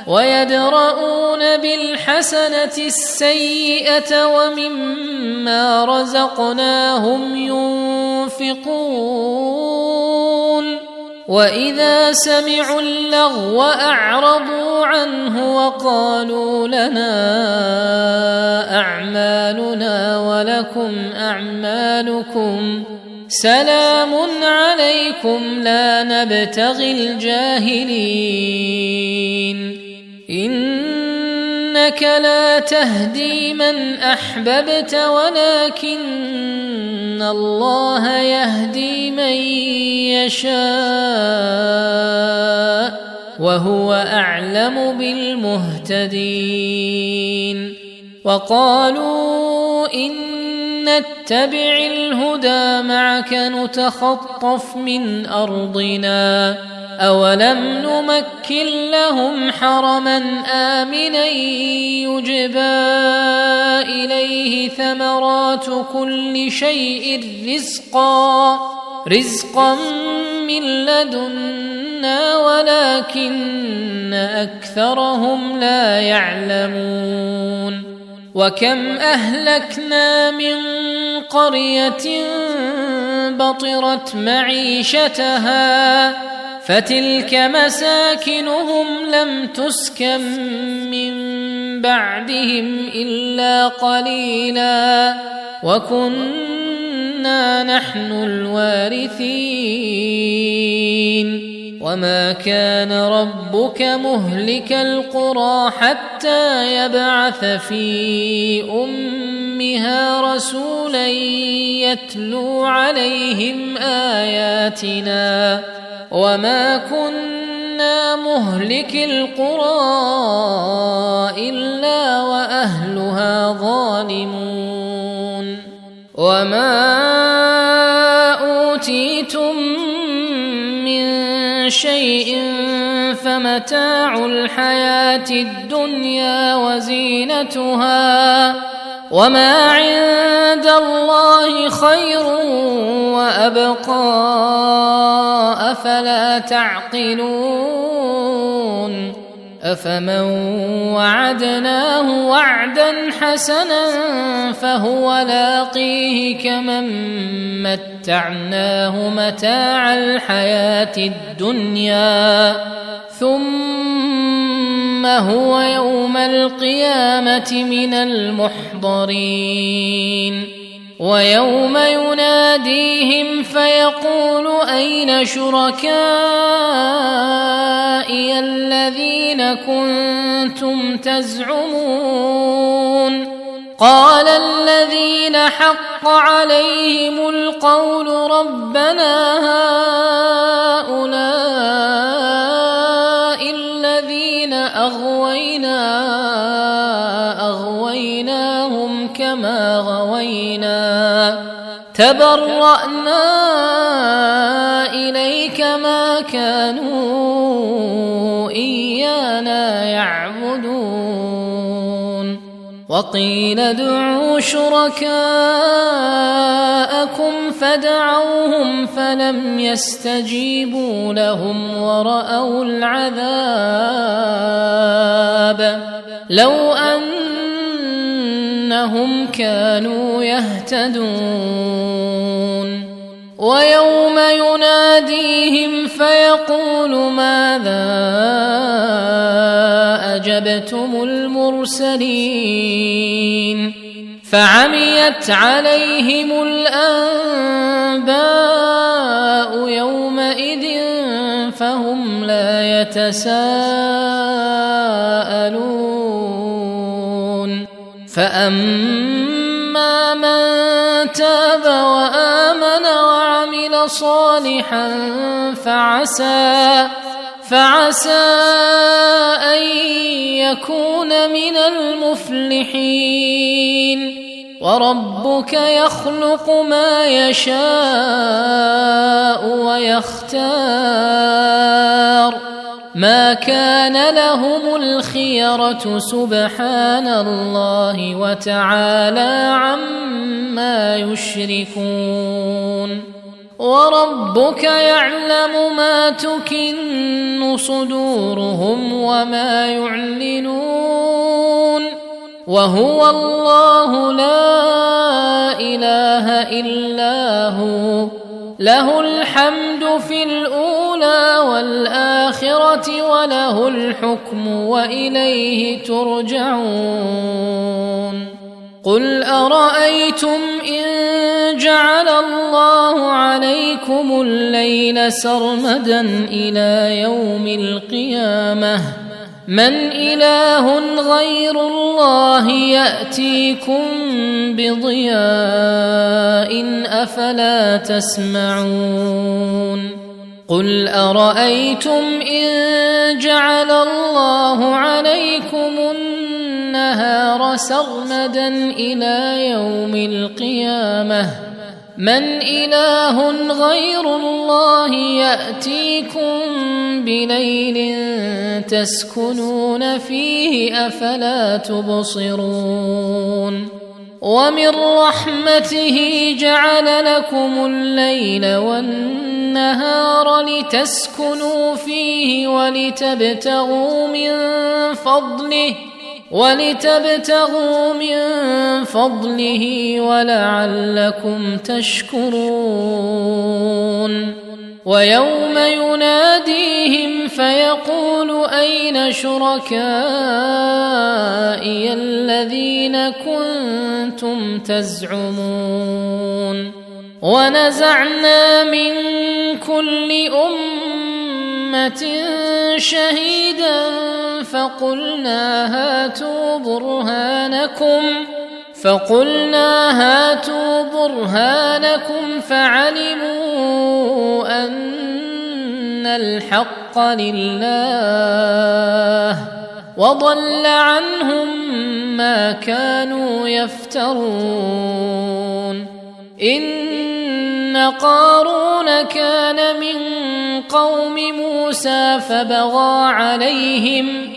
ويدرؤون بالحسنة السيئة ومما رزقناهم ينفقون وإذا سمعوا اللغو أعرضوا عنه وقالوا لنا أعمالنا ولكم أعمالكم سلام عليكم لا نبتغي الجاهلين إنك لا تهدي من أحببت ولكن الله يهدي من يشاء وهو أعلم بالمهتدين. وقالوا إن نتبع الهدى معك نتخطف من أرضنا أولم نمكن لهم حرما آمنا يجبى إليه ثمرات كل شيء رزقا من لدنا ولكن أكثرهم لا يعلمون. وكم أهلكنا من قرية بطرت معيشتها فتلك مساكنهم لم تسكن من بعدهم إلا قليلا وكنا نحن الوارثين. وما كان ربك مهلك القرى حتى يبعث في أمها رسولا يتلو عليهم آياتنا وما كنا مهلك القرى إلا وأهلها ظالمون. وما أوتيتم من شيء فمتاع الحياة الدنيا وزينتها وما عند الله خير وأبقى أفلا تعقلون. أفمن وعدناه وعدا حسنا فهو لاقيه كمن متعناه متاع الحياة الدنيا ثم هو يوم القيامة من المحضرين. ويوم يناديهم فيقول أين شركائي الذين كنتم تزعمون قال الذين حق عليهم القول ربنا هؤلاء الذين أغويناهم كما غوينا تبرأنا إليك ما كانوا إيانا يعبدون. وقيل ادعوا شركاءكم فدعوهم فلم يستجيبوا لهم ورأوا العذاب لو أنهم كانوا يهتدون. ويوم يناديهم فيقول ماذا أجبتم المرسلين فعميت عليهم الأنباء يومئذ فهم لا يتساءلون. فأما من تاب وآمن وعمل صالحا فعسى أن يكون من المفلحين. وربك يخلق ما يشاء ويختار ما كان لهم الخيرة سبحان الله وتعالى عما يشركون. وربك يعلم ما تكن صدورهم وما يعلنون وهو الله لا إله إلا هو له الحمد في الأولى والآخرة وله الحكم وإليه ترجعون. قل أرأيتم إن جعل الله عليكم الليل سرمدا إلى يوم القيامة من إله غير الله يأتيكم بضياء أفلا تسمعون قل أرأيتم إن جعل الله عليكم النهار سرمدا إلى يوم القيامة من إله غير الله يأتيكم بليل تسكنون فيه أفلا تبصرون ومن رحمته جعل لكم الليل والنهار لتسكنوا فيه ولتبتغوا من فضله ولعلكم تشكرون ويوم يناديهم فيقول أين شركائي الذين كنتم تزعمون ونزعنا من كل أمة شهيدا فقلنا هاتوا برهانكم فعلموا أن الحق لله وضل عنهم ما كانوا يفترون إن قارون كان من قوم موسى فبغى عليهم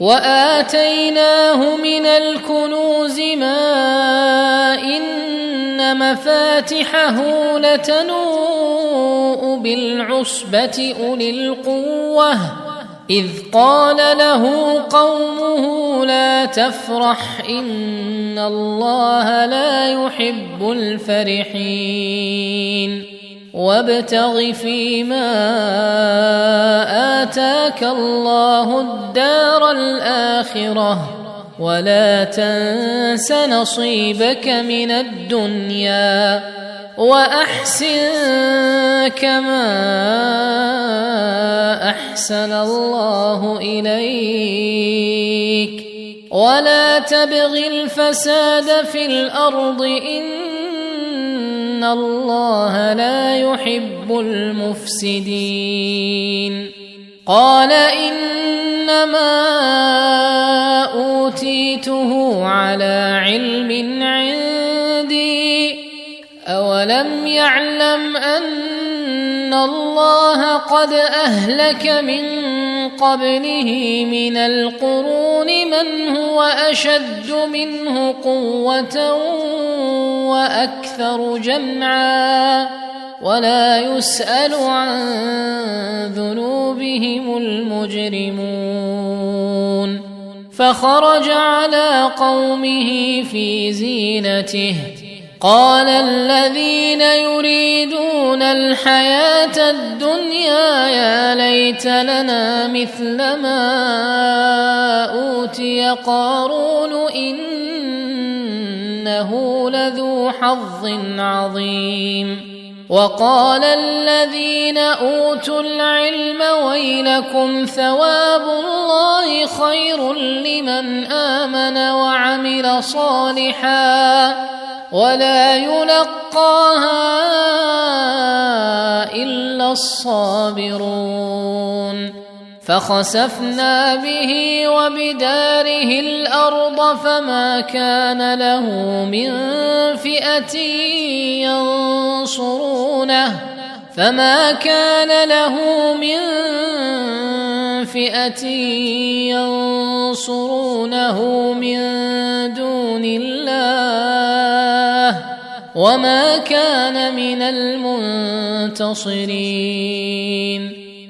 وآتيناه من الكنوز ما إن مفاتحه لتنوء بالعصبة أولي القوة إذ قال له قومه لا تفرح إن الله لا يحب الفرحين وابتغ فيما آتاك الله الدار الآخرة ولا تنس نصيبك من الدنيا وأحسن كما أحسن الله إليك ولا تبغ الفساد في الأرض إن الله لا يحب المفسدين قال إنما أوتيته على علم عندي أولم يعلم أن الله قد أهلك من قبله من القرون من هو أشد منه قوة وأكثر جمعا ولا يسأل عن ذنوبهم المجرمون فخرج على قومه في زينته قال الذين يريدون الحياة الدنيا يا ليت لنا مثل ما أوتي قارون إنه لذو حظ عظيم وقال الذين أوتوا العلم ويلكم ثواب الله خير لمن آمن وعمل صالحا ولا يلقاها إلا الصابرون فخسفنا به وبداره الأرض فما كان له من فئة ينصرونه من دون الله وما كان من المنتصرين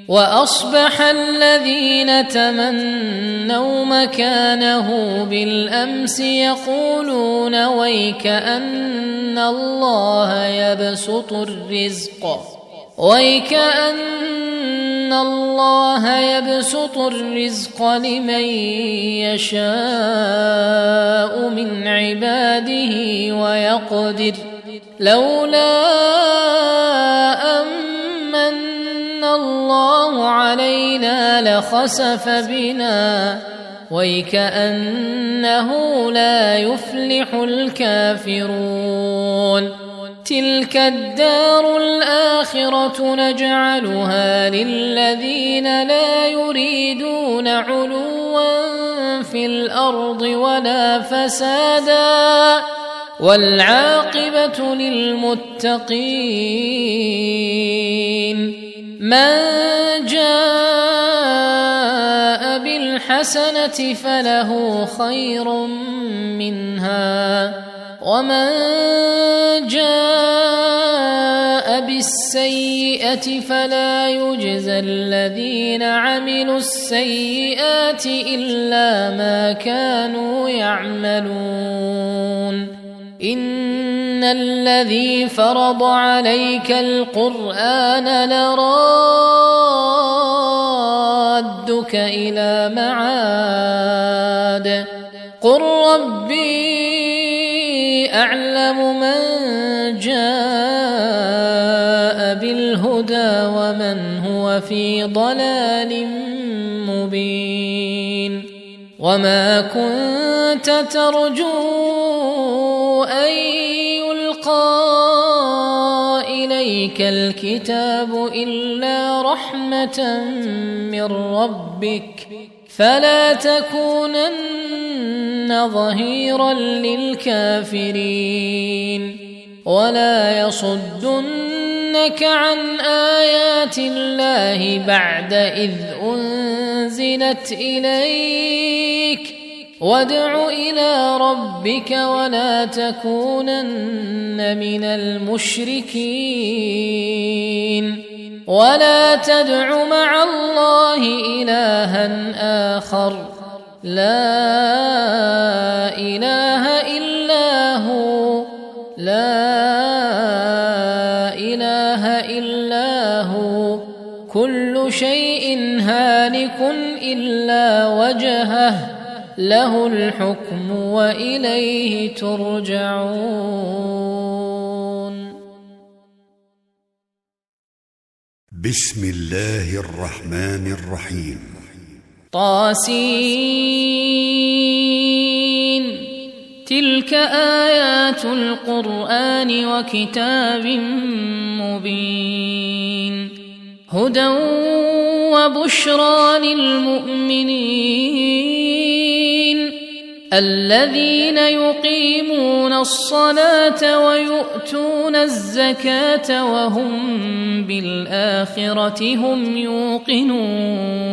وأصبح الذين تمنوا مكانه بالأمس يقولون ويك أن الله يبسط الرزق لمن يشاء من عباده ويقدر لولا أمن الله علينا خسف بنا ويكأنه لا يفلح الكافرون تلك الدار الآخرة نجعلها للذين لا يريدون علوا في الأرض ولا فسادا والعاقبة للمتقين من جاء بالحسنة فله خير منها ومن جاء بالسيئة فلا يجزى الذين عملوا السيئات إلا ما كانوا يعملون إن الذي فرض عليك القرآن لرادك إلى معاد قل ربي أعلم من جاء بالهدى ومن هو في ضلال مبين وما كنت ترجو أن يلقى إليك الكتاب إلا رحمة من ربك فلا تكونن ظهيرا للكافرين ولا يصدنك عن آيات الله بعد إذ أنزلت إليك وادع إلى ربك ولا تكونن من المشركين ولا تدع مع الله إلها آخر لا إله إلا هو كل شيء هالك إلا وجهه له الحكم وإليه ترجعون بسم الله الرحمن الرحيم طاسين تلك آيات القرآن وكتاب مبين هدى وبشرى للمؤمنين الذين يقيمون الصلاة ويؤتون الزكاة وهم بالآخرة هم يوقنون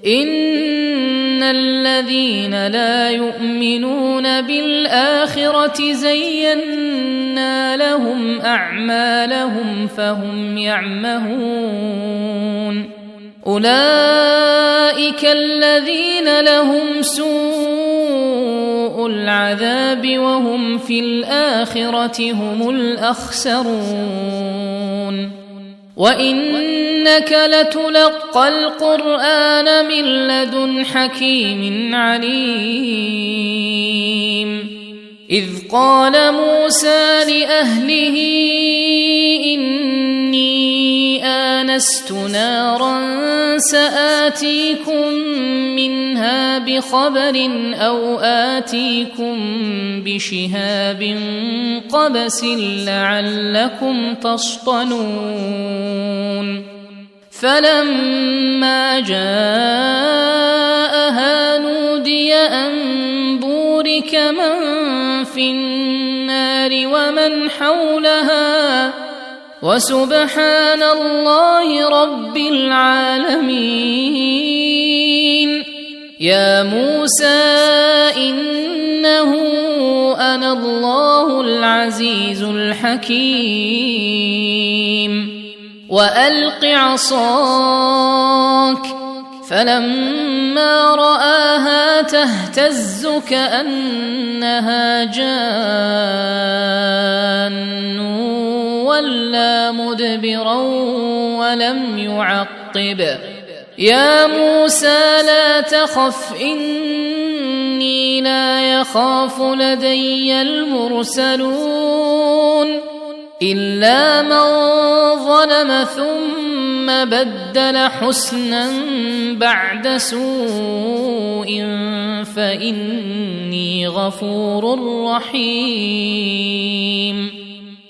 إن الذين لا يؤمنون بالآخرة زينا لهم أعمالهم فهم يعمهون أولئك الذين لهم سوء العذاب وهم في الآخرة هم الأخسرون وإنك لتلقى القرآن من لدن حكيم عليم إذ قال موسى لأهله إني آنست نارا سآتيكم منها بخبر أو آتيكم بشهاب قبس لعلكم تصطلون فلما جاءها نودي أن بورك من في النار ومن حولها وسبحان الله رب العالمين يا موسى إنه أنا الله العزيز الحكيم وألق عصاك فلما رآها تهتز كأنها جان ولا مدبرا ولم يعقب يا موسى لا تخف إني لا يخاف لدي المرسلون إلا من ظلم ثم ثم بدل حسنا بعد سوء فإني غفور رحيم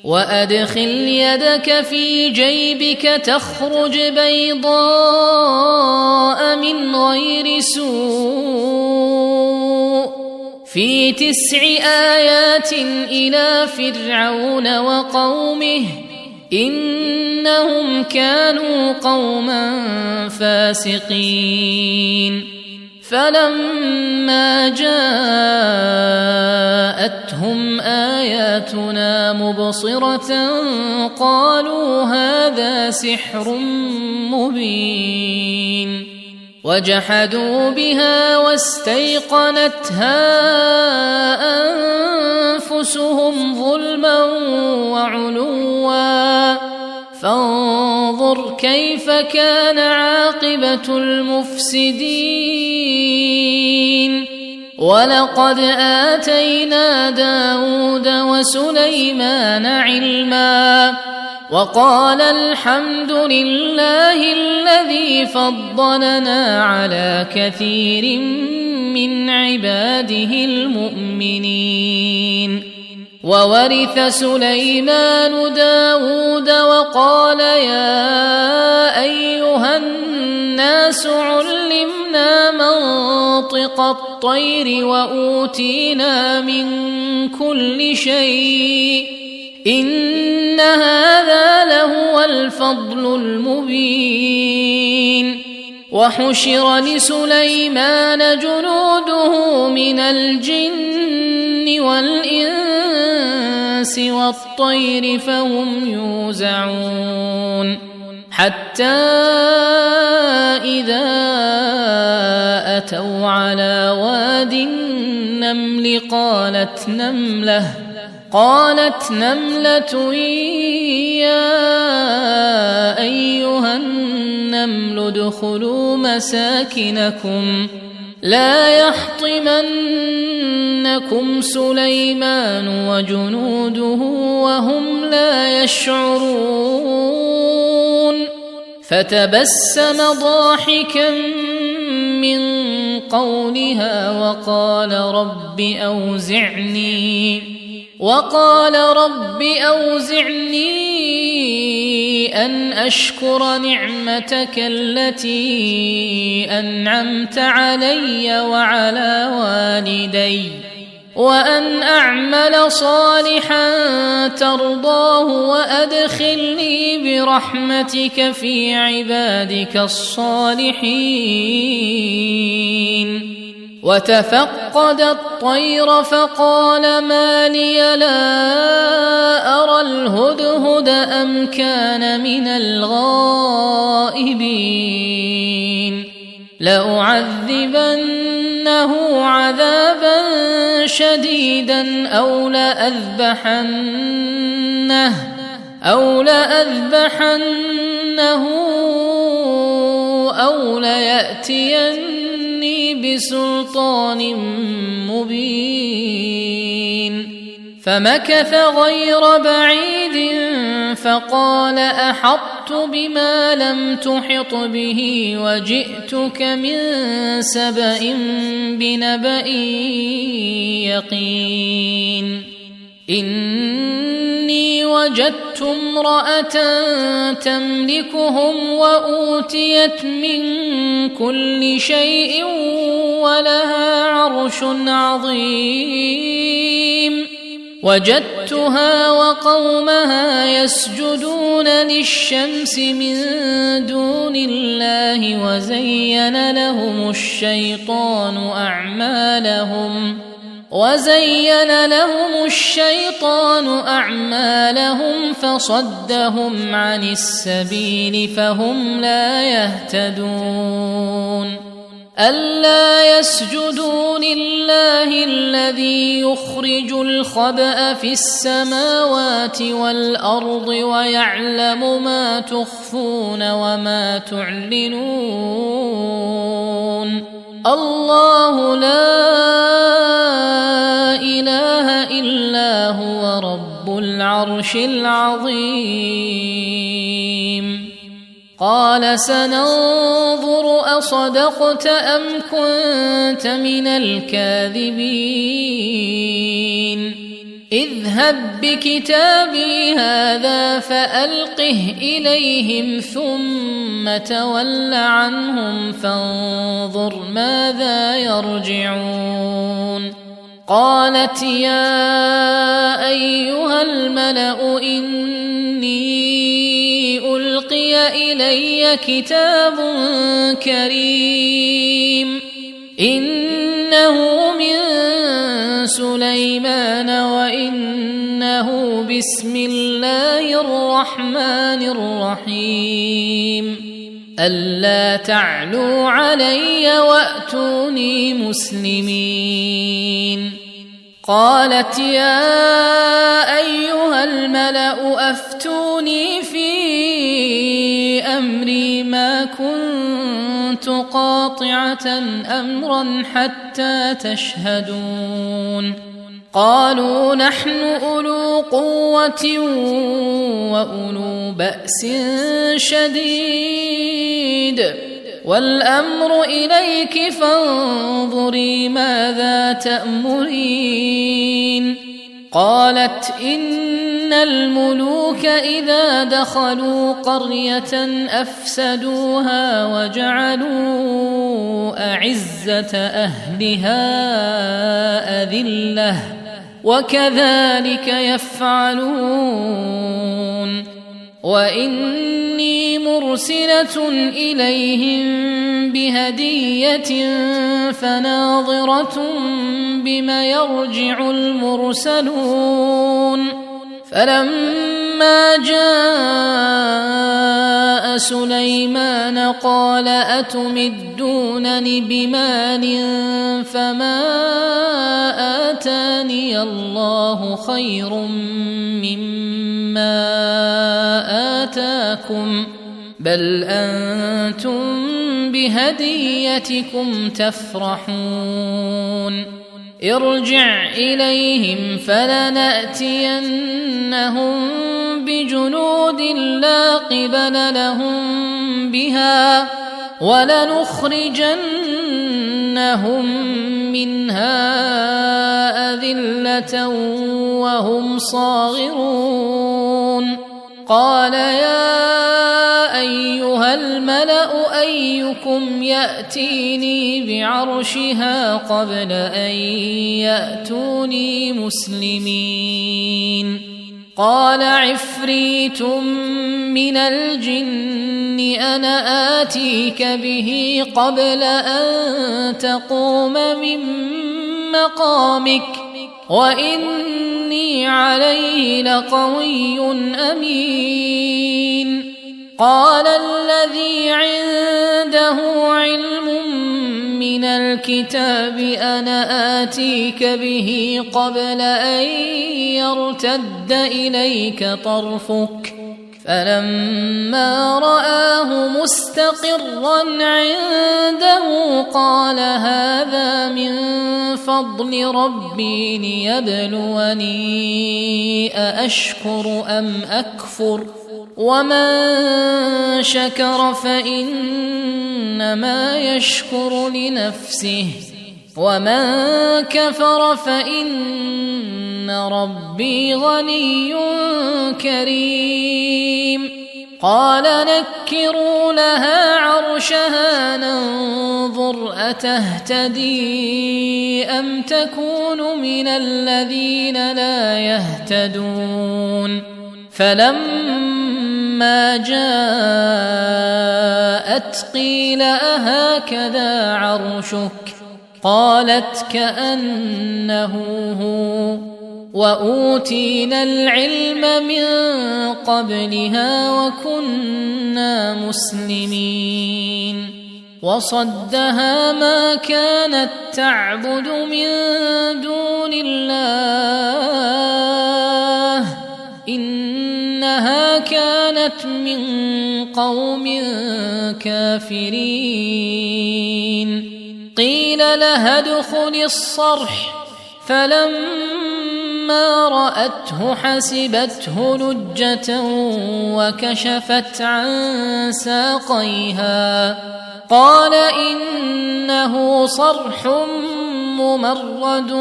وأدخل يدك في جيبك تخرج بيضاء من غير سوء في 9 آيات إلى فرعون وقومه إنهم كانوا قوما فاسقين فلما جاءتهم آياتنا مبصرة قالوا هذا سحر مبين وجحدوا بها واستيقنتها أنفسهم ظلما وعلوا فانظر كيف كان عاقبة المفسدين ولقد آتينا داود وسليمان علما وقال الحمد لله الذي فضلنا على كثير من عباده المؤمنين وورث سليمان داود وقال يا أيها الناس علمنا منطق الطير وأوتينا من كل شيء إن هذا لهو الفضل المبين وحشر لسليمان جنوده من الجن والإنس والطير فهم يوزعون حتى إذا أتوا على واد النمل قالت نملة يا أيها النمل ادخلوا مساكنكم لا يحطمنكم سليمان وجنوده وهم لا يشعرون فتبسم ضاحكا من قولها وقال رب أوزعني أن أشكر نعمتك التي أنعمت علي وعلى والدي وأن أعمل صالحا ترضاه وأدخلني برحمتك في عبادك الصالحين وتفقد الطير فقال ما لي لا أرى الهدهد أم كان من الغائبين لأعذبنه عذابا شديدا أو لأذبحنه أو ليأتيني بسلطان مبين فمكث غير بعيد فقال أحطت بما لم تحط به وجئتك من سبأ بنبأ يقين إني وجدت امرأة تملكهم وأوتيت من كل شيء ولها عرش عظيم وجدتها وقومها يسجدون للشمس من دون الله وزين لهم الشيطان أعمالهم فصدهم عن السبيل فهم لا يهتدون ألا يسجدوا لله الذي يخرج الخبأ في السماوات والأرض ويعلم ما تخفون وما تعلنون الله لا إله إلا هو رب العرش العظيم قال سننظر أصدقت أم كنت من الكاذبين اذهب بكتابي هذا فألقه إليهم ثم تول عنهم فانظر ماذا يرجعون قالت يا أيها الملأ إني ألقي إلي كتاب كريم إنه من سليمان وإنه بسم الله الرحمن الرحيم ألا تعلوا علي وأتوني مسلمين قالت يا أيها الملأ أفتوني في أمري ما كنت قاطعة أمرا حتى تشهدون قالوا نحن أولو قوة وأولو بأس شديد والأمر إليك فانظري ماذا تأمرين قالت إن الملوك إذا دخلوا قرية أفسدوها وجعلوا أعزة أهلها أذلة وكذلك يفعلون وإني مرسلة إليهم بهدية فناظرة بما يرجع المرسلون فلما جاء سليمان قال أتمدونني بمال فما آتاني الله خير مما آتاكم بل أنتم بهديتكم تفرحون ارجع إليهم فلنأتينهم بجنود لا قبل لهم بها ولنخرجنهم منها أذلة وهم صاغرون قال يا أيها الملأ أيكم يأتيني بعرشها قبل أن يأتوني مسلمين قال عفريت من الجن أنا آتيك به قبل أن تقوم من مقامك وإني عليه لقوي أمين قال الذي عنده علم من الكتاب أنا آتيك به قبل أن يرتد إليك طرفك فلما رآه مستقرا عنده قال هذا من فضل ربي ليبلوني أأشكر أم أكفر ومن شكر فإنما يشكر لنفسه ومن كفر فإن ربي غني كريم قال نكروا لها عرشها ننظر أتهتدي أم تكون من الذين لا يهتدون فلما جاءت قيل أهكذا عرشك قالت كأنه هو وأوتينا العلم من قبلها وكنا مسلمين وصدها ما كانت تعبد من دون الله إنها كانت من قوم كافرين قيل لها ادخل الصرح فلما فلما رأته حسبته لجة وكشفت عن ساقيها قال إنه صرح ممرد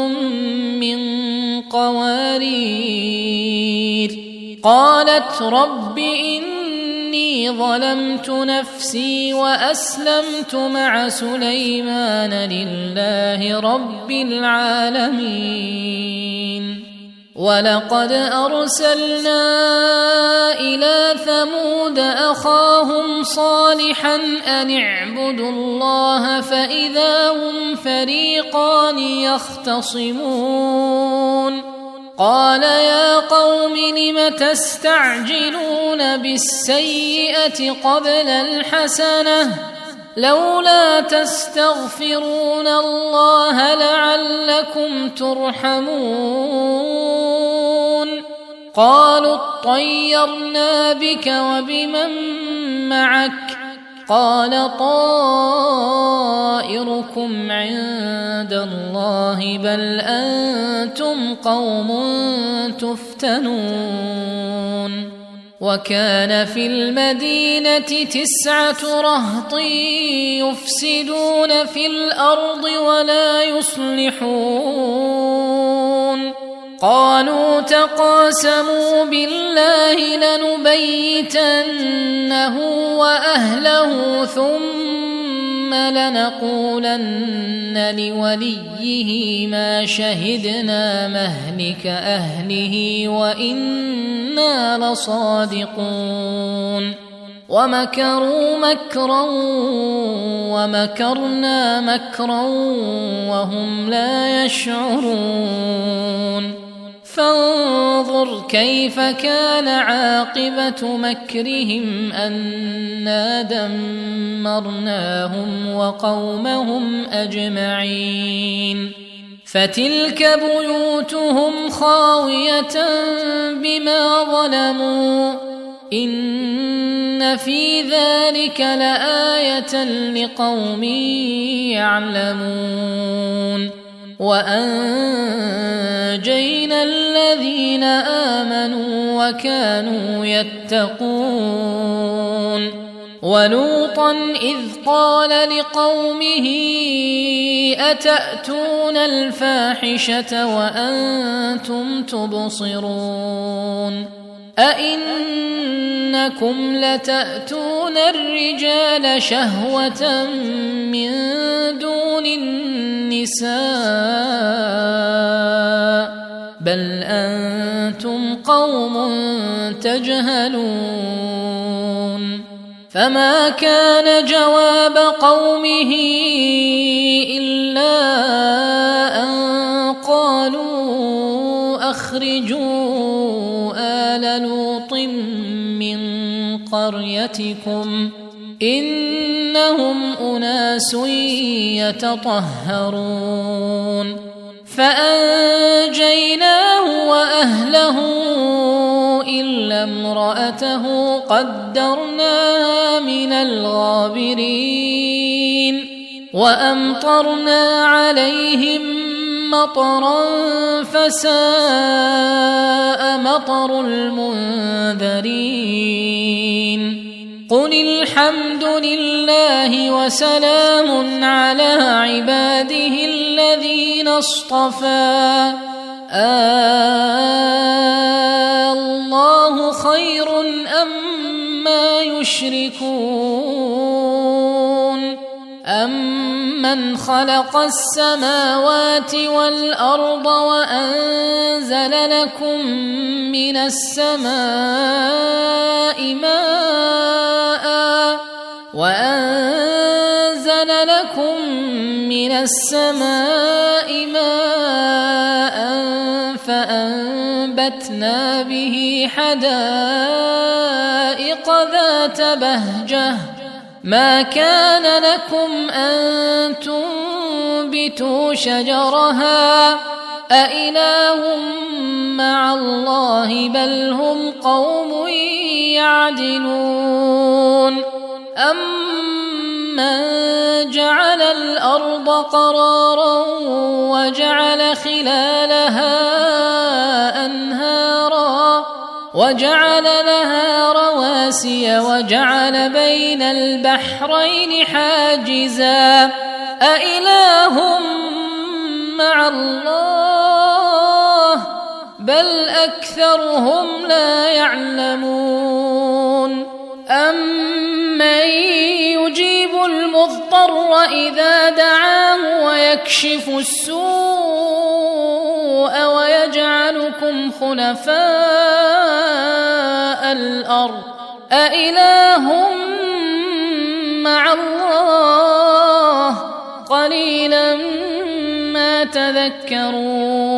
من قوارير قالت رب إني ظلمت نفسي وأسلمت مع سليمان لله رب العالمين ولقد أرسلنا إلى ثمود أخاهم صالحا أن اعبدوا الله فإذا هم فريقان يختصمون قال يا قوم لم تستعجلون بالسيئة قبل الحسنة لولا تستغفرون الله لعلكم ترحمون قالوا اطيرنا بك وبمن معك قال طائركم عند الله بل أنتم قوم تفتنون وكان في المدينة 9 رهط يفسدون في الأرض ولا يصلحون قالوا تقاسموا بالله لنبيتنه وأهله ثم لنقولن لوليه ما شهدنا مهلك أهله وإنا لصادقون ومكروا مكرا ومكرنا مكرا وهم لا يشعرون فانظر كيف كان عاقبة مكرهم أنا دمرناهم وقومهم أجمعين فتلك بيوتهم خاوية بما ظلموا إن في ذلك لآية لقوم يعلمون وأنجينا الذين آمنوا وكانوا يتقون ولوطا إذ قال لقومه أتأتون الفاحشة وأنتم تبصرون أئنكم لتأتون الرجال شهوة من دون النساء بل أنتم قوم تجهلون فما كان جواب قومه إلا أن قالوا أخرجوا آل لوط من قريتكم إنهم أناس يتطهرون فأنجيناه وأهله إلا امرأته قدرناها من الغابرين وأمطرنا عليهم مطرا فساء مطر المنذرين قل الحمد لله وسلام على عباده الذين اصطفى الله خير أما يشركون أمن خلق السماوات والأرض وأنزل لكم من السماء ماء فأنبتنا به حدائق ذات بهجة ما كان لكم أن تنبتوا شجرها أإله مع الله بل هم قوم يعدلون أمن جعل الأرض قرارا وجعل خلالها أنهارا وجعل لها رواسي وجعل بين البحرين حاجزا أإله مع الله بل أكثرهم لا يعلمون أمن يجيب المضطر إذا دعاه ويكشف السوء ويجعلكم خلفاء الأرض أإله مع الله قليلا ما تذكرون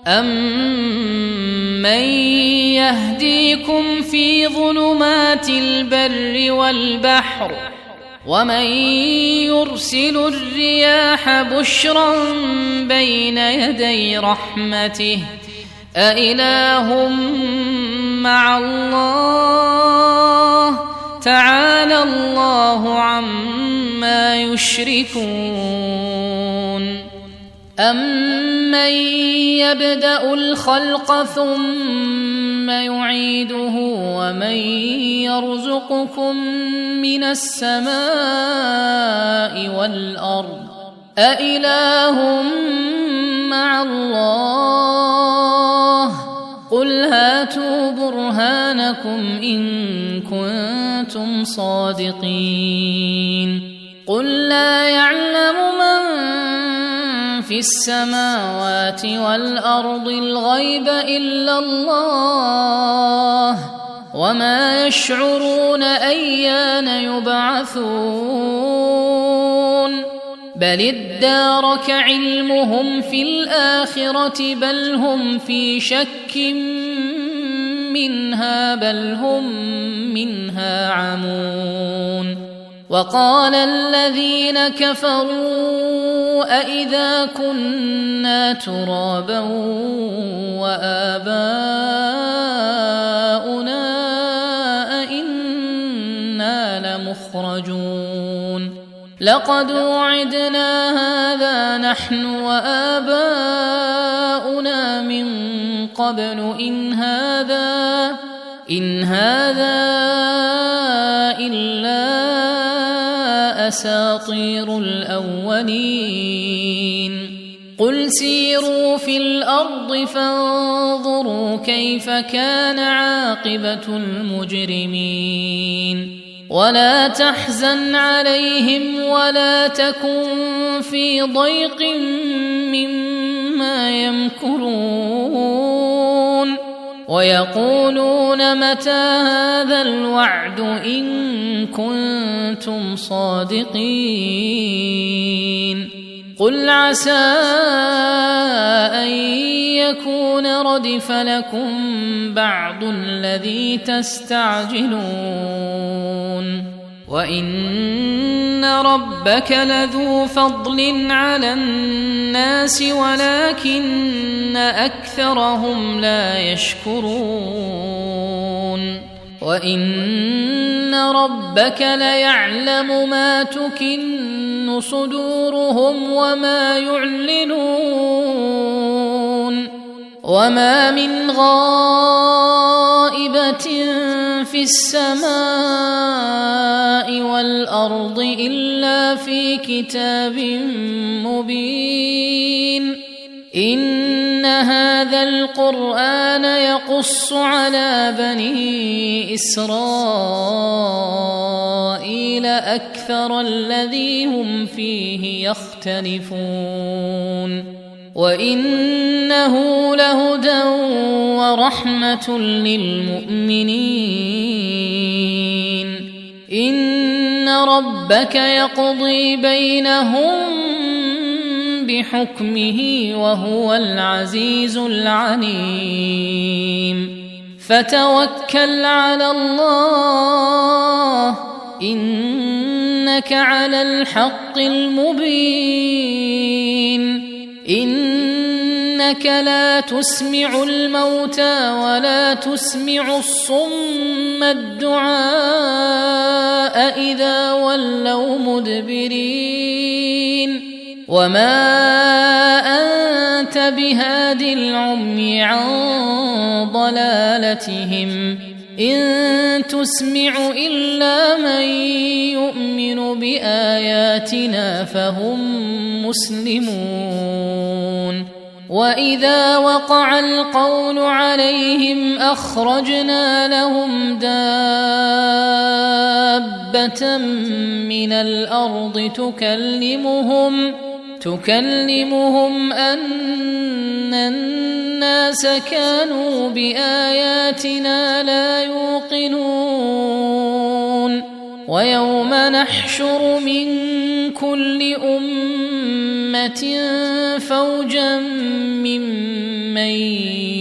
أمن يهديكم في ظلمات البر والبحر ومن يرسل الرياح بشرا بين يدي رحمته أإله مع الله تعالى الله عما يشركون أمن يبدأ الخلق ثم يعيده ومن يرزقكم من السماء والأرض أإله مع الله قل هاتوا برهانكم إن كنتم صادقين قل لا يعلم من في السماوات والأرض الغيب إلا الله وما يشعرون أيان يبعثون بل ادارك علمهم في الآخرة بل هم في شك منها بل هم منها عمون وقال الذين كفروا أئذا كنا ترابا وآباؤنا أئنا لمخرجون لقد وعدنا هذا نحن وآباؤنا من قبل إن هذا إلا أساطير الأولين قل سيروا في الأرض فانظروا كيف كان عاقبة المجرمين ولا تحزن عليهم ولا تكن في ضيق مما يمكرون ويقولون متى هذا الوعد إن كنتم صادقين قل عسى أن يكون ردف لكم بعض الذي تستعجلون وإن ربك لذو فضل على الناس ولكن أكثرهم لا يشكرون وإن ربك ليعلم ما تكن صدورهم وما يعلنون وما من غائبة في السماء والأرض إلا في كتاب مبين إن هذا القرآن يقص على بني إسرائيل أكثر الذي هم فيه يختلفون وإنه لهدى ورحمة للمؤمنين إن ربك يقضي بينهم بحكمه وهو العزيز العليم فتوكل على الله إنك على الحق المبين إنك لا تسمع الموتى ولا تسمع الصم الدعاء إذا ولوا مدبرين وما أنت بهاد العمي عن ضلالتهم إن تسمع إلا من يؤمن بآياتنا فهم مسلمون وإذا وقع القول عليهم أخرجنا لهم دابة من الأرض تكلمهم أن الناس كانوا بآياتنا لا يوقنون ويوم نحشر من كل أمة فوجا ممن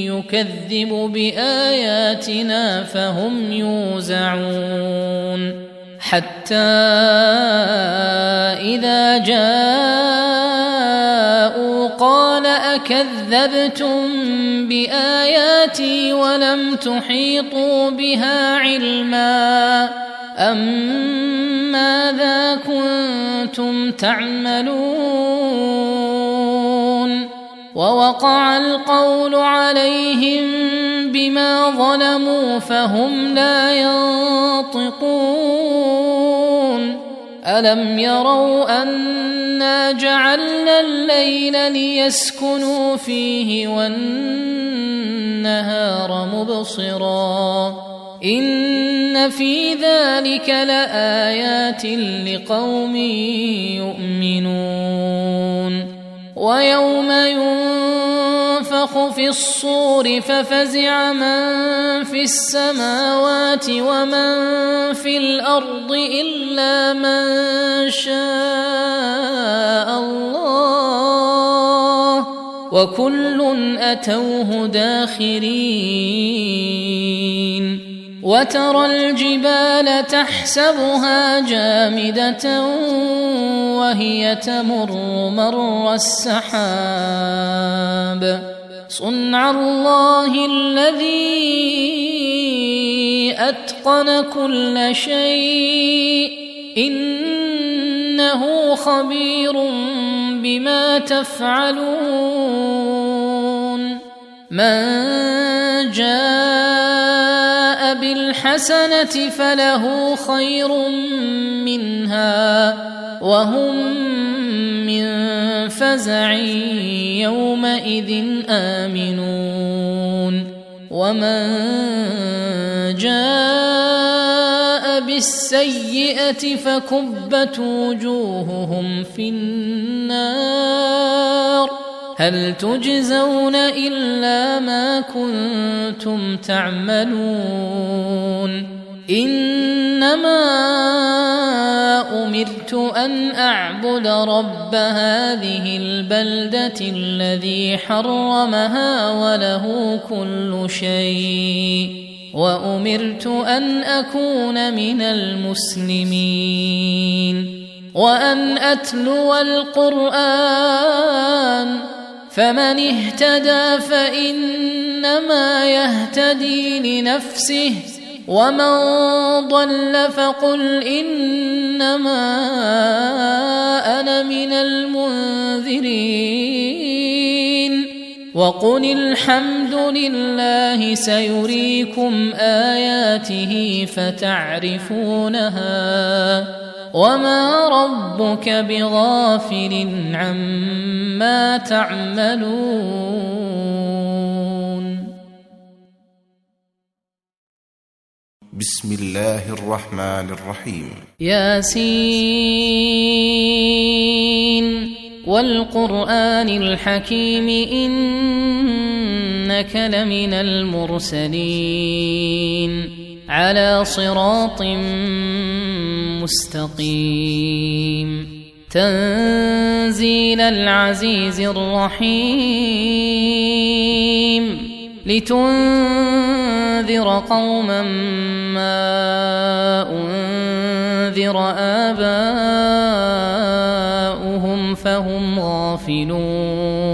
يكذب بآياتنا فهم يوزعون حتى إذا جاءوا قال أكذبتم بآياتي ولم تحيطوا بها علما أم ماذا كنتم تعملون ووقع القول عليهم بما ظلموا فهم لا ينطقون ألم يروا أنا جعلنا الليل ليسكنوا فيه والنهار مبصرا إن في ذلك لآيات لقوم يؤمنون ويوم ينفخ في الصور ففزع من في السماوات ومن في الأرض إلا من شاء الله وكل أتوه داخرين وترى الجبال تحسبها جامدة وهي تمر مر السحاب صنع الله الذي أتقن كل شيء إنه خبير بما تفعلون من جاء بالحسنة فله خير منها وهم من فزع يومئذ آمنون ومن جاء بالسيئة فكبت وجوههم في النار هل تجزون إلا ما كنتم تعملون إنما أمرت أن أعبد رب هذه البلدة الذي حرمها وله كل شيء وأمرت أن أكون من المسلمين وأن أتلو القرآن فمن اهتدى فإنما يهتدي لنفسه ومن ضل فقل إنما أنا من المنذرين وقل الحمد لله سيريكم آياته فتعرفونها وما ربك بغافل عما تعملون بسم الله الرحمن الرحيم ياسين والقرآن الحكيم إنك لمن المرسلين على صراط مستقيم تنزيل العزيز الرحيم لتنذر قوما ما أنذر آباؤهم فهم غافلون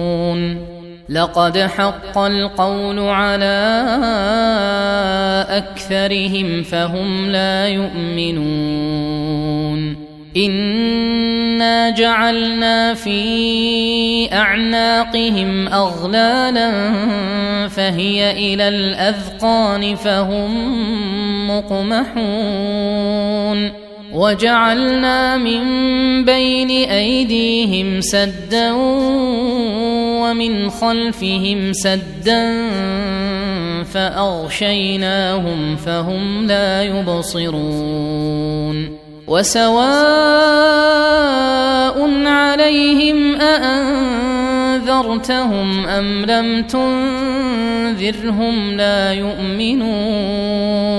لقد حق القول على أكثرهم فهم لا يؤمنون إنا جعلنا في أعناقهم أغلالا فهي إلى الأذقان فهم مقمحون وجعلنا من بين أيديهم سدا ومن خلفهم سدا فأغشيناهم فهم لا يبصرون وسواء عليهم أأنذرتهم أم لم تنذرهم لا يؤمنون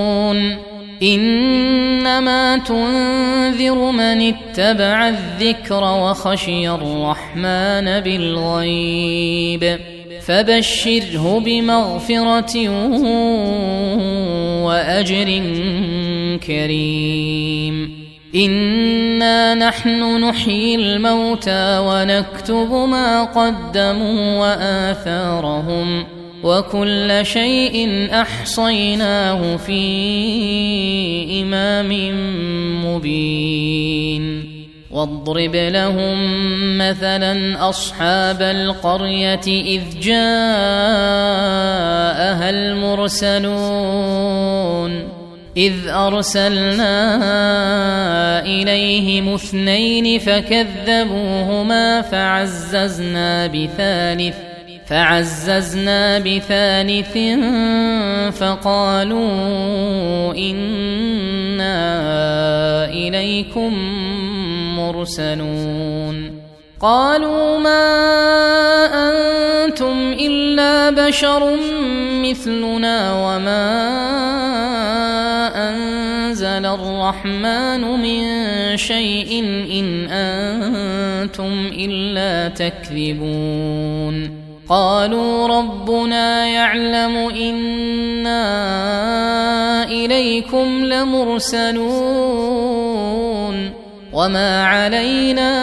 إنما تنذر من اتبع الذكر وخشي الرحمن بالغيب فبشره بمغفرة وأجر كريم إنا نحن نحيي الموتى ونكتب ما قدموا وآثارهم وكل شيء أحصيناه في إمام مبين واضرب لهم مثلا أصحاب القرية إذ جاءها المرسلون إذ أرسلنا إليهم 2 فكذبوهما فعززنا بثالث فقالوا إنا إليكم مرسلون قالوا ما أنتم إلا بشر مثلنا وما أنزل الرحمن من شيء إن أنتم إلا تكذبون قالوا ربنا يعلم إنا إليكم لمرسلون وما علينا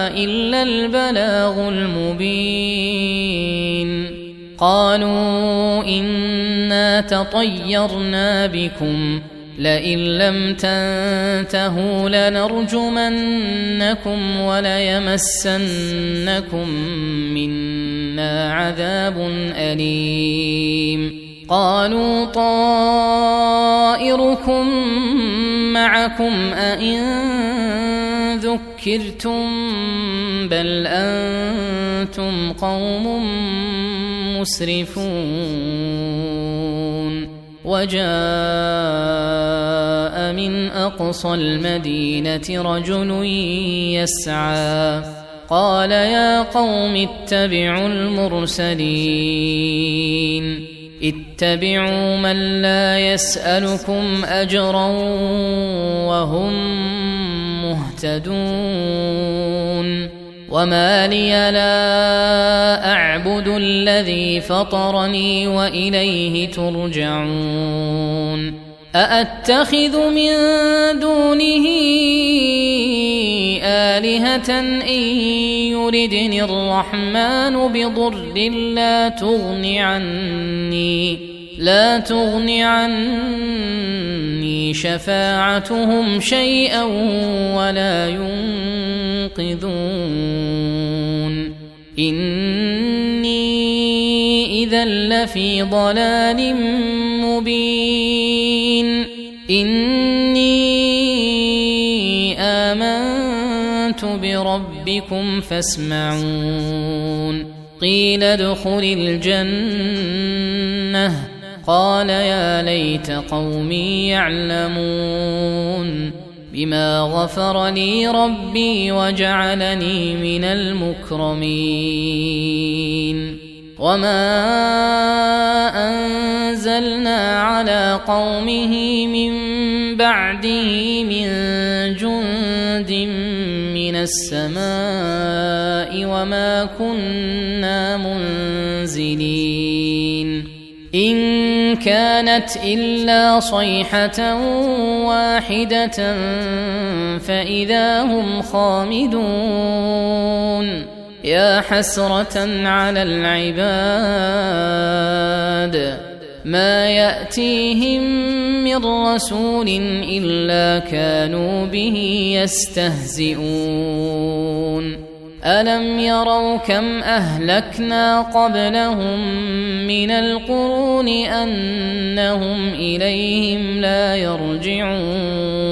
إلا البلاغ المبين قالوا إنا تطيرنا بكم لئن لم تنتهوا لنرجمنكم وليمسنكم منا عذاب أليم قالوا طائركم معكم أئن ذكرتم بل أنتم قوم مسرفون وجاء من أقصى المدينة رجل يسعى قال يا قوم اتبعوا المرسلين اتبعوا من لا يسألكم أجرا وهم مهتدون وما لي لا أعبد الذي فطرني وإليه ترجعون أأتخذ من دونه آلهة إن يردني الرحمن بضر لا تغن عني شفاعتهم شيئا ولا ينقذون إني إذا لفي ضلال مبين إني آمنت بربكم فاسمعون قيل ادخل الجنة قال يا ليت قومي يعلمون بما غفر لي ربي وجعلني من المكرمين وما أنزلنا على قومه من بعده من جند من السماء وما كنا منزلين إن كانت إلا صيحة واحدة فإذا هم خامدون يا حسرة على العباد ما يأتيهم من رسول إلا كانوا به يستهزئون ألم يروا كم أهلكنا قبلهم من القرون أنهم إليهم لا يرجعون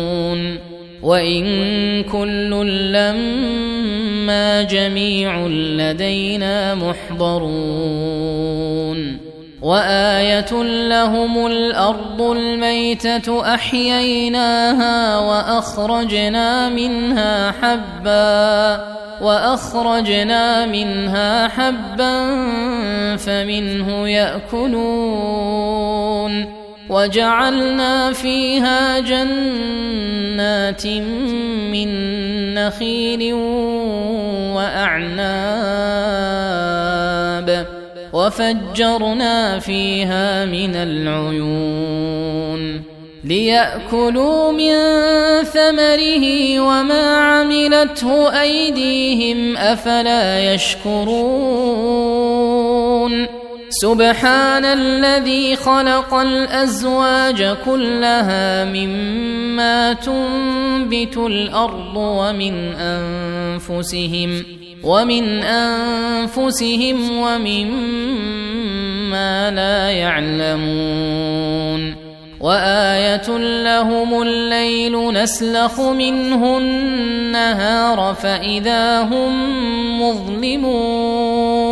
وإن كل لما جميع لدينا محضرون وآية لهم الأرض الميتة أحييناها وأخرجنا منها حبا فمنه يأكلون وجعلنا فيها جنات من نخيل وأعناب وفجرنا فيها من العيون ليأكلوا من ثمره وما عملته أيديهم أفلا يشكرون سبحان الذي خلق الأزواج كلها مما تنبت الأرض ومن أنفسهم ومما لا يعلمون وآية لهم الليل نسلخ منه النهار فإذا هم مظلمون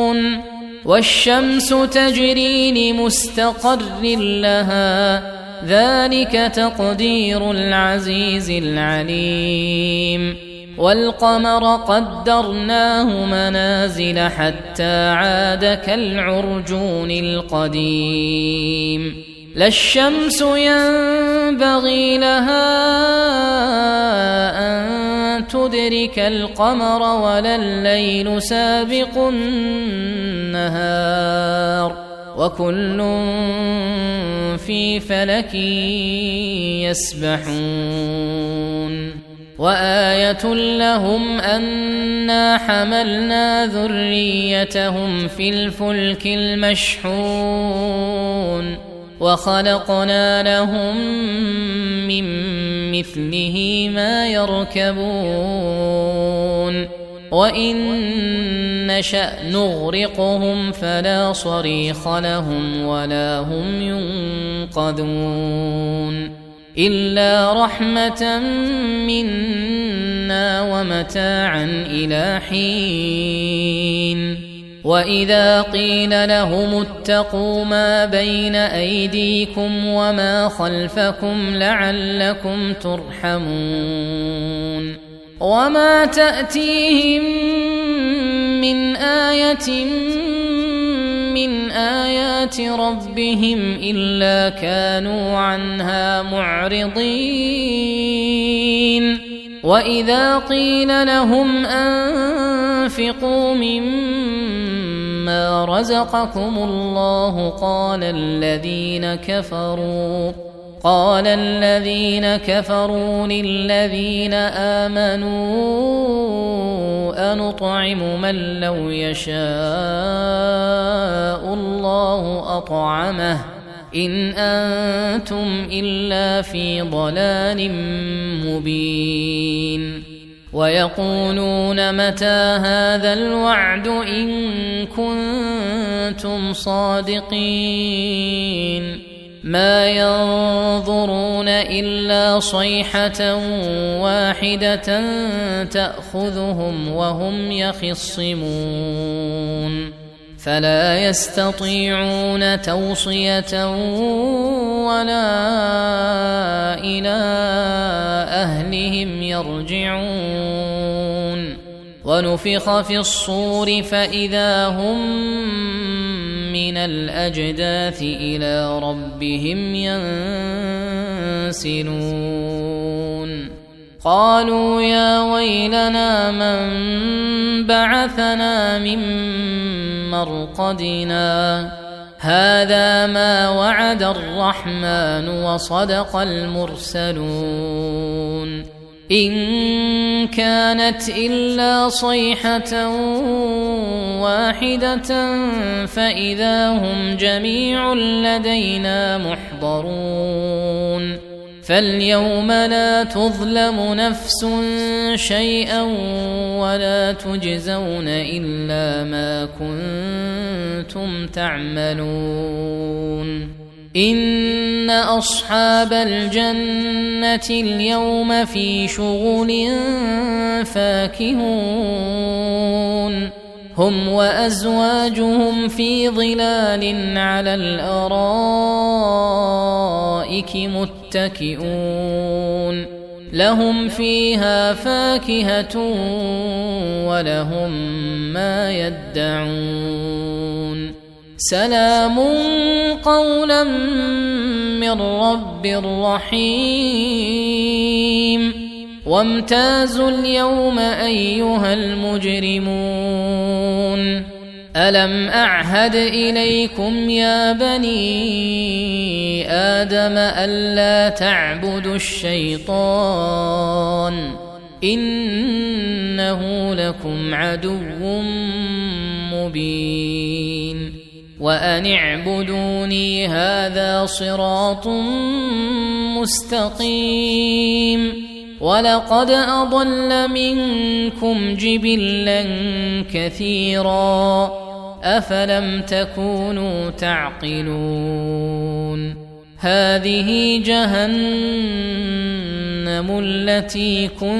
والشمس تجري لمستقر لها ذلك تقدير العزيز العليم والقمر قدرناه منازل حتى عاد كالعرجون القديم لا الشمس ينبغي لها أن تدرك القمر ولا الليل سابق النهار وكل في فلك يسبحون وآية لهم أنا حملنا ذريتهم في الفلك المشحون وخلقنا لهم من مثله ما يركبون وإن نشأ نغرقهم فلا صريخ لهم ولا هم ينقذون إلا رحمة منا ومتاعا إلى حين وإذا قيل لهم اتقوا ما بين أيديكم وما خلفكم لعلكم ترحمون وما تأتيهم من آية من آيات ربهم إلا كانوا عنها معرضين وإذا قيل لهم أنفقوا مما رزقكم الله قال الذين كفروا للذين آمنوا أنطعم من لو يشاء الله أطعمه إن أنتم إلا في ضلال مبين ويقولون متى هذا الوعد إن كنتم صادقين ما ينظرون إلا صيحة واحدة تأخذهم وهم يخصمون فلا يستطيعون توصية ولا إلى أهلهم يرجعون ونفخ في الصور فإذا هم من الأجداث إلى ربهم ينسلون قالوا يا ويلنا من بعثنا من مرقدنا هذا ما وعد الرحمن وصدق المرسلون إن كانت إلا صيحة واحدة فإذا هم جميع لدينا محضرون فاليوم لا تظلم نفس شيئا ولا تجزون إلا ما كنتم تعملون إن أصحاب الجنة اليوم في شغل فاكهون هم وأزواجهم في ظلال على الأرائك متكئون لهم فيها فاكهة ولهم ما يدعون سلام قولا من رب رحيم وامتازوا اليوم أيها المجرمون ألم أعهد إليكم يا بني آدم ألا تعبدوا الشيطان إنه لكم عدو مبين وأن اعبدوني هذا صراط مستقيم ولقد أضل منكم جبلا كثيرا أفلم تكونوا تعقلون هذه جهنم التي كنتم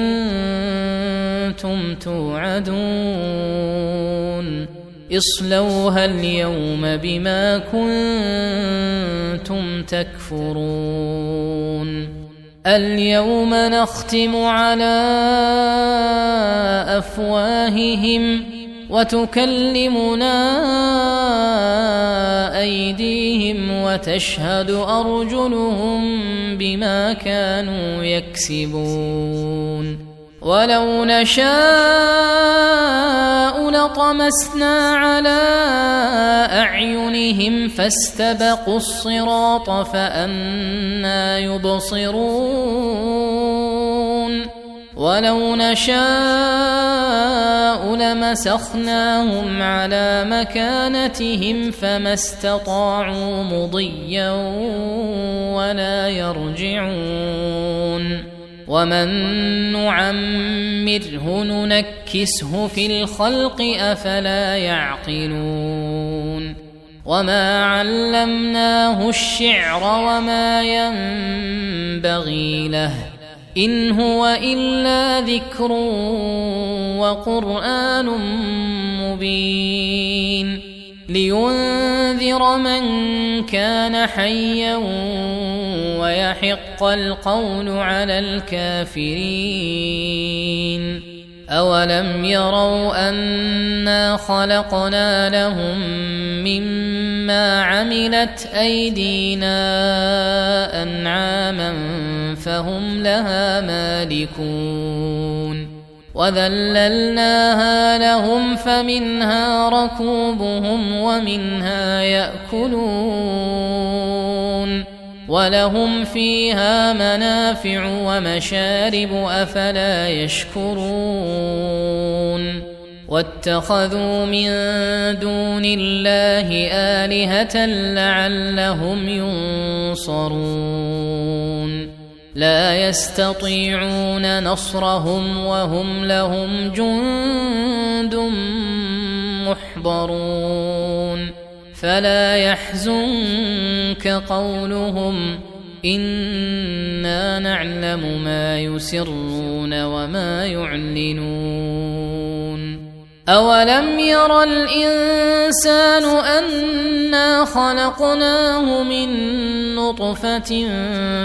توعدون اصلوها اليوم بما كنتم تكفرون اليوم نختم على أفواههم وتكلمنا أيديهم وتشهد أرجلهم بما كانوا يكسبون ولو نشاء لطمسنا على أعينهم فاستبقوا الصراط فأنى يبصرون ولو نشاء لمسخناهم على مكانتهم فما استطاعوا مضيا ولا يرجعون ومن نعمره ننكسه في الخلق أفلا يعقلون وما علمناه الشعر وما ينبغي له إن هو إلا ذكر وقرآن مبين لينذر من كان حيا ويحق القول على الكافرين أولم يروا أنا خلقنا لهم مما عملت أيدينا أنعاما فهم لها مالكون وذللناها لهم فمنها ركوبهم ومنها يأكلون ولهم فيها منافع ومشارب أفلا يشكرون واتخذوا من دون الله آلهة لعلهم ينصرون لا يستطيعون نصرهم وهم لهم جند محضرون فلا يحزنك قولهم إنا نعلم ما يسرون وما يعلنون أولم ير الإنسان أنا خلقناه من نطفة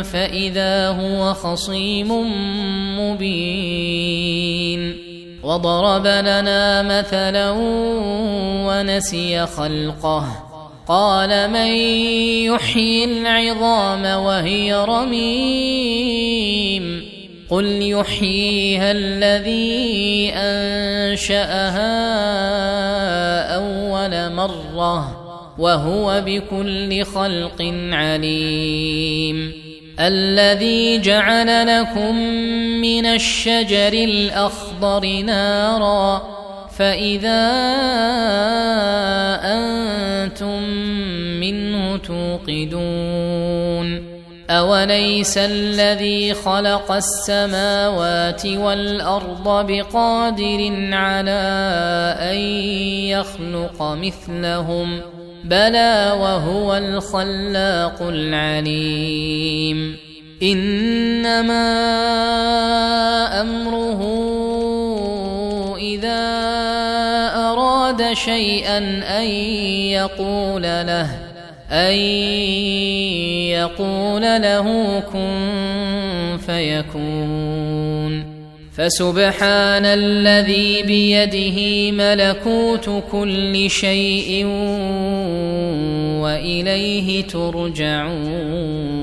فإذا هو خصيم مبين وضرب لنا مثلا ونسي خلقه قال من يحيي العظام وهي رميم قل يحييها الذي أنشأها أول مرة وهو بكل خلق عليم الذي جعل لكم من الشجر الأخضر نارا فإذا أنتم منه توقدون أوليس الذي خلق السماوات والأرض بقادر على أن يخلق مثلهم بلى وهو الخلاق العليم إنما أمره إذا أراد شيئا أن يقول له كن فيكون فسبحان الذي بيده ملكوت كل شيء وإليه ترجعون